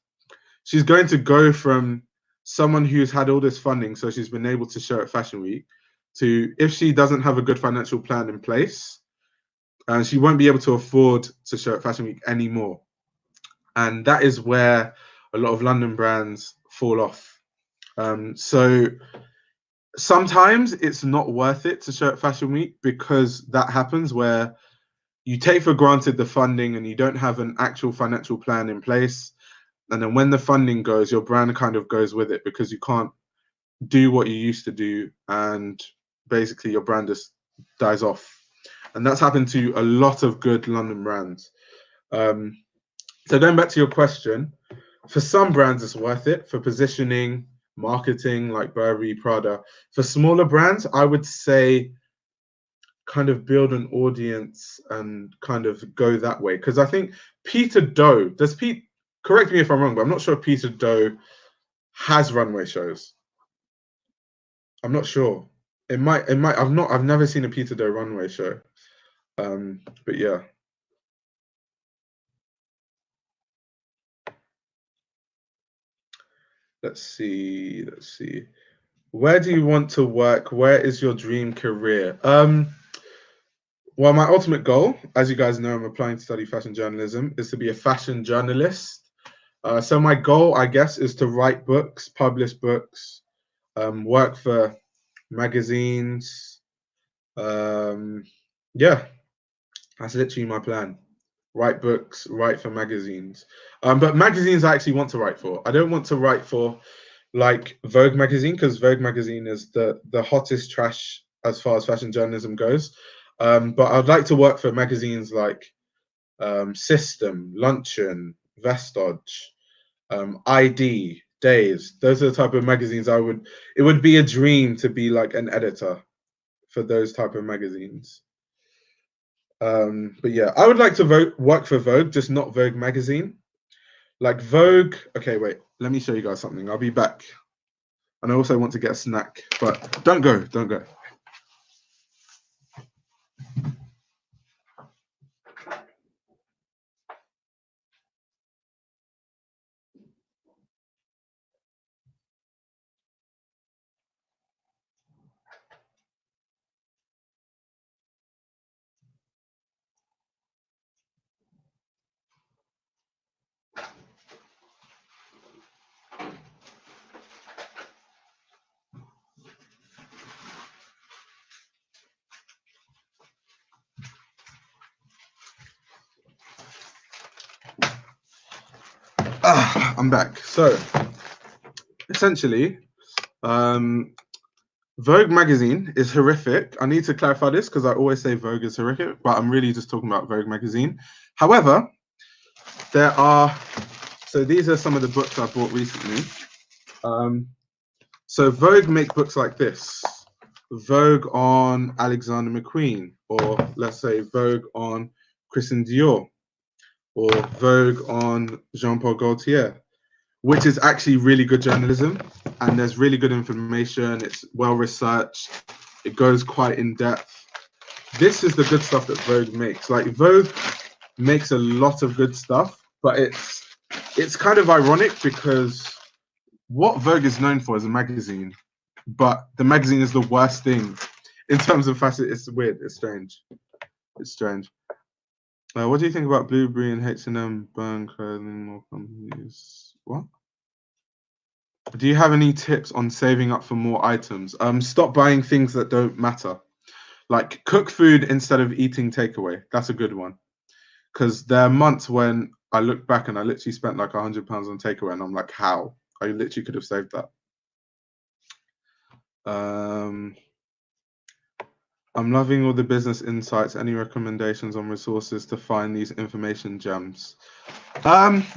she's going to go from someone who's had all this funding, so she's been able to show at Fashion Week, to if she doesn't have a good financial plan in place, she won't be able to afford to show at Fashion Week anymore. And that is where a lot of London brands fall off. So sometimes it's not worth it to show at Fashion Week because that happens where you take for granted the funding and you don't have an actual financial plan in place. And then when the funding goes, your brand kind of goes with it because you can't do what you used to do, and basically your brand just dies off. And that's happened to a lot of good London brands. So going back to your question, for some brands it's worth it for positioning, marketing, like Burberry, Prada. For smaller brands, I would say kind of build an audience and kind of go that way. Because I think Peter Doe, correct me if I'm wrong, but I'm not sure if Peter Doe has runway shows. I'm not sure. It might, I've never seen a Peter Doe runway show. But yeah. Let's see. Where do you want to work? Where is your dream career? Well, my ultimate goal, as you guys know, I'm applying to study fashion journalism, is to be a fashion journalist. So my goal, I guess, is to write books, publish books, work for magazines. Yeah, that's literally my plan. Write books, write for magazines. But magazines I actually want to write for. I don't want to write for like Vogue magazine, because Vogue magazine is the hottest trash as far as fashion journalism goes. But I'd like to work for magazines like System, Luncheon, Vestige, ID, Days. Those are the type of magazines it would be a dream to be like an editor for those type of magazines. But yeah, I would like to work for Vogue, just not Vogue magazine. Like Vogue, okay, wait, let me show you guys something. I'll be back. And I also want to get a snack, but don't go. I'm back. So essentially, Vogue magazine is horrific. I need to clarify this because I always say Vogue is horrific, but I'm really just talking about Vogue magazine. However, so these are some of the books I bought recently. So Vogue make books like this. Vogue on Alexander McQueen, or let's say Vogue on Christian Dior, or Vogue on Jean-Paul Gaultier, which is actually really good journalism, and there's really good information. It's well researched. It goes quite in depth. This is the good stuff that Vogue makes. Like Vogue makes a lot of good stuff, but it's kind of ironic because what Vogue is known for is a magazine, but the magazine is the worst thing in terms of fashion. It's weird. It's strange. What do you think about Blueberry and H&M burn clothing more companies? What? Do you have any tips on saving up for more items? Stop buying things that don't matter. Like cook food instead of eating takeaway. That's a good one. Because there are months when I look back and I literally spent like £100 on takeaway, and I'm like, how? I literally could have saved that. I'm loving all the business insights. Any recommendations on resources to find these information gems?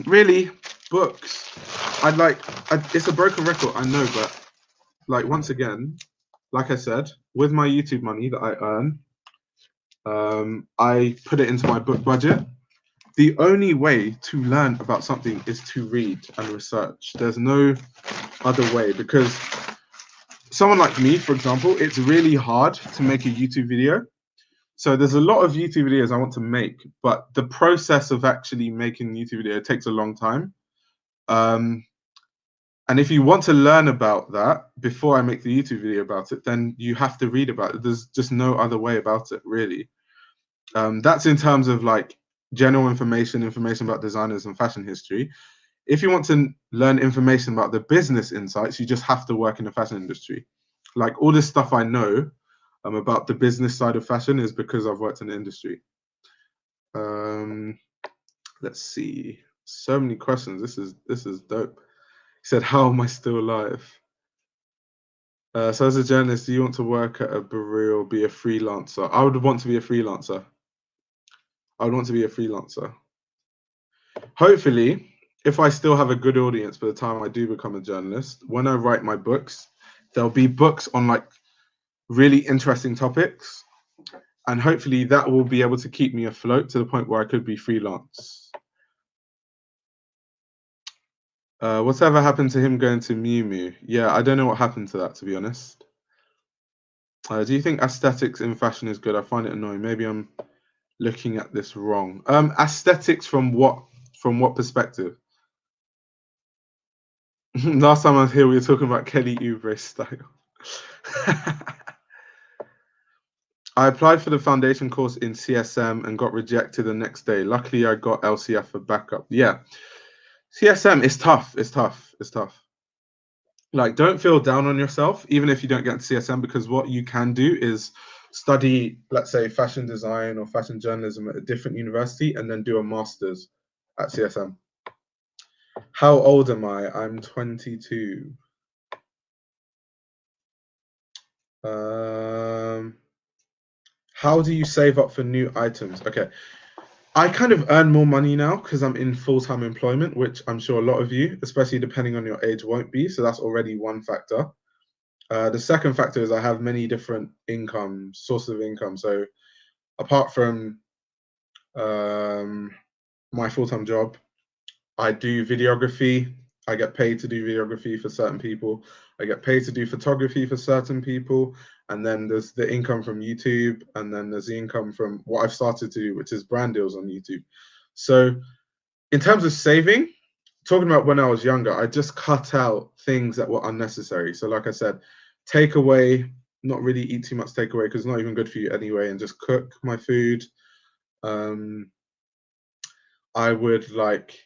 Really, books. It's a broken record, I know, but like once again, like I said, with my YouTube money that I earn, I put it into my book budget. The only way to learn about something is to read and research. There's no other way, because someone like me, for example, it's really hard to make a YouTube video. So there's a lot of YouTube videos I want to make, but the process of actually making a YouTube video takes a long time. And if you want to learn about that before I make the YouTube video about it, then you have to read about it. There's just no other way about it, really. That's in terms of like general information about designers and fashion history. If you want to learn information about the business insights, you just have to work in the fashion industry. Like all this stuff I know about the business side of fashion is because I've worked in the industry. Let's see. So many questions. This is dope. He said, "How am I still alive?" So as a journalist, do you want to work at a bureau or be a freelancer? I would want to be a freelancer. I would want to be a freelancer. Hopefully, if I still have a good audience by the time I do become a journalist, when I write my books, there'll be books on like really interesting topics, and hopefully that will be able to keep me afloat to the point where I could be freelance. Whatever happened to him going to Miu Miu? Yeah, I don't know what happened to that, to be honest. Do you think aesthetics in fashion is good? I find it annoying. Maybe I'm looking at this wrong. Aesthetics from what perspective? Last time I was here, we were talking about Kelly Oubre style. I applied for the foundation course in CSM and got rejected the next day. Luckily, I got LCF for backup. Yeah, CSM is tough. It's tough. It's tough. Like, don't feel down on yourself, even if you don't get to CSM, because what you can do is study, let's say, fashion design or fashion journalism at a different university and then do a master's at CSM. How old am I? I'm 22. How do you save up for new items? Okay. I kind of earn more money now because I'm in full-time employment, which I'm sure a lot of you, especially depending on your age, won't be. So that's already one factor. The second factor is I have many different sources of income. So apart from my full-time job, I do videography. I get paid to do videography for certain people. I get paid to do photography for certain people. And then there's the income from YouTube. And then there's the income from what I've started to do, which is brand deals on YouTube. So in terms of saving, talking about when I was younger, I just cut out things that were unnecessary. So like I said, takeaway, not really eat too much takeaway because it's not even good for you anyway, and just cook my food. I would like,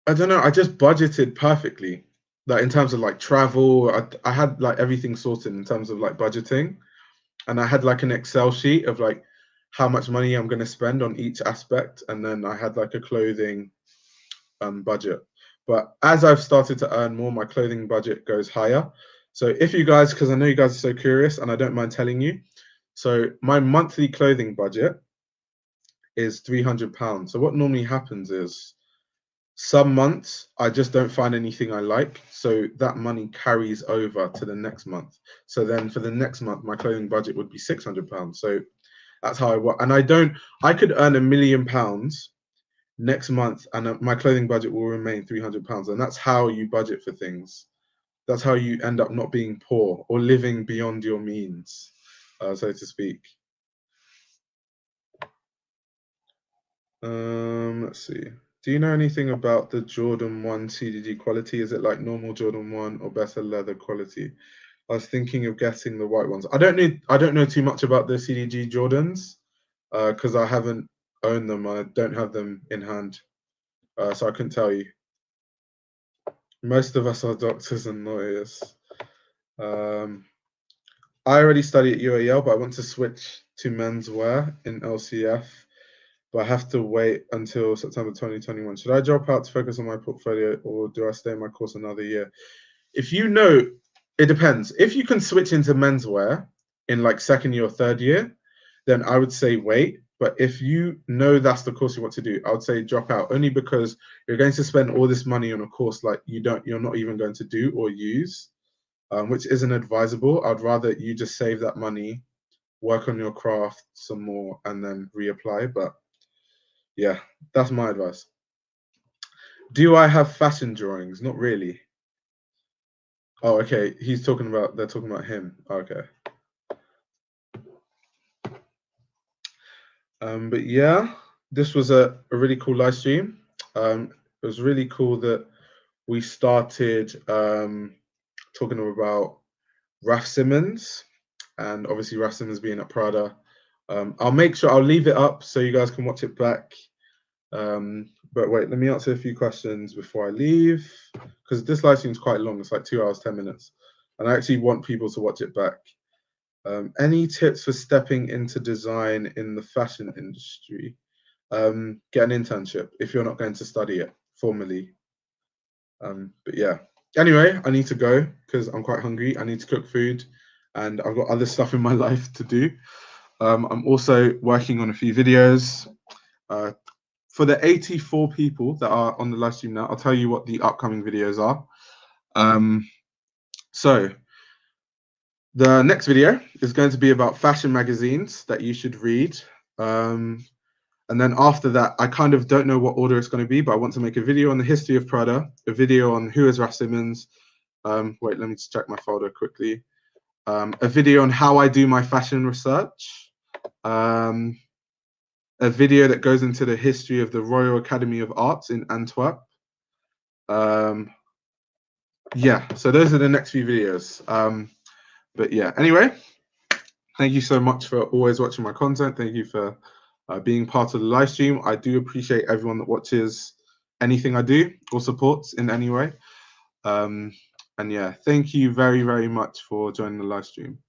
I don't know, I just budgeted perfectly. Like in terms of like travel, I had like everything sorted in terms of like budgeting. And I had like an Excel sheet of like how much money I'm going to spend on each aspect. And then I had like a clothing budget. But as I've started to earn more, my clothing budget goes higher. So if you guys, because I know you guys are so curious and I don't mind telling you. So my monthly clothing budget is £300. So what normally happens is some months I just don't find anything I like. So that money carries over to the next month. So then for the next month, my clothing budget would be £600. So that's how I work. And I could earn £1 million next month and my clothing budget will remain £300. And that's how you budget for things. That's how you end up not being poor or living beyond your means, so to speak. Let's see. Do you know anything about the Jordan 1 CDG quality? Is it like normal Jordan 1 or better leather quality? I was thinking of getting the white ones. I don't know too much about the CDG Jordans because I haven't owned them. I don't have them in hand, so I couldn't tell you. Most of us are doctors and lawyers. I already study at UAL, but I want to switch to menswear in LCF, but I have to wait until September 2021. Should I drop out to focus on my portfolio or do I stay in my course another year? If you know, it depends. If you can switch into menswear in like second year or third year, then I would say wait. But if you know that's the course you want to do, I would say drop out only because you're going to spend all this money on a course like you're not even going to do or use, which isn't advisable. I'd rather you just save that money, work on your craft some more, and then reapply. But yeah, that's my advice. Do I have fashion drawings? Not really. Oh, okay. They're talking about him. Okay. But yeah, this was a really cool live stream. It was really cool that we started talking about Raf Simons, and obviously Raf Simons being at Prada. I'll make sure I'll leave it up so you guys can watch it back. But wait, let me answer a few questions before I leave because this live stream is quite long. It's like 2 hours, 10 minutes, and I actually want people to watch it back. Any tips for stepping into design in the fashion industry? Get an internship if you're not going to study it formally. But yeah, anyway, I need to go because I'm quite hungry. I need to cook food and I've got other stuff in my life to do. I'm also working on a few videos. For the 84 people that are on the live stream now, I'll tell you what the upcoming videos are. So the next video is going to be about fashion magazines that you should read. And then after that, I kind of don't know what order it's going to be, but I want to make a video on the history of Prada, a video on who is Raf Simons. Wait, let me just check my folder quickly. A video on how I do my fashion research. A video that goes into the history of the Royal Academy of Arts in Antwerp. Yeah, so those are the next few videos. But yeah, anyway, thank you so much for always watching my content. Thank you for being part of the live stream. I do appreciate everyone that watches anything I do or supports in any way. And yeah, thank you very, very much for joining the live stream.